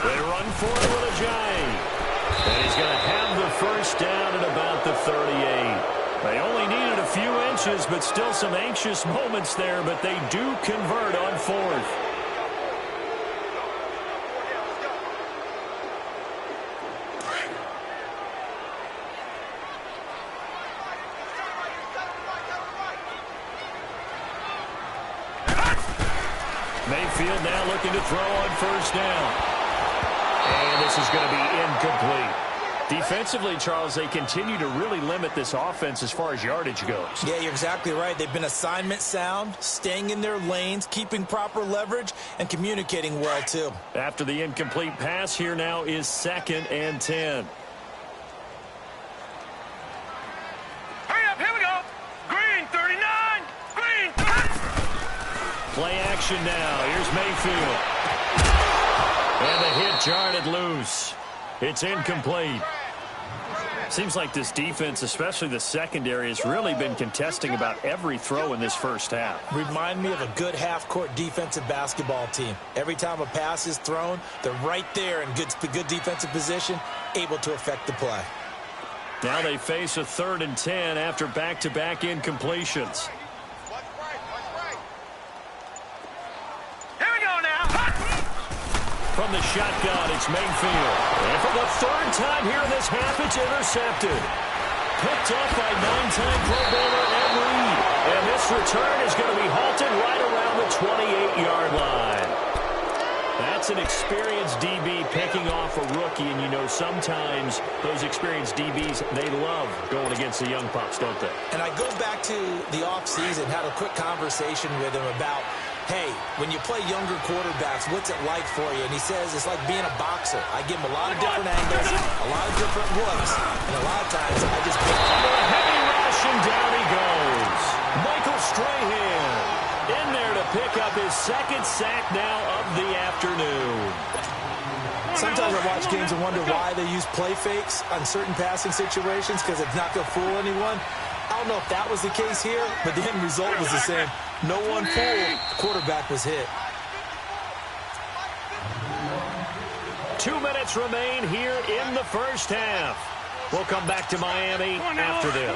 They run for it with Ajayi. And he's going to have the 1st down at about the 38. They only needed a few inches, but still some anxious moments there, but they do convert on 4th. Mayfield now looking to throw on 1st down. And this is going to be incomplete. Defensively, Charles, they continue to really limit this offense as far as yardage goes. Yeah, you're exactly right. They've been assignment sound, staying in their lanes, keeping proper leverage, and communicating well, too. After the incomplete pass, here now is 2nd and 10. Hurry up, here we go. Green 39. Green 30. Play action now. Here's Mayfield. And the hit jarred it loose. It's incomplete. Seems like this defense, especially the secondary, has really been contesting about every throw in this first half. Remind me of a good half-court defensive basketball team. Every time a pass is thrown, they're right there in good defensive position, able to affect the play. Now they face a 3rd and 10 after back-to-back incompletions. Here we go now. From the shotgun, it's Mayfield. And for the 3rd time here in this half, it's intercepted. Picked up by 9-time Pro Bowler Ed Reed. And this return is going to be halted right around the 28-yard line. That's an experienced DB picking off a rookie, and you know sometimes those experienced DBs, they love going against the young pups, don't they? And I go back to the offseason, had a quick conversation with him about, hey, when you play younger quarterbacks, what's it like for you? And he says it's like being a boxer. I give him a lot of different angles, a lot of different looks, and a lot of times I just pick under a heavy rush, and down he goes. Michael Strahan in there to pick up his 2nd sack now of the afternoon. Sometimes I watch games and wonder why they use play fakes on certain passing situations because it's not going to fool anyone. I don't know if that was the case here, but the end result was the same. No one fooled. The quarterback was hit. 2 minutes remain here in the first half. We'll come back to Miami after this.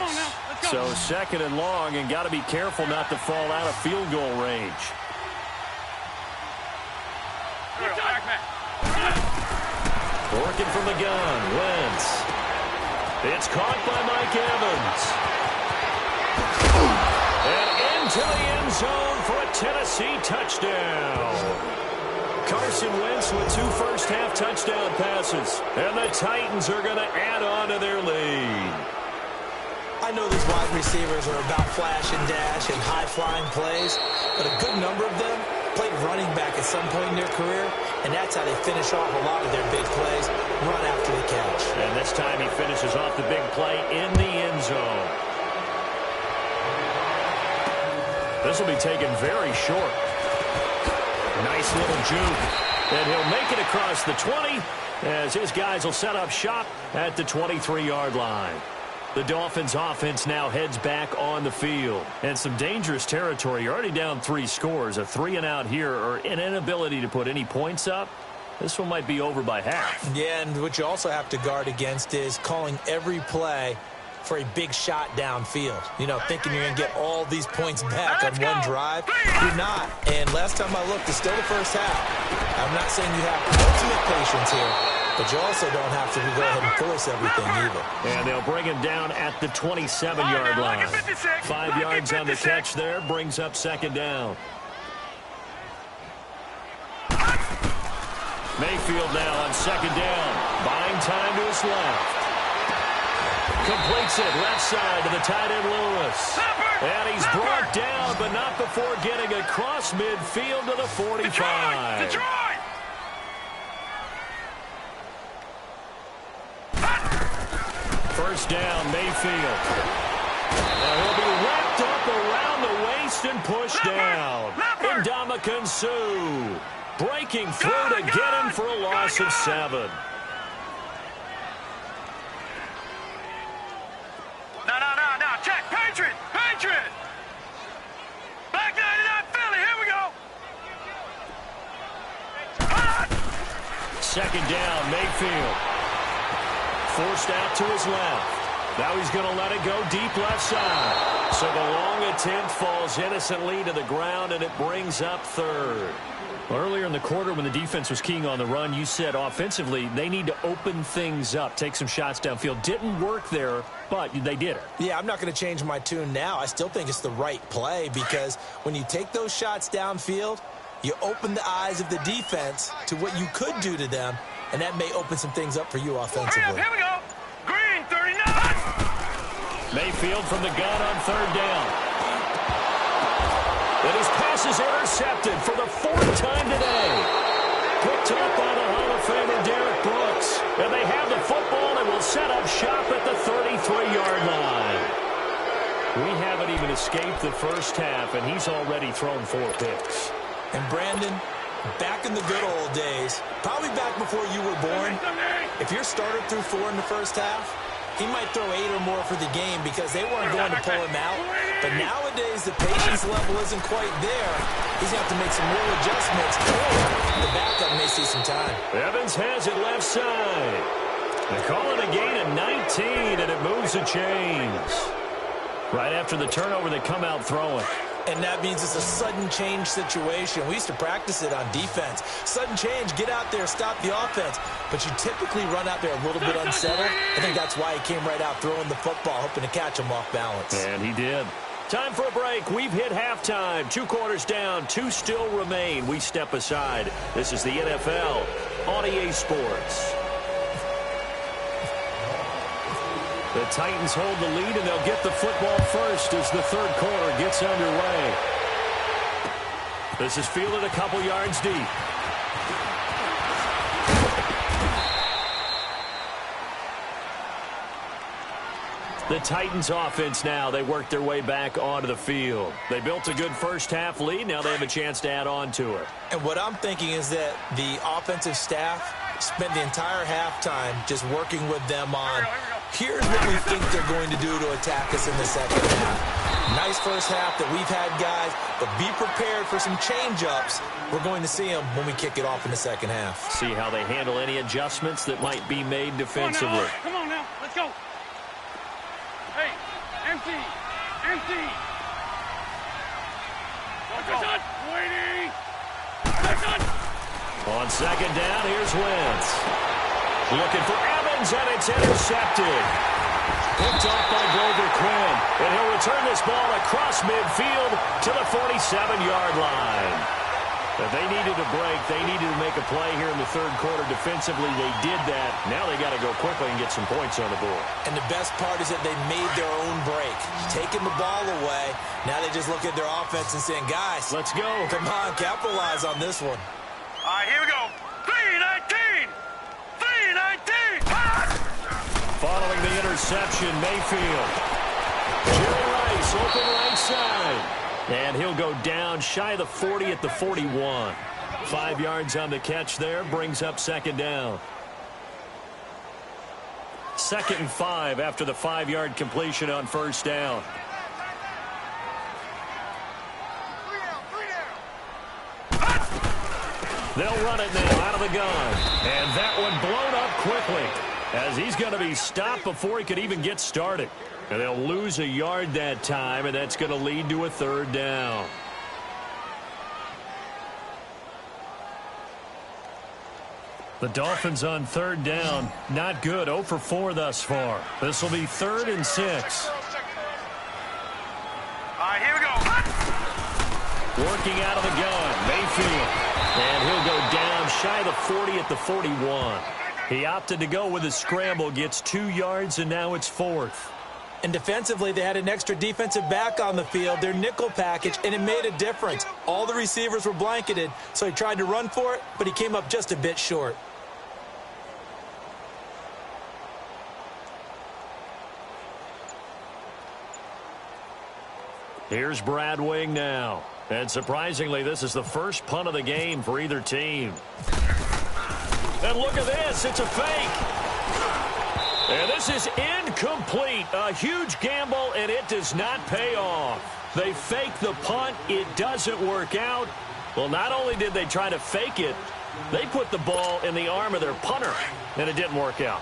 So 2nd and long, and got to be careful not to fall out of field goal range. Working from the gun, Wentz. It's caught by Mike Evans. And into the end zone for a Tennessee touchdown. Carson Wentz with 2 first-half touchdown passes. And the Titans are going to add on to their lead. I know these wide receivers are about flash and dash and high-flying plays, but a good number of them played running back at some point in their career, and that's how they finish off a lot of their big plays, run after the catch. And this time he finishes off the big play in the end zone. This will be taken very short. Nice little juke. And he'll make it across the 20 as his guys will set up shop at the 23-yard line. The Dolphins offense now heads back on the field. And some dangerous territory. You're already down 3 scores. A 3-and-out here, or an inability to put any points up. This one might be over by half. Yeah, and what you also have to guard against is calling every play for a big shot downfield. You know, thinking you're going to get all these points back on one drive. You're not. And last time I looked, it's still the first half. I'm not saying you have ultimate patience here, but you also don't have to go ahead and force everything either. And they'll bring him down at the 27-yard line. 5 yards on the catch there, brings up 2nd down. Mayfield now on 2nd down, buying time to his left. Completes it left side to the tight end Lewis. And he's brought down, but not before getting across midfield to the 45. First down, Mayfield. Now he'll be wrapped up around the waist and pushed down. Ndamukong Suh breaking through to get him for a loss of 7. No. Check. Patriot. Back 99 Philly. Here we go. 2nd down, Mayfield. Forced out to his left. Now he's going to let it go deep left side. So the long attempt falls innocently to the ground, and it brings up 3rd. Earlier in the quarter when the defense was keying on the run, you said offensively they need to open things up, take some shots downfield. Didn't work there, but they did it. Yeah, I'm not going to change my tune now. I still think it's the right play because when you take those shots downfield, you open the eyes of the defense to what you could do to them, and that may open some things up for you offensively. Here we go. Mayfield from the gun on third down. And his pass is intercepted for the fourth time today. Picked up by the Hall of Famer Derek Brooks. And they have the football and will set up shop at the 33-yard line. We haven't even escaped the first half, and he's already thrown 4 picks. And Brandon, back in the good old days, probably back before you were born, if your starter threw 4 in the first half, he might throw 8 or more for the game because they weren't going to pull him out. But nowadays, the patience level isn't quite there. He's going to have to make some real adjustments, or the backup may see some time. Evans has it left side. They call it a gain of 19, and it moves the chains. Right after the turnover, they come out throwing. And that means it's a sudden change situation. We used to practice it on defense. Sudden change, get out there, stop the offense. But you typically run out there a little bit unsettled. I think that's why he came right out throwing the football, hoping to catch him off balance. And he did. Time for a break. We've hit halftime. 2 quarters down, 2 still remain. We step aside. This is the NFL on EA Sports. The Titans hold the lead, and they'll get the football first as the third quarter gets underway. This is fielded a couple yards deep. The Titans offense now, they work their way back onto the field. They built a good first half lead. Now they have a chance to add on to it. And what I'm thinking is that the offensive staff spent the entire halftime just working with them on, here's what we think they're going to do to attack us in the second half. Nice first half that we've had, guys, but be prepared for some change-ups. We're going to see them when we kick it off in the second half. See how they handle any adjustments that might be made defensively. Come on now, let's go. Hey, empty. Waiting. On second down, here's Wentz. Looking for Evans, and it's intercepted. Picked off by Grover Quinn. And he'll return this ball across midfield to the 47-yard line. If they needed a break, they needed to make a play here in the third quarter. Defensively, they did that. Now they got to go quickly and get some points on the board. And the best part is that they made their own break. Taking the ball away, now they just look at their offense and saying, guys, let's go. Come on, capitalize on this one. All right, here we go. 3-19. Following the interception, Mayfield. Jerry Rice, open right side. And he'll go down shy of the 40 at the 41. 5 yards on the catch there, brings up second down. 2nd and 5 after the 5-yard completion on first down. They'll run it now out of the gun. And that one blown up quickly as he's going to be stopped before he could even get started. And they'll lose a yard that time, and that's going to lead to a third down. The Dolphins on third down, not good. 0 for 4 thus far. This will be 3rd and 6. All right, here we go. Working out of the gun, Mayfield. And he'll go down shy of the 40 at the 41. He opted to go with a scramble, gets 2 yards, and now it's 4th. And defensively, they had an extra defensive back on the field, their nickel package, and it made a difference. All the receivers were blanketed, so he tried to run for it, but he came up just a bit short. Here's Brad Wing now. And surprisingly, this is the first punt of the game for either team. And look at this. It's a fake. And this is incomplete. A huge gamble, and it does not pay off. They fake the punt. It doesn't work out. Well, not only did they try to fake it, they put the ball in the arm of their punter, and it didn't work out.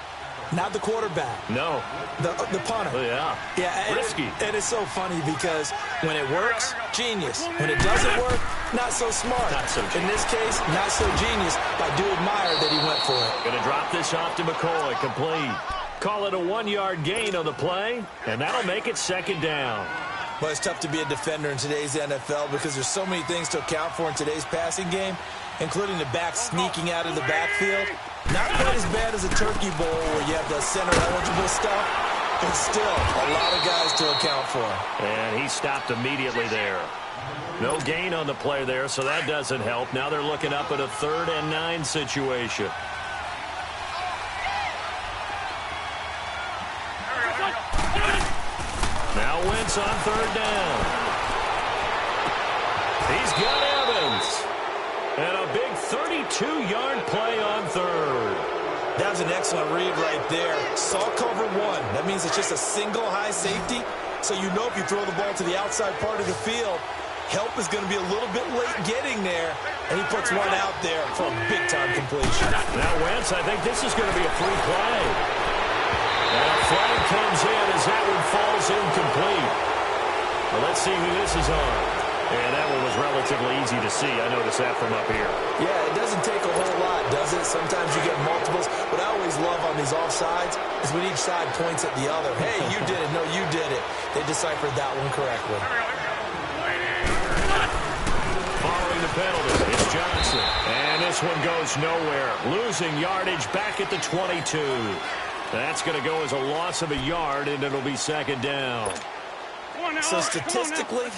Not the quarterback. No. The punter. Oh, yeah. Yeah. Risky. And it's so funny because when it works, genius. When it doesn't work, not so smart. Not so genius. In this case, not so genius. I do admire that he went for it. Going to drop this off to McCoy. Complete. Call it a 1-yard gain on the play, and that'll make it second down. Well, it's tough to be a defender in today's NFL because there's so many things to account for in today's passing game, including the back sneaking out of the backfield. Not quite as bad as a turkey bowl where you have the center-eligible stuff, but still a lot of guys to account for. And he stopped immediately there. No gain on the play there, so that doesn't help. Now they're looking up at a 3rd and 9 situation. Now Wentz on 3rd down. He's got Evans. And a big 32-yard play on 3rd. That was an excellent read right there. Saw cover 1. That means it's just a single high safety. So you know if you throw the ball to the outside part of the field, help is going to be a little bit late getting there. And he puts one out there for a big-time completion. Now Wentz, I think this is going to be a free play. And a flag comes in as that one falls incomplete. Well, let's see who this is on. And that one was relatively easy to see. I noticed that from up here. Yeah, it doesn't take a whole lot, does it? Sometimes you get multiples. What I always love on these offsides is when each side points at the other. Hey, you did it. No, you did it. They deciphered that one correctly. Following the penalty, it's Johnson. And this one goes nowhere. Losing yardage back at the 22. That's going to go as a loss of a yard, and it'll be 2nd down. So statistically,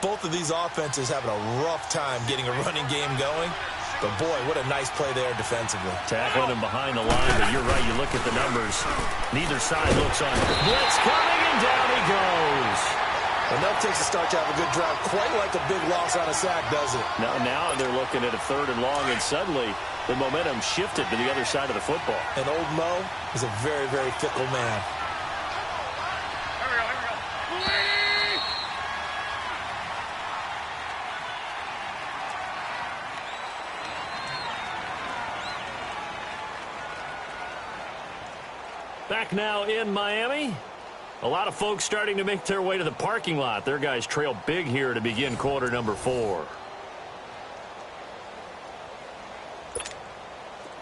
both of these offenses having a rough time getting a running game going. But, boy, what a nice play there defensively. Tackling him behind the line, but you're right. You look at the numbers. Neither side looks on. Blitz coming, and down he goes. And that takes a start to have a good drive. Quite like a big loss on a sack, does it? Now they're looking at a 3rd and long, and suddenly the momentum shifted to the other side of the football. And old Mo is a very, very fickle man. Back now in Miami. A lot of folks starting to make their way to the parking lot. Their guys trail big here to begin quarter number 4.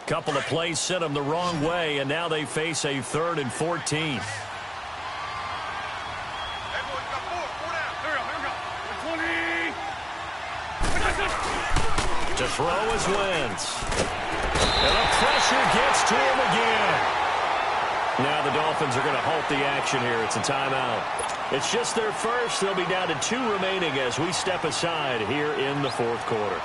Couple of plays sent them the wrong way, and now they face a 3rd and 14. To throw is Wentz. And the pressure gets to him again. Now the Dolphins are going to halt the action here. It's a timeout. It's just their first. They'll be down to 2 remaining as we step aside here in the 4th quarter.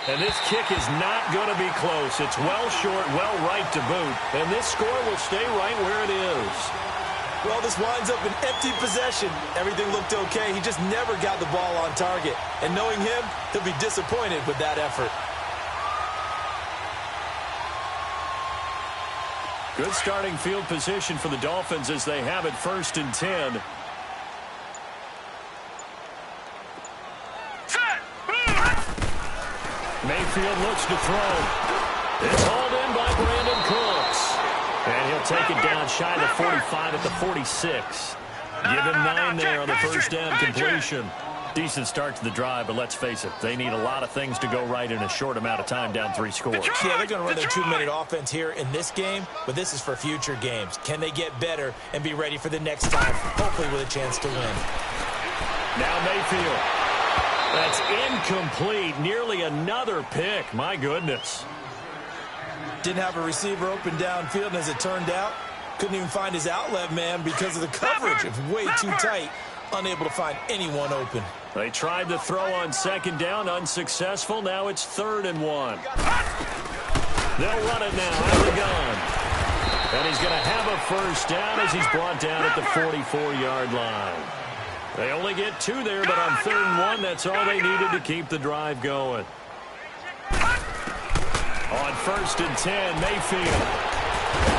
And this kick is not going to be close. It's well short, well right to boot. And this score will stay right where it is. Well, this winds up an empty possession. Everything looked okay. He just never got the ball on target. And knowing him, he'll be disappointed with that effort. Good starting field position for the Dolphins as they have it 1st and 10. Mayfield looks to throw. It's hauled in by Brandon Cooks. And he'll take it down shy of the 45 at the 46. Give him 9 there on the 1st down completion. Decent start to the drive, but let's face it, they need a lot of things to go right in a short amount of time, down 3 scores. Yeah, they're going to run their 2-minute offense here in this game, but this is for future games. Can they get better and be ready for the next time, hopefully with a chance to win? Now Mayfield. That's incomplete. Nearly another pick. My goodness. Didn't have a receiver open downfield, and as it turned out, couldn't even find his outlet man because of the coverage. It's way too tight. Unable to find anyone open. They tried to throw on 2nd down, unsuccessful. Now it's 3rd and 1. They'll run it now out of the gun. And he's going to have a 1st down as he's brought down at the 44-yard line. They only get 2 there, but on 3rd and 1, that's all they needed to keep the drive going. On 1st and 10, Mayfield.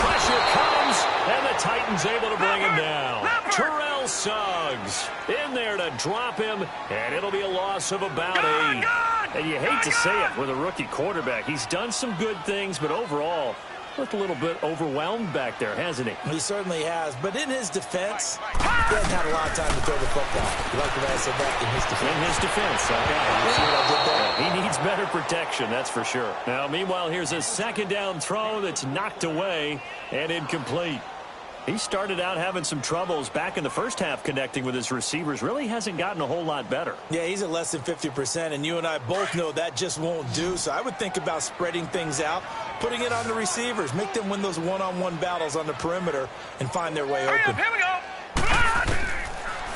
Pressure comes, and the Titans able to bring him down. Terrell Suggs in there to drop him, and it'll be a loss of about 8. And you hate to say it with a rookie quarterback. He's done some good things, but overall, looked a little bit overwhelmed back there, hasn't he? He certainly has, but in his defense, he hasn't had a lot of time to throw the football. You like the way I said that? In his defense. In his defense, okay. You see what I did there? He needs better protection, that's for sure. Now, meanwhile, here's a 2nd down throw that's knocked away and incomplete. He started out having some troubles back in the first half connecting with his receivers. Really hasn't gotten a whole lot better. Yeah, he's at less than 50%, and you and I both know that just won't do. So I would think about spreading things out, putting it on the receivers, make them win those one-on-one battles on the perimeter and find their way open. Here we go.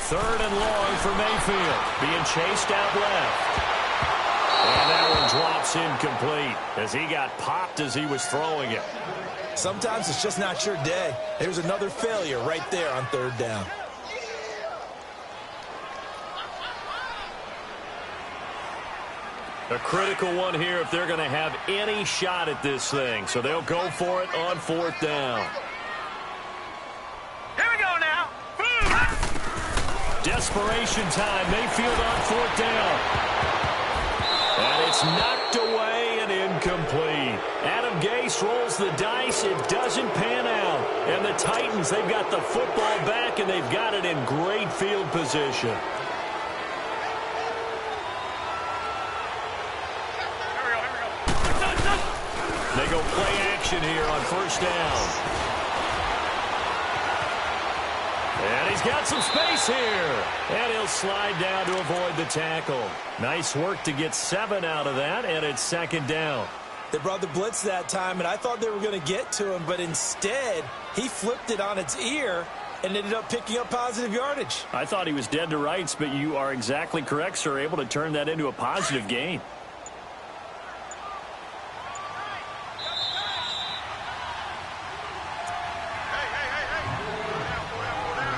Third and long for Mayfield, being chased out left. And that one drops incomplete as he got popped as he was throwing it. Sometimes it's just not your day. There's another failure right there on third down. A critical one here if they're going to have any shot at this thing. So they'll go for it on fourth down. Here we go now. Desperation time. Mayfield on fourth down. And it's knocked away and incomplete. Adam Gase rolls the dice. It doesn't pan out. And the Titans, they've got the football back, and they've got it in great field position. They go play action here on first down. And he's got some space here. And he'll slide down to avoid the tackle. Nice work to get 7 out of that, and it's second down. They brought the blitz that time, and I thought they were going to get to him, but instead he flipped it on its ear and ended up picking up positive yardage. I thought he was dead to rights, but you are exactly correct, sir. Able to turn that into a positive gain.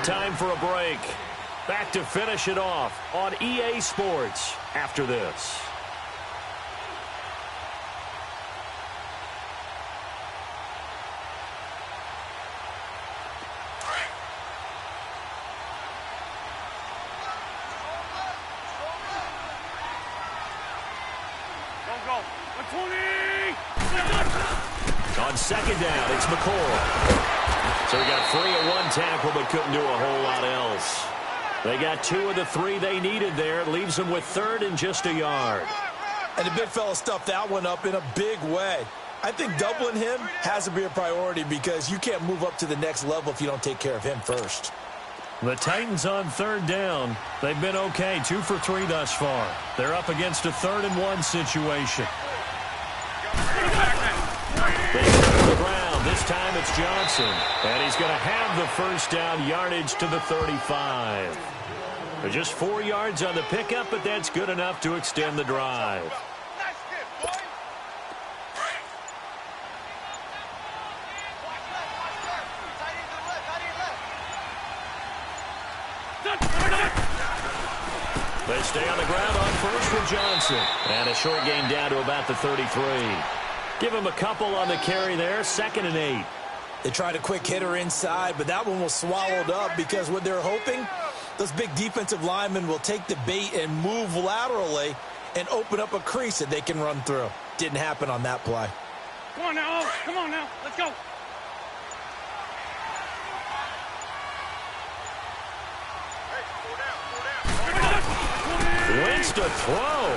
Time for a break. Back to finish it off on EA Sports after this. Go. 120. On second down, it's McCoy. So he got free at one tackle, but couldn't do a whole lot else. They got 2 of the 3 they needed there. It leaves them with third and just a yard. And the big fella stuffed that one up in a big way. I think doubling him has to be a priority because you can't move up to the next level if you don't take care of him first. The Titans on third down. They've been okay, 2 for 3 thus far. They're up against a 3rd and 1 situation. They go to the ground. This time it's Johnson. And he's going to have the first down yardage to the 35. They're just 4 yards on the pickup, but that's good enough to extend the drive. They stay on the ground on first for Johnson. And a short gain down to about the 33. Give him a couple on the carry there, 2nd and 8. They tried a quick hitter inside, but that one was swallowed up because what they're hoping, those big defensive linemen will take the bait and move laterally and open up a crease that they can run through. Didn't happen on that play. Come on now. Come on now. Let's go. Wins to throw.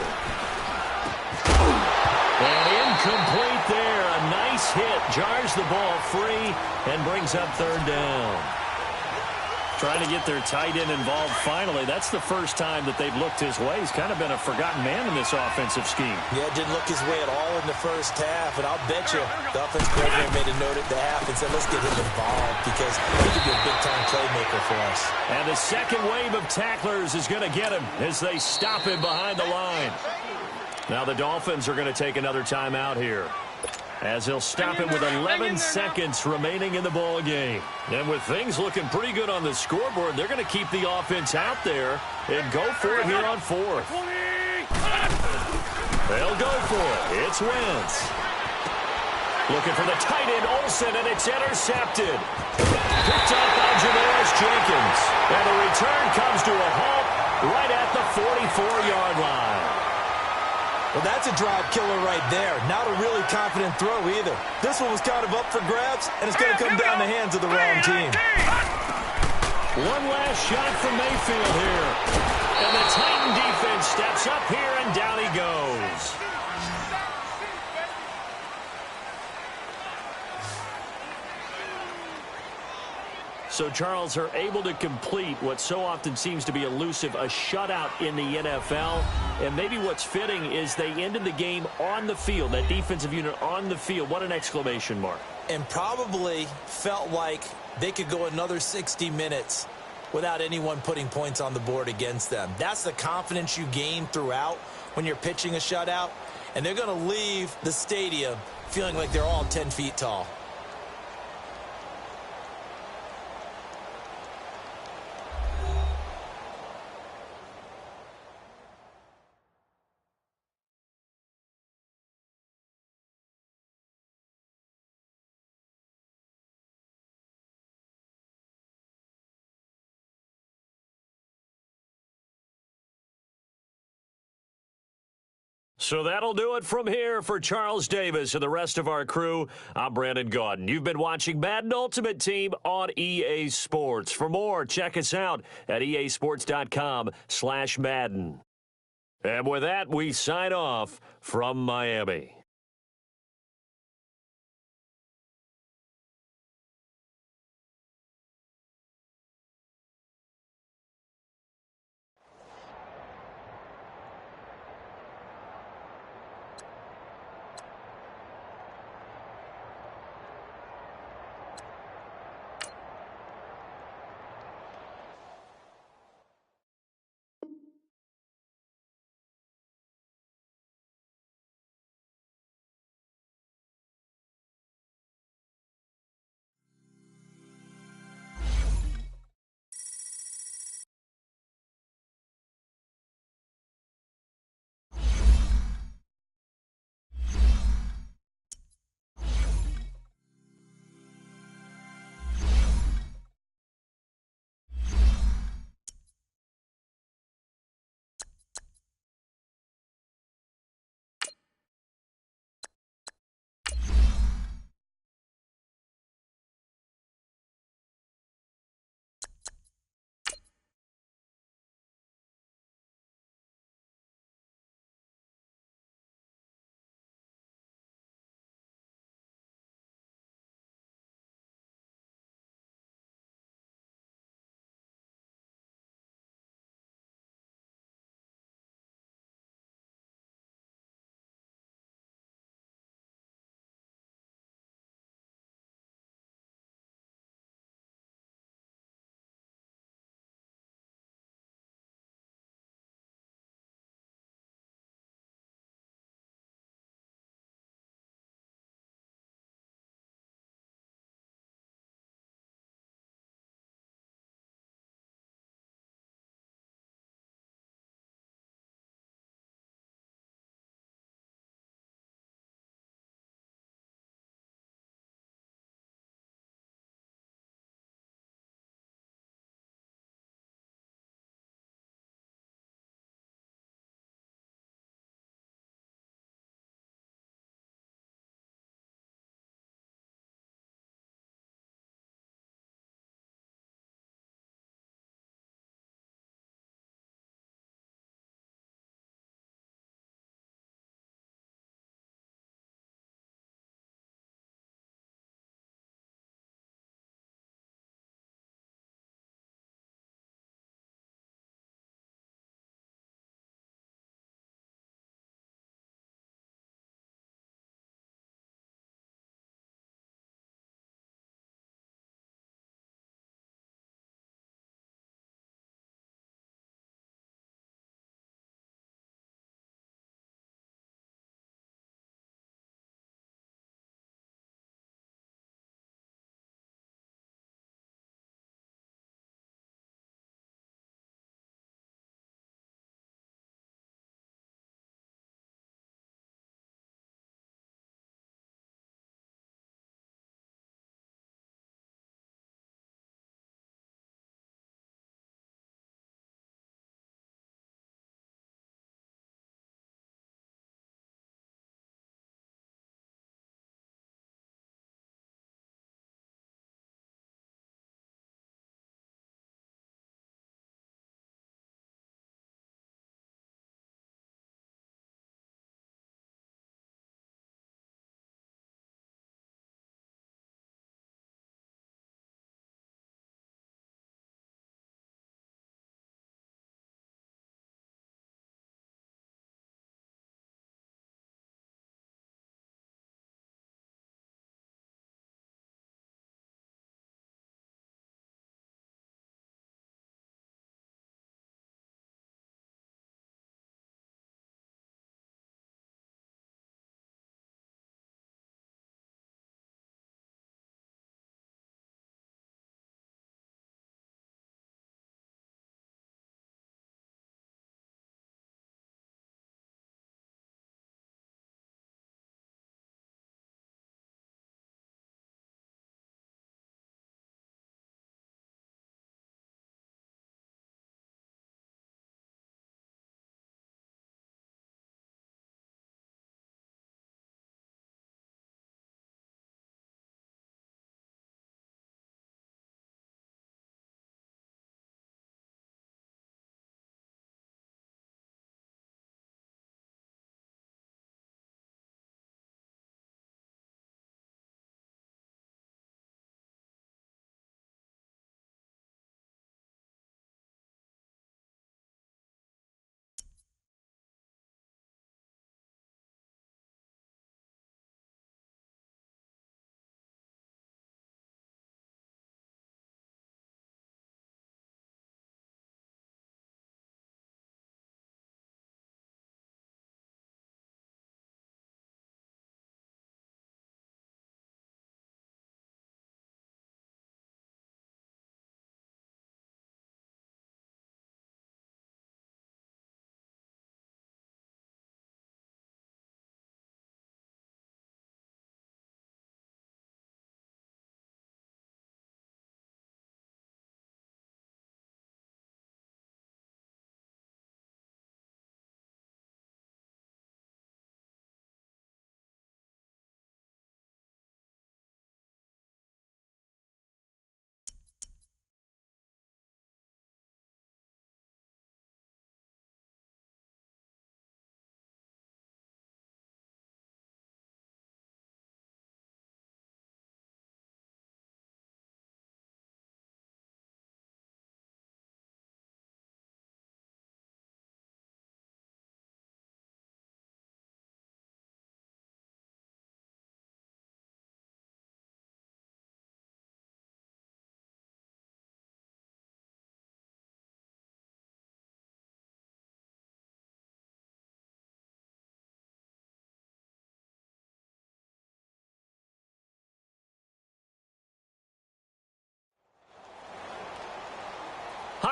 And incomplete there. A nice hit. Jars the ball free and brings up third down. Trying to get their tight end involved finally. That's the first time that they've looked his way. He's kind of been a forgotten man in this offensive scheme. Yeah, didn't look his way at all in the first half. And I'll bet you the offense coordinator made a note at the half and said, let's get him involved because he could be a big-time playmaker for us. And the second wave of tacklers is going to get him as they stop him behind the line. Now the Dolphins are going to take another timeout here, as he'll stop him with 11 seconds remaining in the ball game. And with things looking pretty good on the scoreboard, they're going to keep the offense out there and go for it here on fourth. They'll go for it. It's Wentz. Looking for the tight end, Olsen, and it's intercepted. Picked up by Janoris Jenkins. And the return comes to a halt right at the 44-yard line. Well, that's a drive killer right there. Not a really confident throw either. This one was kind of up for grabs, and it's going to come down the hands of the wrong team. One last shot from Mayfield here. And the Titan defense steps up here, and down he goes. So, Charles, are able to complete what so often seems to be elusive, a shutout in the NFL. And maybe what's fitting is they ended the game on the field, that defensive unit on the field. What an exclamation mark. And probably felt like they could go another 60 minutes without anyone putting points on the board against them. That's the confidence you gain throughout when you're pitching a shutout. And they're going to leave the stadium feeling like they're all 10 feet tall. So that'll do it from here for Charles Davis and the rest of our crew. I'm Brandon Gaudin. You've been watching Madden Ultimate Team on EA Sports. For more, check us out at easports.com/Madden. And with that, we sign off from Miami.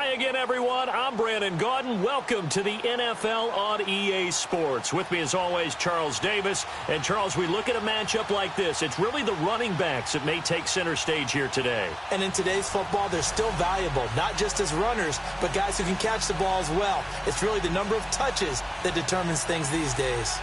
Hi again, everyone. I'm Brandon Gaudin. Welcome to the NFL on EA Sports. With me, as always, Charles Davis. And, Charles, we look at a matchup like this. It's really the running backs that may take center stage here today. And in today's football, they're still valuable, not just as runners, but guys who can catch the ball as well. It's really the number of touches that determines things these days.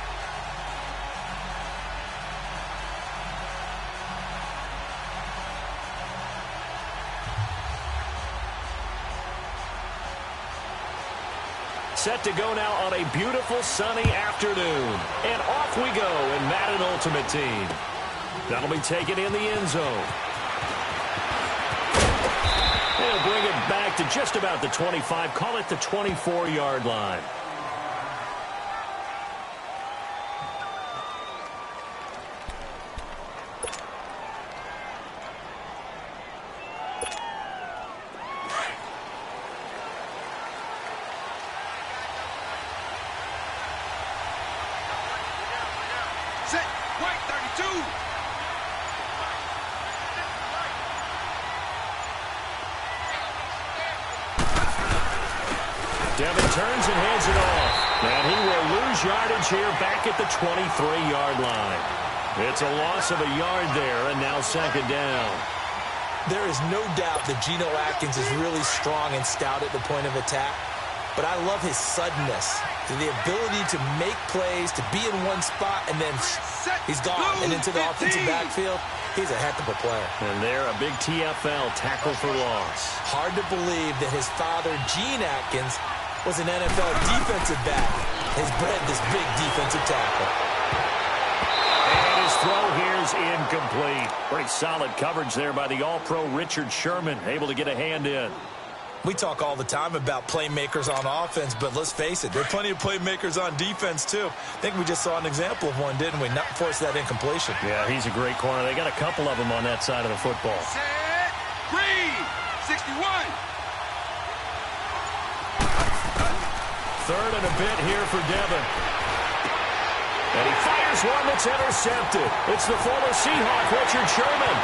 Set to go now on a beautiful sunny afternoon. And off we go in Madden Ultimate Team. That'll be taken in the end zone. They'll bring it back to just about the 25. Call it the 24-yard line. Devin turns and hands it off. And he will lose yardage here back at the 23-yard line. It's a loss of a yard there, and now second down. There is no doubt that Geno Atkins is really strong and stout at the point of attack. But I love his suddenness, the ability to make plays, to be in one spot, and then he's gone and into the offensive backfield. He's a heck of a player. And there, a big TFL, tackle for loss. Hard to believe that his father, Gene Atkins, was an NFL defensive back. Has bred this big defensive tackle. And his throw here is incomplete. Pretty solid coverage there by the All-Pro Richard Sherman, able to get a hand in. We talk all the time about playmakers on offense, but let's face it, there are plenty of playmakers on defense, too. I think we just saw an example of one, didn't we? Not force that incompletion. Yeah, he's a great corner. They got a couple of them on that side of the football. Set. Green. 61. Third and a bit here for Devin. And he fires one that's intercepted. It's the former Seahawk, Richard Sherman.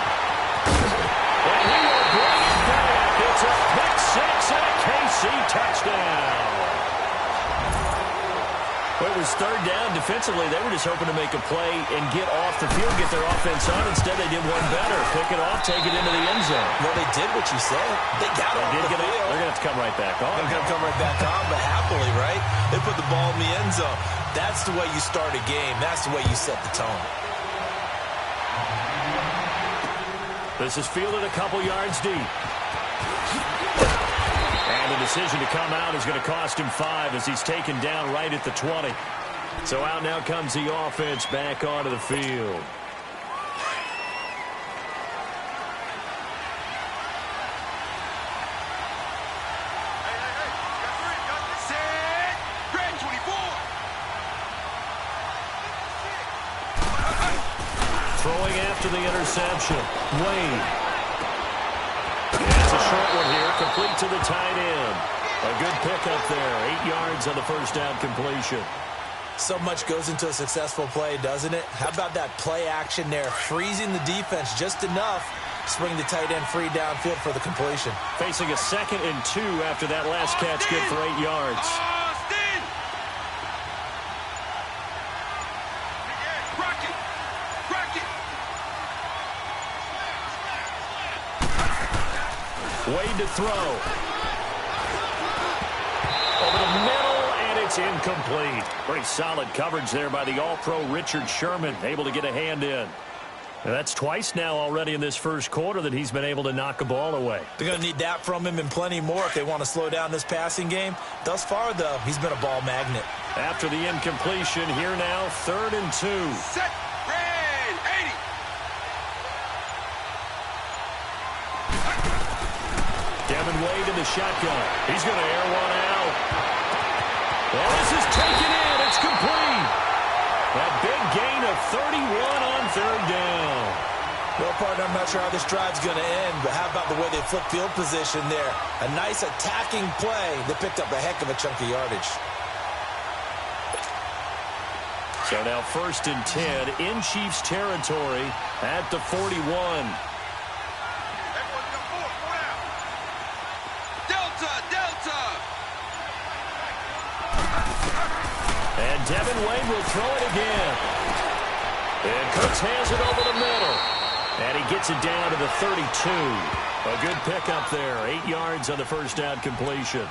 And he will bring it back. It's a pick six and a KC touchdown. Well, it was third down. Defensively, they were just hoping to make a play and get off the field, get their offense on. Instead, they did one better. Pick it off, take it into the end zone. Well, they did what you said. They got off the field. They're going to have to come right back on. They're going to come right back on, but happily, right? They put the ball in the end zone. That's the way you start a game. That's the way you set the tone. This is fielded a couple yards deep. And the decision to come out is going to cost him 5 as he's taken down right at the 20. So out now comes the offense back onto the field. Set. Red 24. Throwing after the interception. Wade. It's a short one here, complete to the tight end. A good pickup there, 8 yards on the first down completion. So much goes into a successful play, doesn't it? How about that play action there, freezing the defense just enough to bring the tight end free downfield for the completion. Facing a 2nd and 2 after that last catch, good for 8 yards. Austin. Rocket. Rocket. Wade to throw. Over the middle, and it's incomplete. Pretty solid coverage there by the All-Pro Richard Sherman, able to get a hand in. And that's twice now already in this first quarter that he's been able to knock a ball away. They're going to need that from him and plenty more if they want to slow down this passing game. Thus far, though, he's been a ball magnet. After the incompletion, here now, 3rd and 2. Set. Red 80. Devin Wade in the shotgun. He's going to air one out. Well, this is taken in. It's complete. A big gain of 31 on 3rd down. Well, partner, I'm not sure how this drive's going to end, but how about the way they flip field position there? A nice attacking play that picked up a heck of a chunk of yardage. So now 1st and 10 in Chiefs territory at the 41. Delta, Delta. And Devin Wade will throw it again. And Cooks hands it over the middle. And he gets it down to the 32. A good pickup there. 8 yards on the first down completion.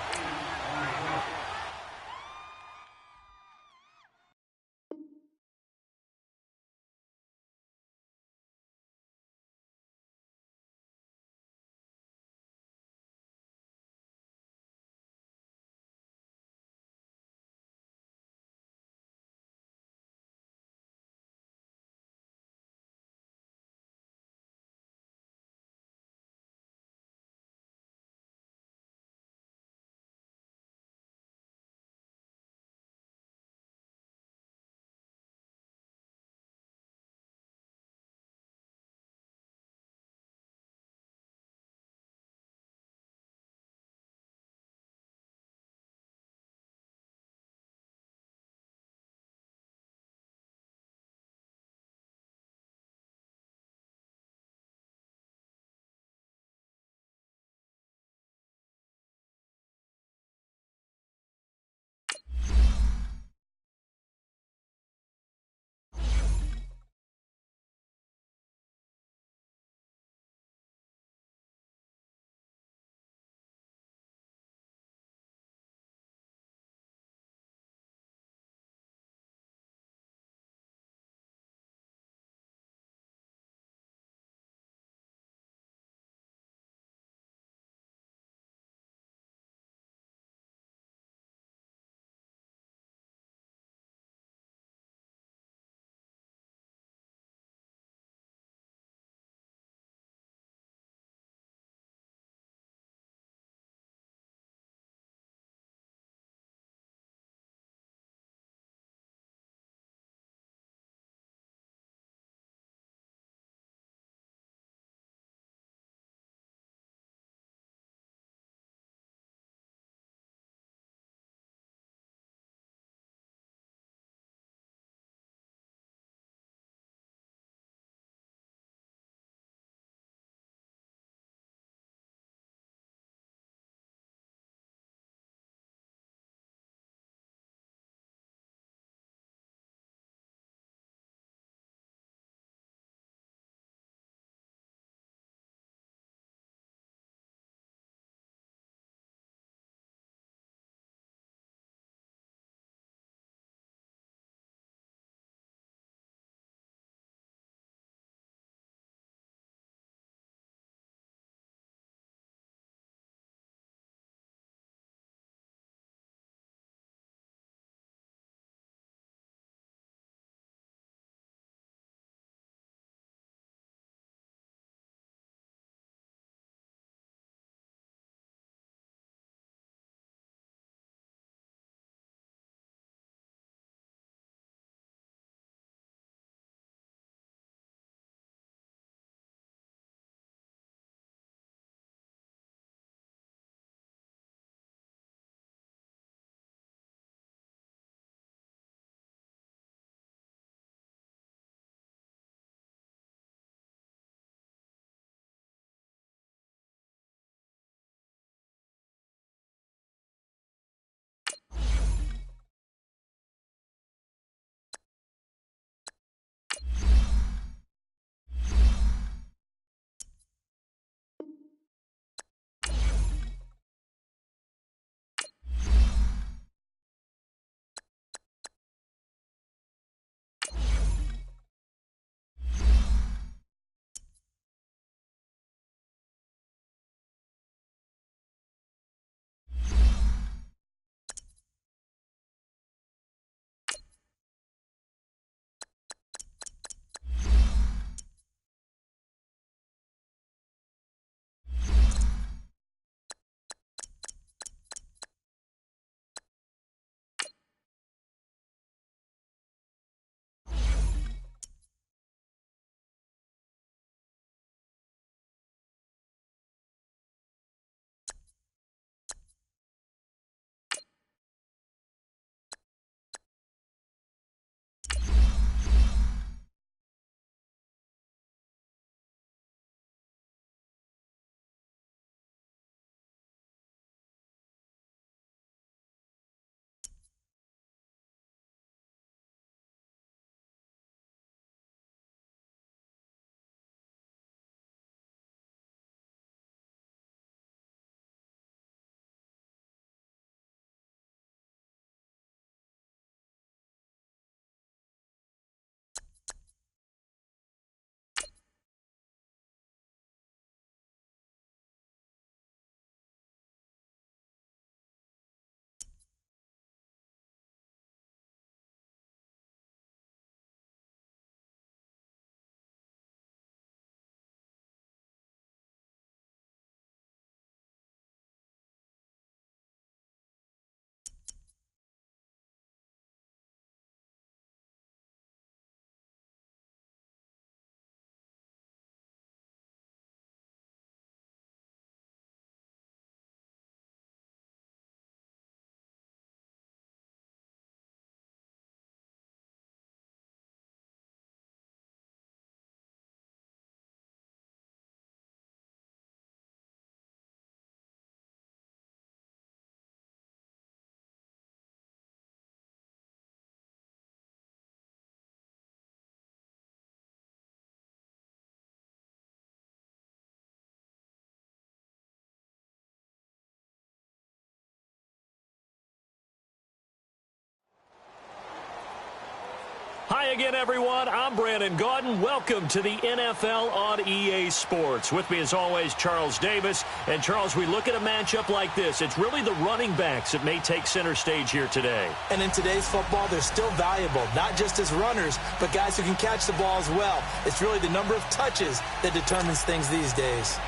Hi again, everyone. I'm Brandon Gaudin. Welcome to the NFL on EA Sports. With me, as always, Charles Davis. And, Charles, we look at a matchup like this. It's really the running backs that may take center stage here today. And in today's football, they're still valuable, not just as runners, but guys who can catch the ball as well. It's really the number of touches that determines things these days.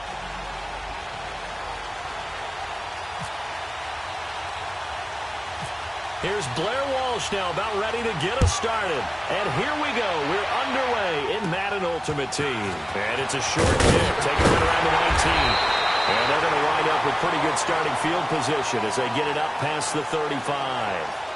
Here's Blair Walsh now about ready to get us started. And here we go. We're underway in Madden Ultimate Team. And it's a short kick, taken right around the 19. And they're going to wind up with pretty good starting field position as they get it up past the 35.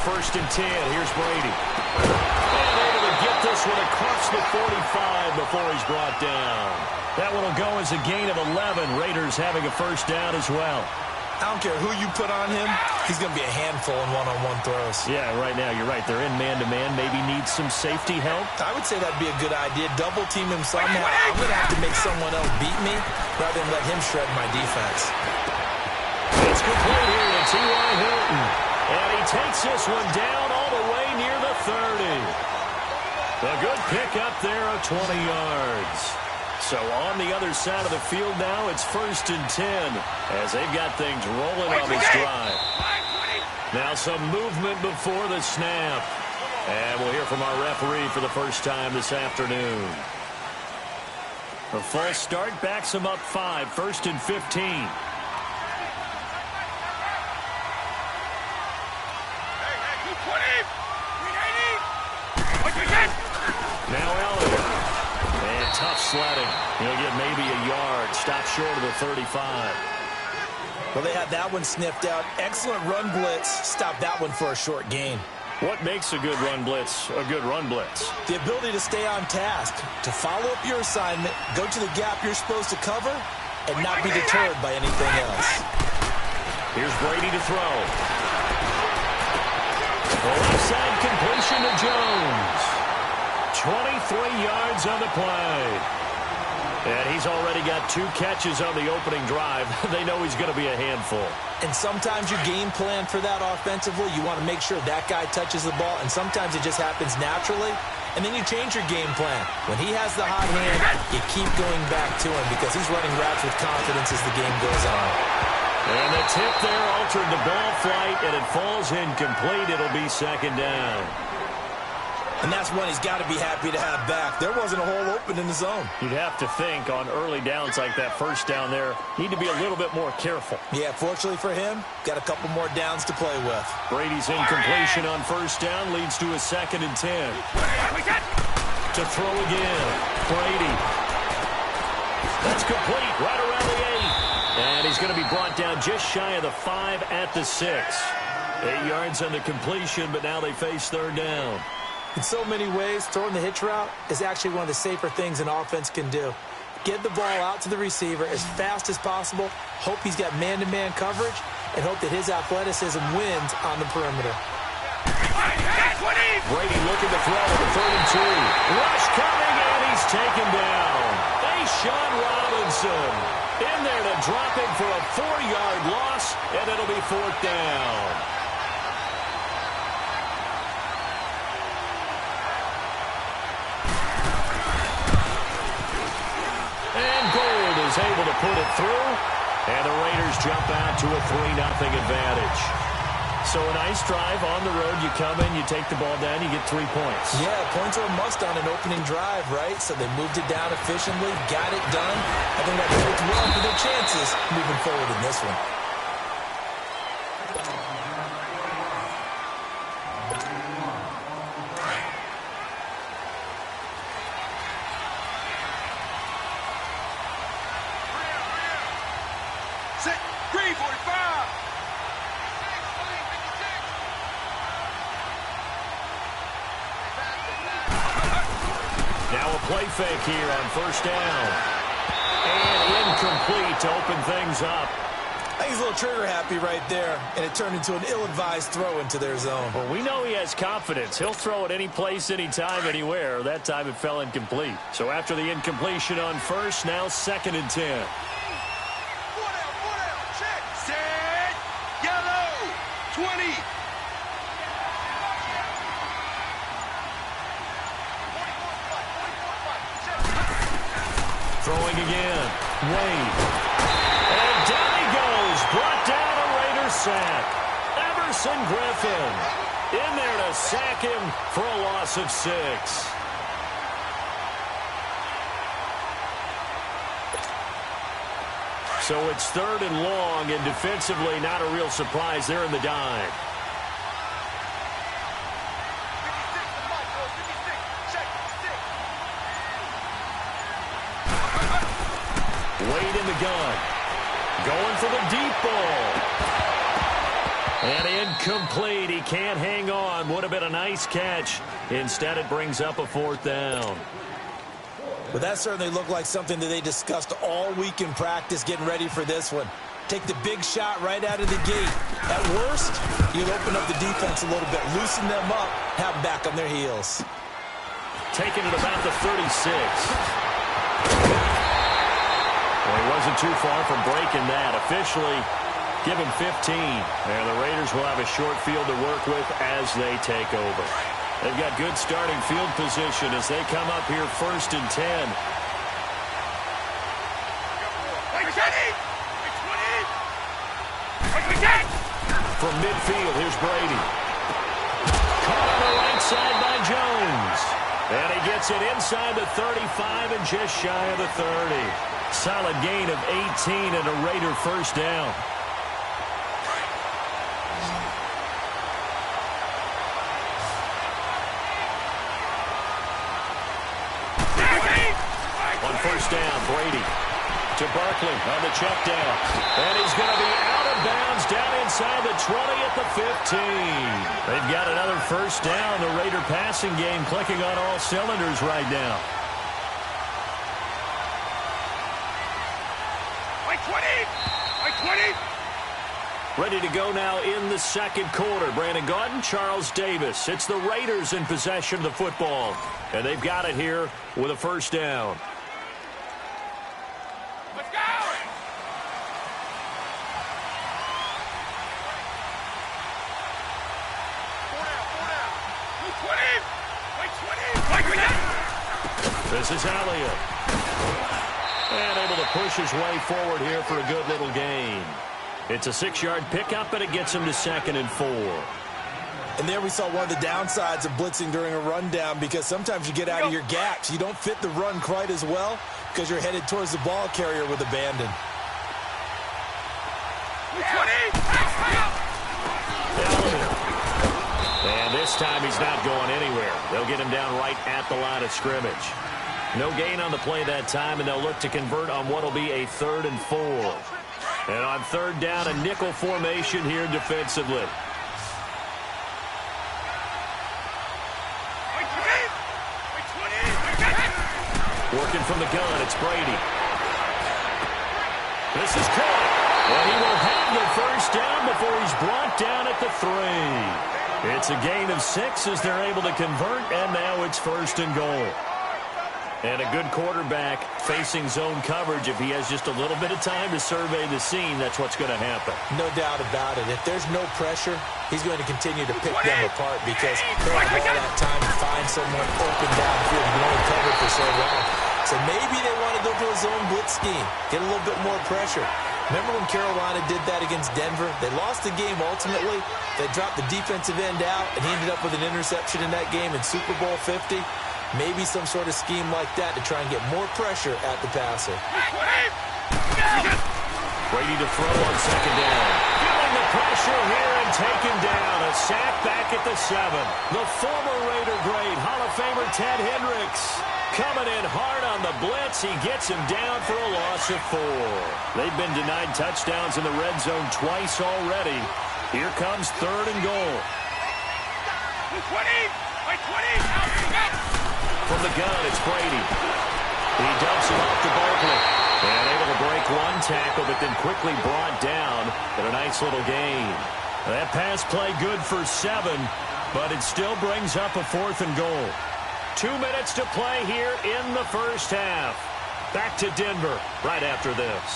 First and 10, here's Brady. And able to get this one across the 45 before he's brought down. That one will go as a gain of 11. Raiders having a first down as well. I don't care who you put on him, he's going to be a handful in one-on-one throws. Yeah, right now, you're right. They're in man-to-man. Maybe needs some safety help. I would say that'd be a good idea. Double team him somehow. I'm going to have to make someone else beat me rather than let him shred my defense. It's complete here to T.Y. Hilton. And he takes this one down all the way near the 30. A good pick up there of 20 yards. So on the other side of the field now, it's first and 10 as they've got things rolling on this drive. Now some movement before the snap. And we'll hear from our referee for the first time this afternoon. A false start backs him up 5, first and 15. Now Elliott. And tough sledding. He'll get maybe a yard. Stop short of the 35. Well, they had that one sniffed out. Excellent run blitz. Stop that one for a short gain. What makes a good run blitz a good run blitz? The ability to stay on task, to follow up your assignment, go to the gap you're supposed to cover, and not be deterred by anything else. Here's Brady to throw. Left side completion to Jones. 23 yards on the play. And he's already got 2 catches on the opening drive. They know he's going to be a handful. And sometimes you game plan for that offensively. You want to make sure that guy touches the ball, and sometimes it just happens naturally. And then you change your game plan. When he has the hot hand, you keep going back to him because he's running routes with confidence as the game goes on. And the tip there altered the ball flight, and it falls incomplete. It'll be second down. And that's one he's got to be happy to have back. There wasn't a hole open in the zone. You'd have to think on early downs like that first down there, need to be a little bit more careful. Yeah, fortunately for him, got a couple more downs to play with. Brady's incompletion on first down leads to a second and 10. To throw again. Brady. That's complete right around the 8. And he's going to be brought down just shy of the 5 at the 6. 8 yards on the completion, but now they face third down. In so many ways, throwing the hitch route is actually one of the safer things an offense can do. Get the ball out to the receiver as fast as possible, hope he's got man-to-man coverage, and hope that his athleticism wins on the perimeter. Brady looking to throw at the 32. Rush coming, and he's taken down. Sean Robinson in there to drop him for a 4-yard loss, and it'll be fourth down. And Gold is able to put it through, and the Raiders jump out to a 3-0 advantage. So a nice drive on the road. You come in, you take the ball down, you get 3 points. Yeah, points are a must on an opening drive, right? So they moved it down efficiently, got it done. I think that bodes well for their chances moving forward in this one. Play fake here on first down. And incomplete to open things up. think he's a little trigger happy right there, and it turned into an ill-advised throw into their zone. Well, we know he has confidence. He'll throw it any place, anytime, anywhere. That time it fell incomplete. So after the incompletion on first, now 2nd and 10. Check. Set. Yellow. 20. Throwing again. Wade. And down he goes. Brought down a Raider sack. Everson Griffin in there to sack him for a loss of 6. So it's 3rd and long, and defensively not a real surprise. They're in the dime. Wade in the gun. Going for the deep ball. And incomplete. He can't hang on. Would have been a nice catch. Instead, it brings up a 4th down. But that certainly looked like something that they discussed all week in practice getting ready for this one. Take the big shot right out of the gate. At worst, you'll open up the defense a little bit, loosen them up, have them back on their heels. Taking it about the 36. Well, he wasn't too far from breaking that. Officially, give him 15. And the Raiders will have a short field to work with as they take over. They've got good starting field position as they come up here 1st and 10. From midfield, here's Brady. Caught on the right side by Jones. And he gets it inside the 35 and just shy of the 30. Solid gain of 18 and a Raider 1st down. On 1st down, Brady to Barkley on the check down. And he's going to be out of bounds down inside the 20 at the 15. They've got another 1st down. The Raider passing game clicking on all cylinders right now. Ready to go now in the 2nd quarter. Brandon Gaudin, Charles Davis. It's the Raiders in possession of the football. And they've got it here with a 1st down. Let's go! This is Elliott. And able to push his way forward here for a good little gain. It's a 6-yard pickup, and it gets him to 2nd and 4. And there we saw one of the downsides of blitzing during a rundown, because sometimes you get out of your gaps. You don't fit the run quite as well because you're headed towards the ball carrier with abandon. And this time he's not going anywhere. They'll get him down right at the line of scrimmage. No gain on the play that time, and they'll look to convert on what will be a 3rd and 4. And on 3rd down, a nickel formation here defensively. Working from the gun, it's Brady. This is caught. And he will have the 1st down before he's brought down at the 3. It's a gain of 6 as they're able to convert, and now it's 1st and goal. And a good quarterback facing zone coverage. If he has just a little bit of time to survey the scene, that's what's going to happen. No doubt about it. If there's no pressure, he's going to continue to pick them apart because he'll have all that time to find someone open downfield and only covered for so long. So maybe they want to go to a zone blitz scheme, get a little bit more pressure. Remember when Carolina did that against Denver? They lost the game ultimately. They dropped the defensive end out, and he ended up with an interception in that game in Super Bowl 50. Maybe some sort of scheme like that to try and get more pressure at the passer. Brady to throw on 2nd down. Feeling the pressure here and taken down. A sack back at the 7. The former Raider great, Hall of Famer Ted Hendricks. Coming in hard on the blitz. He gets him down for a loss of 4. They've been denied touchdowns in the red zone twice already. Here comes 3rd and goal. 20! From the gun, it's Brady. He dumps him off to Barkley. And able to break one tackle. of it, then quickly brought down, but a nice little gain. That pass play good for 7, but it still brings up a 4th and goal. 2 minutes to play here in the first half. Back to Denver right after this.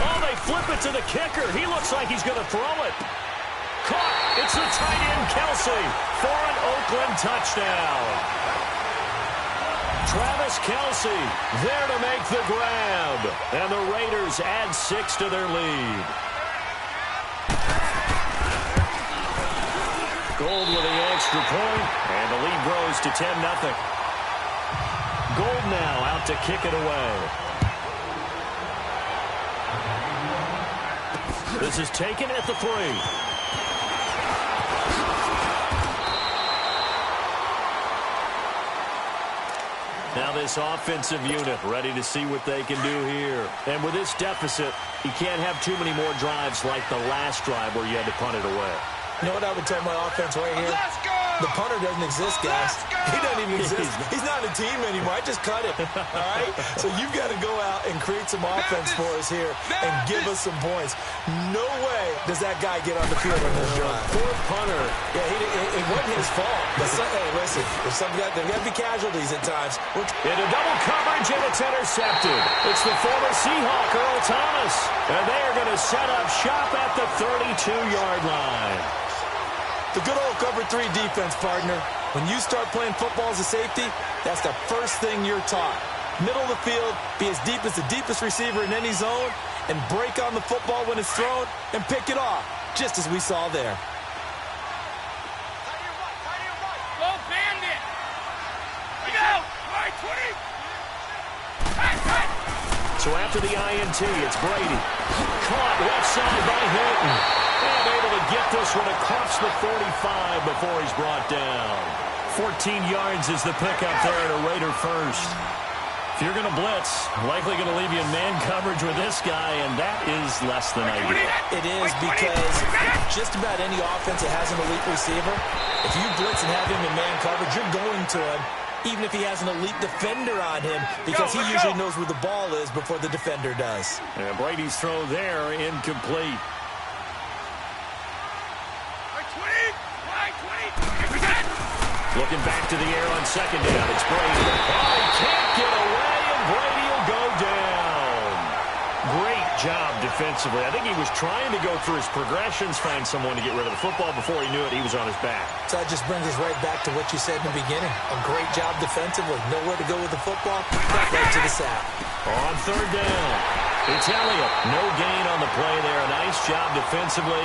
Oh, they flip it to the kicker. He looks like he's going to throw it. Caught. It's the tight end, Kelsey, for an Oakland touchdown. Travis Kelsey there to make the grab. And the Raiders add 6 to their lead. Gold with the extra point, and the lead grows to 10-0. Gold now out to kick it away. This is taken at the 3. Now this offensive unit ready to see what they can do here. And with this deficit, you can't have too many more drives like the last drive where you had to punt it away. You know what I would tell my offense right here? The punter doesn't exist, guys. He doesn't even exist. He's not a team anymore. I just cut him, all right? So you've got to go out and create some offense for us here and give us some points. No way does that guy get on the field on this drive. Poor punter. Yeah, it wasn't his fault. But hey, listen, there's got to be casualties at times. Into double coverage, and it's intercepted. It's the former Seahawk, Earl Thomas. And they are going to set up shop at the 32-yard line. The good old cover 3 defense, partner. When you start playing football as a safety, that's the first thing you're taught. Middle of the field, be as deep as the deepest receiver in any zone, and break on the football when it's thrown and pick it off, just as we saw there. Go, Bandit! We go! Right, 20! Hey! So after the INT, it's Brady. Caught left side by Hilton. And able to get this one across the 45 before he's brought down. 14 yards is the pickup there at a Raider first. If you're going to blitz, likely going to leave you in man coverage with this guy, and that is less than ideal. It is, because just about any offense that has an elite receiver, if you blitz and have him in man coverage, you're going to him, even if he has an elite defender on him, because he usually knows where the ball is before the defender does. And Brady's throw there, incomplete. Looking back to the air on second down. It's Brady. Oh, he can't get away, and Brady will go down. Great job defensively. I think he was trying to go through his progressions, find someone to get rid of the football. Before he knew it, he was on his back. So that just brings us right back to what you said in the beginning. A great job defensively. Nowhere to go with the football. Right to the sack. On third down, it's Elliott. No gain on the play there. A nice job defensively,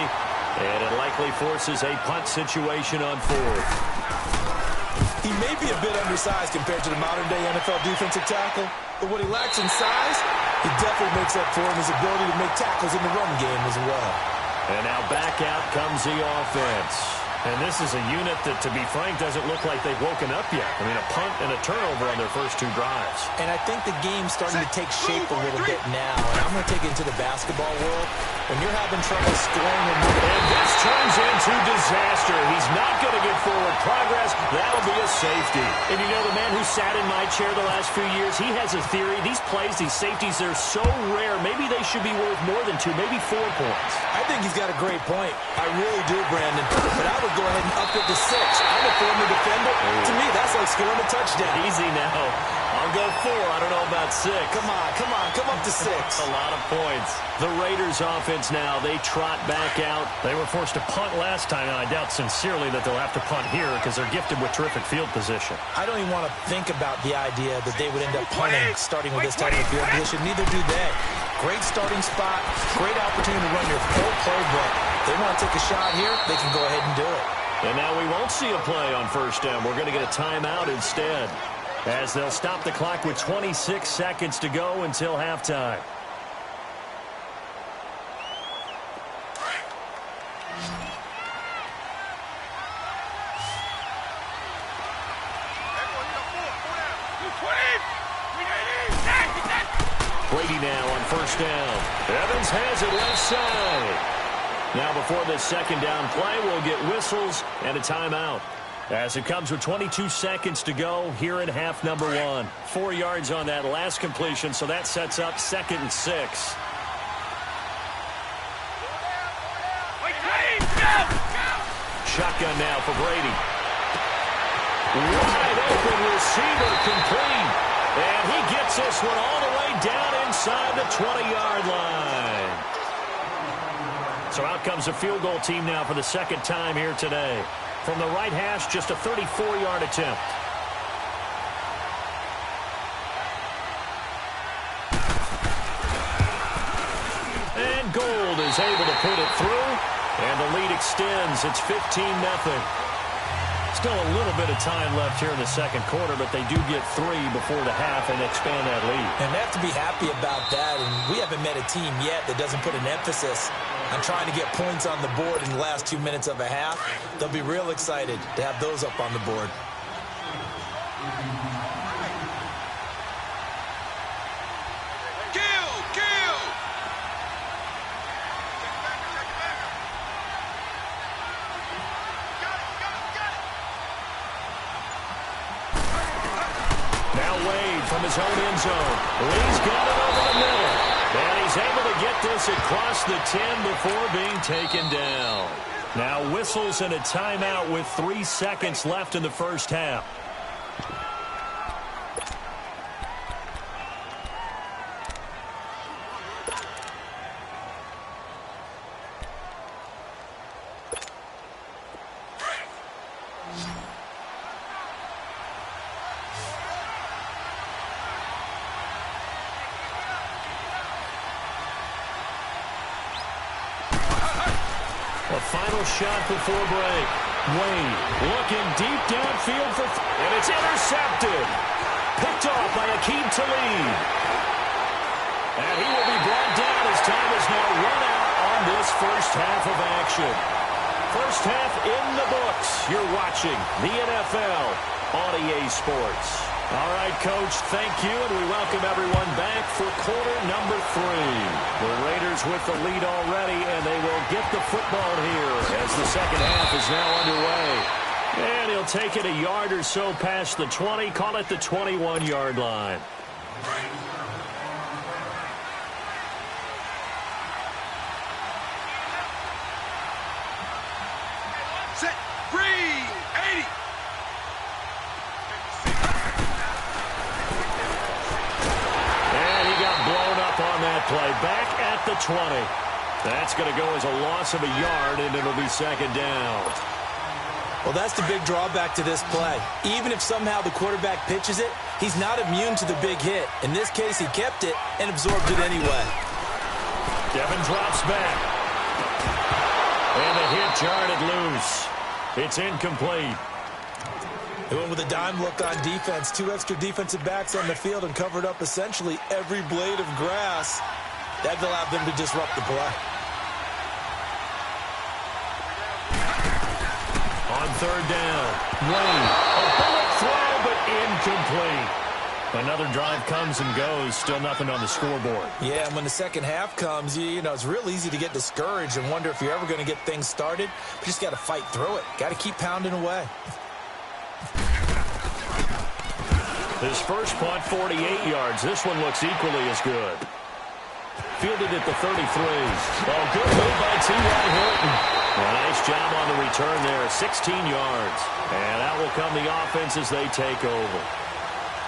and it likely forces a punt situation on 4th. He may be a bit undersized compared to the modern-day NFL defensive tackle, but what he lacks in size, he definitely makes up for in his ability to make tackles in the run game as well. And now back out comes the offense. And this is a unit that, to be frank, doesn't look like they've woken up yet. I mean, a punt and a turnover on their first 2 drives. And I think the game's starting to take shape a little bit now. And I'm going to take it into the basketball world. When you're having trouble scoring and this turns into disaster. He's not going to get forward progress. That'll be a safety. And you know, the man who sat in my chair the last few years, he has a theory. These plays, these safeties, they're so rare. Maybe they should be worth more than 2, maybe 4 points. I think he's got a great point. I really do, Brandon. But I would go ahead and up it to 6. I'm a former defender. To me, that's like scoring a touchdown. Easy now. I'll go 4. I don't know about 6. Come on. Come up to 6. A lot of points. The Raiders offense now, they trot back out. They were forced to punt last time, and I doubt sincerely that they'll have to punt here because they're gifted with terrific field position. I don't even want to think about the idea that they would end up punting starting with this type of field position. Neither do they. Great starting spot, great opportunity to run your full playbook. They want to take a shot here, they can go ahead and do it. And now we won't see a play on first down. We're going to get a timeout instead, as they'll stop the clock with 26 seconds to go until halftime. Brady now on first down. Evans has it left side. Now before this second down play, we'll get whistles and a timeout. As it comes with 22 seconds to go here in half number 1. 4 yards on that last completion, so that sets up 2nd and 6. Shotgun now for Brady. Wide open receiver complete. And he gets this one all the way down inside the 20-yard line. So out comes the field goal team now for the 2nd time here today. From the right hash, just a 34-yard attempt. And Gold is able to put it through. And the lead extends. It's 15-0. Still a little bit of time left here in the 2nd quarter, but they do get 3 before the half and expand that lead. And they have to be happy about that. And we haven't met a team yet that doesn't put an emphasis on trying to get points on the board in the last 2 minutes of a half. They'll be real excited to have those up on the board. From his own end zone. Lee's got it over the middle. And he's able to get this across the 10 before being taken down. Now whistles and a timeout with 3 seconds left in the first half. Final shot before break. Wade looking deep downfield for... and it's intercepted. Picked off by Akeem Talib. And he will be brought down as time is now run out on this first half of action. First half in the books. You're watching the NFL on EA Sports. All right, Coach, thank you, and we welcome everyone back for quarter number 3. The Raiders with the lead already, and they will get the football here as the second half is now underway. And he'll take it a yard or so past the 20, call it the 21-yard line. Set, green, 80. On that play, back at the 20. That's going to go as a loss of a yard, and it'll be second down. Well, that's the big drawback to this play. Even if somehow the quarterback pitches it, he's not immune to the big hit. In this case, he kept it and absorbed it anyway. Devin drops back. And the hit jarred loose. It's incomplete. They went with a dime look on defense. 2 extra defensive backs on the field and covered up essentially every blade of grass. That allowed them to disrupt the play. On third down, Wayne. A bullet throw, but incomplete. Another drive comes and goes. Still nothing on the scoreboard. Yeah, and when the second half comes, you know, it's real easy to get discouraged and wonder if you're ever going to get things started. You just got to fight through it. Got to keep pounding away. His first punt, 48 yards. This one looks equally as good. Fielded at the 33. Oh, good move by T.Y. Hilton. A nice job on the return there, 16 yards. And out will come the offense as they take over.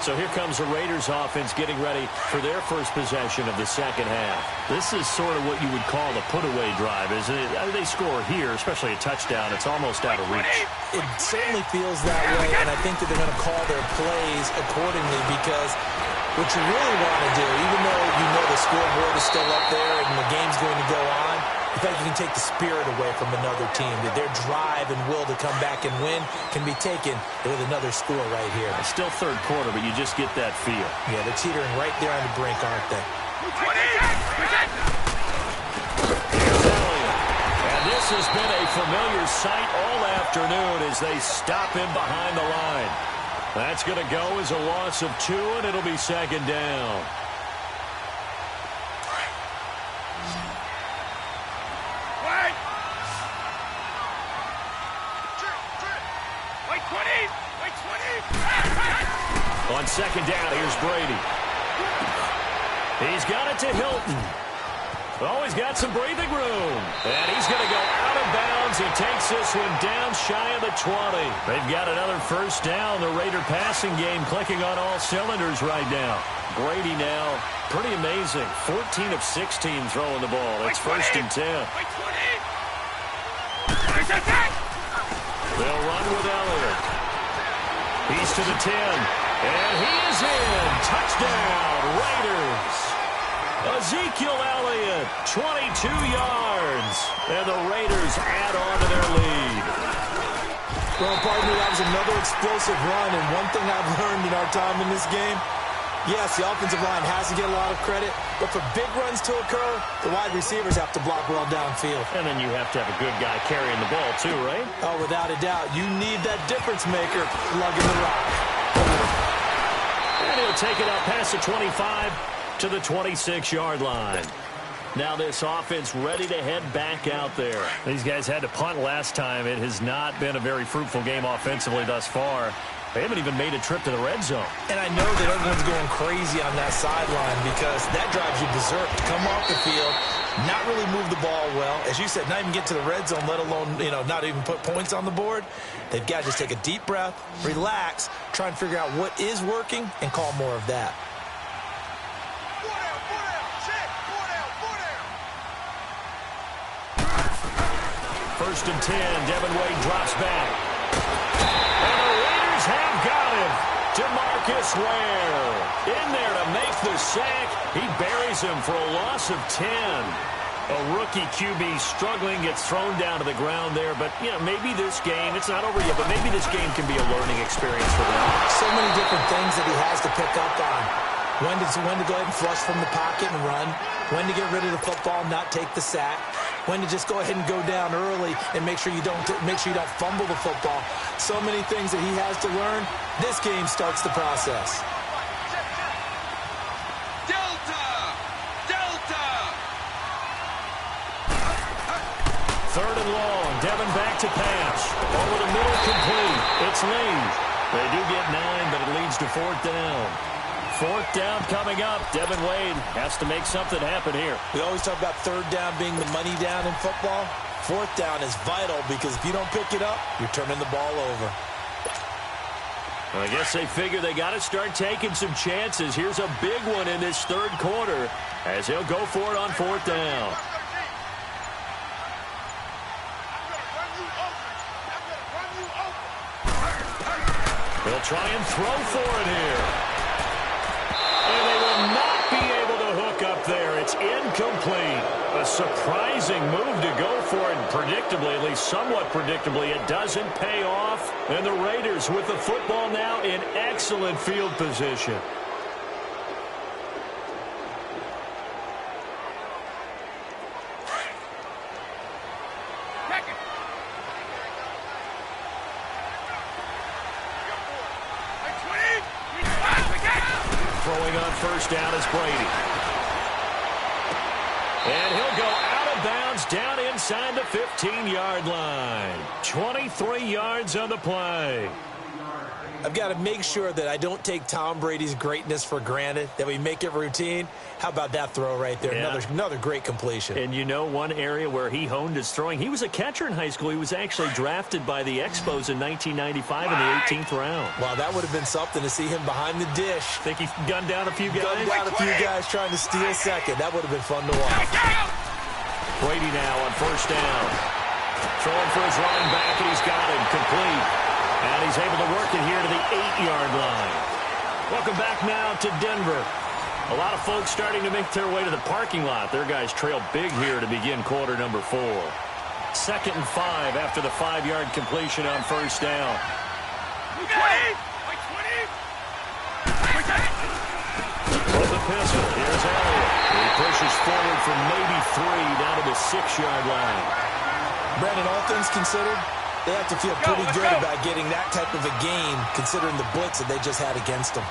So here comes the Raiders offense getting ready for their first possession of the second half. This is sort of what you would call a put-away drive, isn't it? They score here, especially a touchdown. It's almost out of reach. It certainly feels that way, and I think that they're going to call their plays accordingly because what you really want to do, even though you know the scoreboard is still up there and the game's going to go on, in fact, you can take the spirit away from another team. That their drive and will to come back and win can be taken with another score right here. It's still third quarter, but you just get that feel. Yeah, they're teetering right there on the brink, aren't they? Here's Elliott. And this has been a familiar sight all afternoon as they stop him behind the line. That's going to go as a loss of 2, and it'll be second down. On second down, here's Brady. He's got it to Hilton. Oh, he's got some breathing room. And he's going to go out of bounds. He takes this one down shy of the 20. They've got another first down. The Raider passing game clicking on all cylinders right now. Brady now, pretty amazing. 14 of 16 throwing the ball. It's first and 10. They'll run with Elliott. He's to the 10. And he is in. Touchdown, Raiders. Ezekiel Elliott, 22 yards. And the Raiders add on to their lead. Well, partner, that was another explosive run. And one thing I've learned in our time in this game, yes, the offensive line has to get a lot of credit, but for big runs to occur, the wide receivers have to block well downfield. And then you have to have a good guy carrying the ball too, right? Oh, without a doubt. You need that difference maker lugging the rock. And he'll take it up past the 25 to the 26-yard line. Now this offense ready to head back out there. These guys had to punt last time. It has not been a very fruitful game offensively thus far. They haven't even made a trip to the red zone. And I know that everyone's going crazy on that sideline because that drives you berserk. To come off the field, not really move the ball well. As you said, not even get to the red zone, let alone, not even put points on the board. They've got to just take a deep breath, relax, try and figure out what is working, and call more of that. First and 10, Devin Wade drops back. And the Raiders have got him. DeMarcus Ware in there to make the sack. He buries him for a loss of 10. A rookie QB struggling, gets thrown down to the ground there. But, maybe this game, it's not over yet, but maybe this game can be a learning experience for them. So many different things that he has to pick up on. When to go ahead and flush from the pocket and run. When to get rid of the football and not take the sack. When to just go ahead and go down early and make sure you don't fumble the football. So many things that he has to learn. This game starts the process. Third and long. Devin back to pass. Over the middle, complete. It's Lee. They do get 9, but it leads to fourth down. Fourth down coming up. Devin Wade has to make something happen here. We always talk about third down being the money down in football. Fourth down is vital because if you don't pick it up, you're turning the ball over. Well, I guess they figure they got to start taking some chances. Here's a big one in this third quarter as he'll go for it on fourth down. They'll try and throw for it here. And they will not be able to hook up there. It's incomplete. A surprising move to go for it. Predictably, at least somewhat predictably, it doesn't pay off. And the Raiders with the football now in excellent field position. Throwing on first down is Brady. And he'll go out of bounds down inside the 15-yard line. 23 yards on the play. I've got to make sure that I don't take Tom Brady's greatness for granted, that we make it routine. How about that throw right there? Yeah. Another great completion. And one area where he honed his throwing, he was a catcher in high school. He was actually drafted by the Expos in 1995 in the 18th round. Wow, that would have been something to see him behind the dish. Think he gunned down a few guys? Gunned down a few guys trying to steal second. That would have been fun to watch. Brady now on first down. Throwing for his running back, and he's got him complete. And he's able to work it here to the 8-yard line. Welcome back now to Denver. A lot of folks starting to make their way to the parking lot. Their guys trail big here to begin quarter number 4. Second and 5 after the 5-yard completion on first down. From the pistol, here's Elliott. He pushes forward from maybe 3 down to the 6-yard line. Brandon, all things considered, they have to feel pretty good about getting that type of a game, considering the blitz that they just had against them.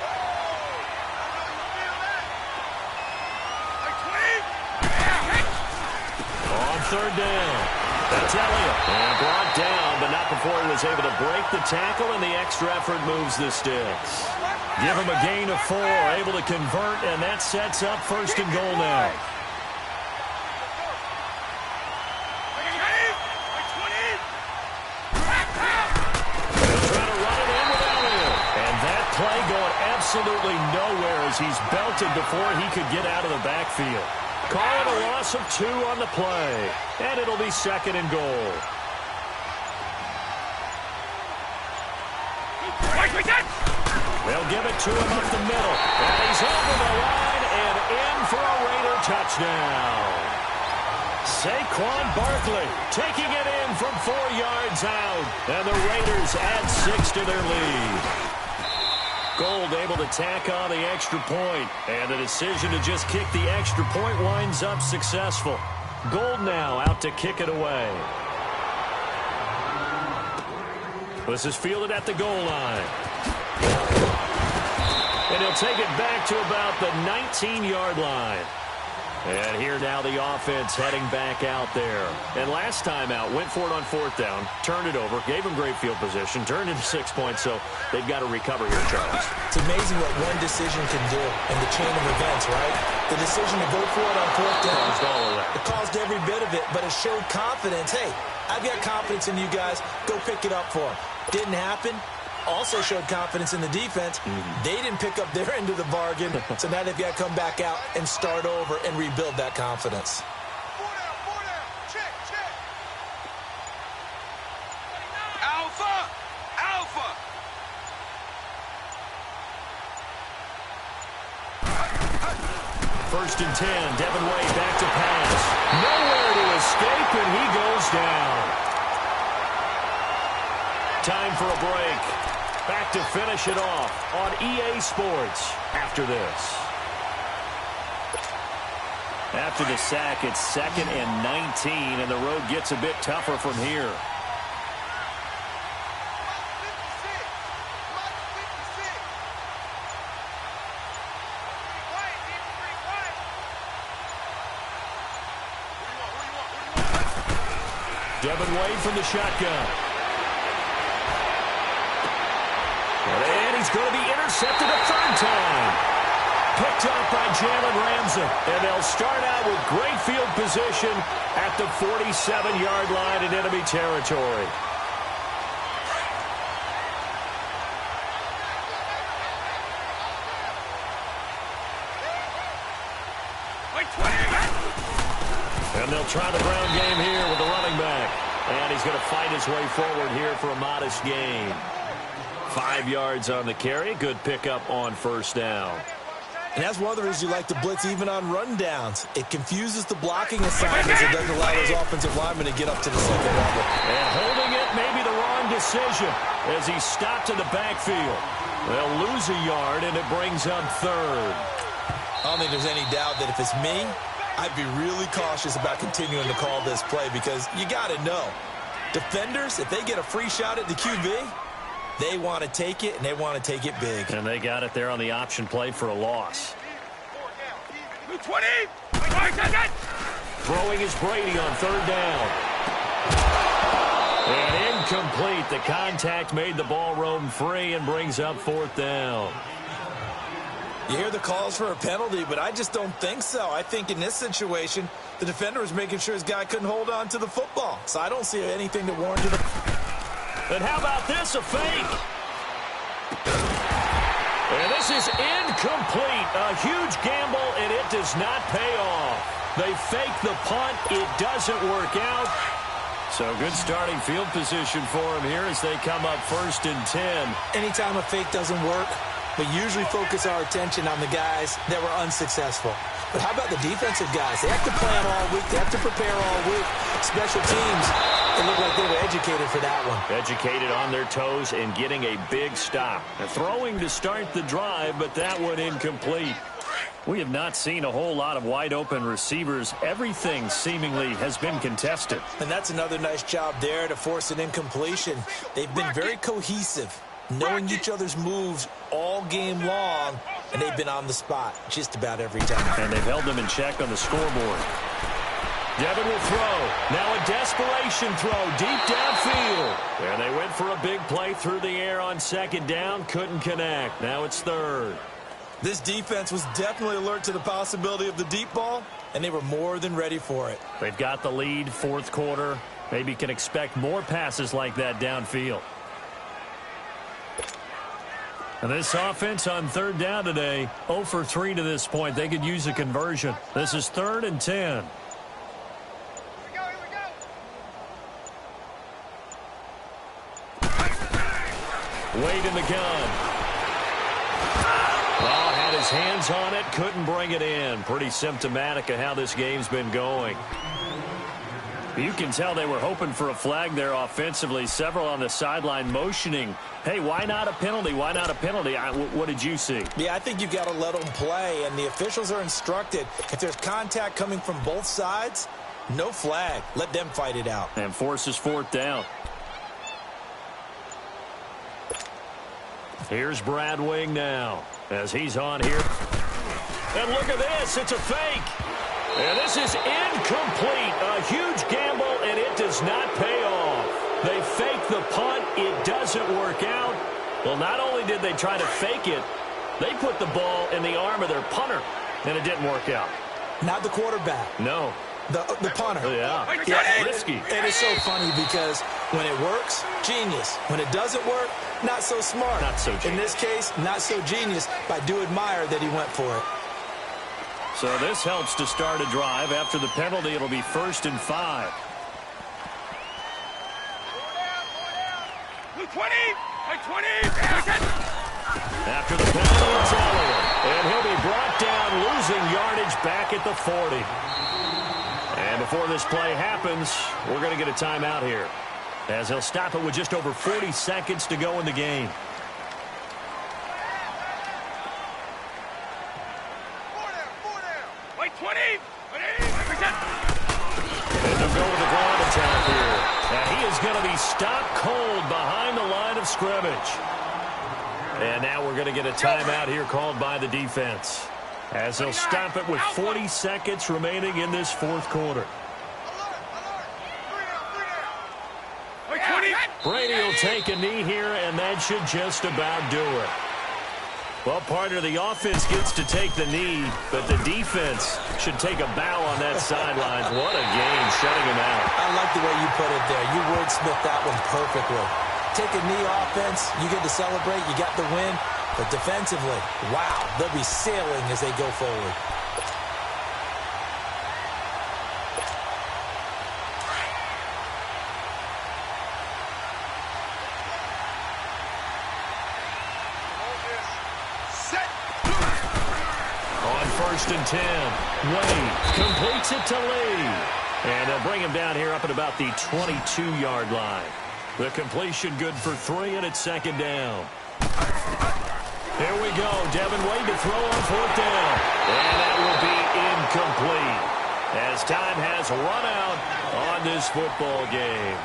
On third down, That's Elliott. And brought down, but not before he was able to break the tackle, and the extra effort moves the sticks. Give him a gain of 4, able to convert, and that sets up 1st and goal now. They'll try to run it in with Elliott. And that play going absolutely nowhere as he's belted before he could get out of the backfield. Call it a loss of 2 on the play, and it'll be 2nd and goal. They'll give it to him up the middle. And he's over the line and in for a Raider touchdown. Saquon Barkley taking it in from 4 yards out. And the Raiders add 6 to their lead. Gold able to tack on the extra point. And the decision to just kick the extra point winds up successful. Gold now out to kick it away. This is fielded at the goal line. And he'll take it back to about the 19-yard line. And here now the offense heading back out there. And last time out, went for it on 4th down, turned it over, gave him great field position, turned into 6 points, so they've got to recover here, Charles. It's amazing what one decision can do in the chain of events, right? The decision to go for it on 4th down. Caused all of that. It caused every bit of it, but it showed confidence. Hey, I've got confidence in you guys. Go pick it up for them. Didn't happen. Also showed confidence in the defense. They didn't pick up their end of the bargain, so now they've got to come back out and start over and rebuild that confidence. Alpha! Alpha! 1st and 10, Devin Way back to pass. Nowhere to escape, and he goes down. Time for a break. Back to finish it off on EA Sports after this. After the sack, it's 2nd and 19, and the road gets a bit tougher from here. Devin Wade from the shotgun. And he's going to be intercepted a 3rd time. Picked up by Jalen Ramsey. And they'll start out with great field position at the 47-yard line in enemy territory. And they'll try the ground game here with the running back. And he's going to fight his way forward here for a modest gain. 5 yards on the carry. Good pickup on 1st down. And that's one of the reasons you like to blitz even on run downs. It confuses the blocking assignments. It doesn't allow those offensive linemen to get up to the 2nd level. And holding it may be the wrong decision as he stopped in the backfield. They'll lose a yard, and it brings up 3rd. I don't think there's any doubt that if it's me, I'd be really cautious about continuing to call this play because you got to know. Defenders, if they get a free shot at the QB, they want to take it, and they want to take it big. And they got it there on the option play for a loss. 20! Throwing is Brady on 3rd down. And incomplete. The contact made the ball roam free and brings up 4th down. You hear the calls for a penalty, but I just don't think so. I think in this situation, the defender was making sure his guy couldn't hold on to the football. So I don't see anything to warrant it. And how about this, a fake? And this is incomplete. A huge gamble, and it does not pay off. They fake the punt. It doesn't work out. So good starting field position for him here as they come up 1st and 10. Anytime a fake doesn't work, we usually focus our attention on the guys that were unsuccessful. But how about the defensive guys? They have to plan all week. They have to prepare all week. Special teams, it looked like they were educated for that one. Educated on their toes and getting a big stop. Throwing to start the drive, but that one incomplete. We have not seen a whole lot of wide-open receivers. Everything seemingly has been contested. And that's another nice job there to force an incompletion. They've been very cohesive, knowing each other's moves all game long, and they've been on the spot just about every time. And they've held them in check on the scoreboard. Devin will throw. Now a desperation throw deep downfield. And they went for a big play through the air on second down. Couldn't connect. Now it's third. This defense was definitely alert to the possibility of the deep ball, and they were more than ready for it. They've got the lead, fourth quarter. Maybe can expect more passes like that downfield. And this offense on third down today, 0 for 3 to this point. They could use a conversion. This is 3rd and 10. Wade in the gun. Oh, had his hands on it, couldn't bring it in. Pretty symptomatic of how this game's been going. You can tell they were hoping for a flag there offensively. Several on the sideline motioning, hey, why not a penalty? Why not a penalty? What did you see? Yeah, I think you've got to let them play, and the officials are instructed. If there's contact coming from both sides, no flag. Let them fight it out. And forces 4th down. Here's Brad Wing now as he's on here. And look at this. It's a fake. And this is incomplete. A huge gamble, and it does not pay off. They fake the punt. It doesn't work out. Well, not only did they try to fake it, they put the ball in the arm of their punter, and it didn't work out. Not the quarterback. No. The punter. Yeah, risky. And it's so funny because when it works, genius. When it doesn't work, not so smart. Not so genius. In this case, not so genius, but I do admire that he went for it. So this helps to start a drive. After the penalty, it'll be 1st and 5. 20. After the penalty, it's Elliott. And he'll be brought down, losing yardage back at the 40. And before this play happens, we're going to get a timeout here, as he'll stop it with just over 40 seconds to go in the game. Wait, 20. And they'll go with the ground attack here. And he is going to be stopped cold behind the line of scrimmage. And now we're going to get a timeout here called by the defense, as they'll stop it with 40 seconds remaining in this 4th quarter. Brady will take a knee here, and that should just about do it. Well, partner, the offense gets to take the knee, but the defense should take a bow on that sidelines. What a game, shutting him out. I like the way you put it there. You wordsmithed that one perfectly. Take a knee offense, you get to celebrate, you got the win. But defensively, wow, they'll be sailing as they go forward. On 1st and 10, Wade completes it to Lee. And they'll bring him down here up at about the 22-yard line. The completion good for 3, and it's 2nd down. Here we go. Devin Wade to throw on 4th down. And that will be incomplete, as time has run out on this football game.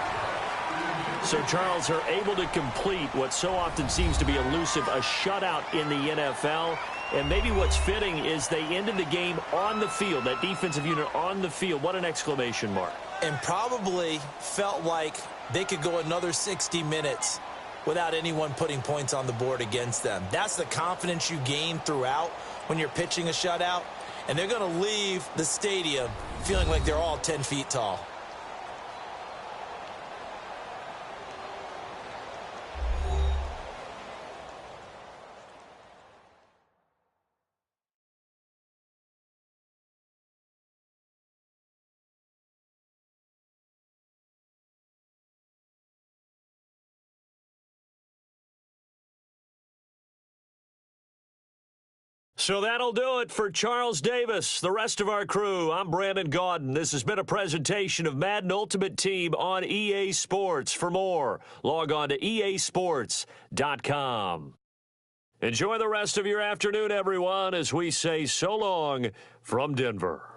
So, Charles, are able to complete what so often seems to be elusive, a shutout in the NFL. And maybe what's fitting is they ended the game on the field, that defensive unit on the field. What an exclamation mark. And probably felt like they could go another 60 minutes without anyone putting points on the board against them. That's the confidence you gain throughout when you're pitching a shutout. And they're going to leave the stadium feeling like they're all 10 feet tall. So that'll do it for Charles Davis, the rest of our crew. I'm Brandon Gaudin. This has been a presentation of Madden Ultimate Team on EA Sports. For more, log on to easports.com. Enjoy the rest of your afternoon, everyone, as we say so long from Denver.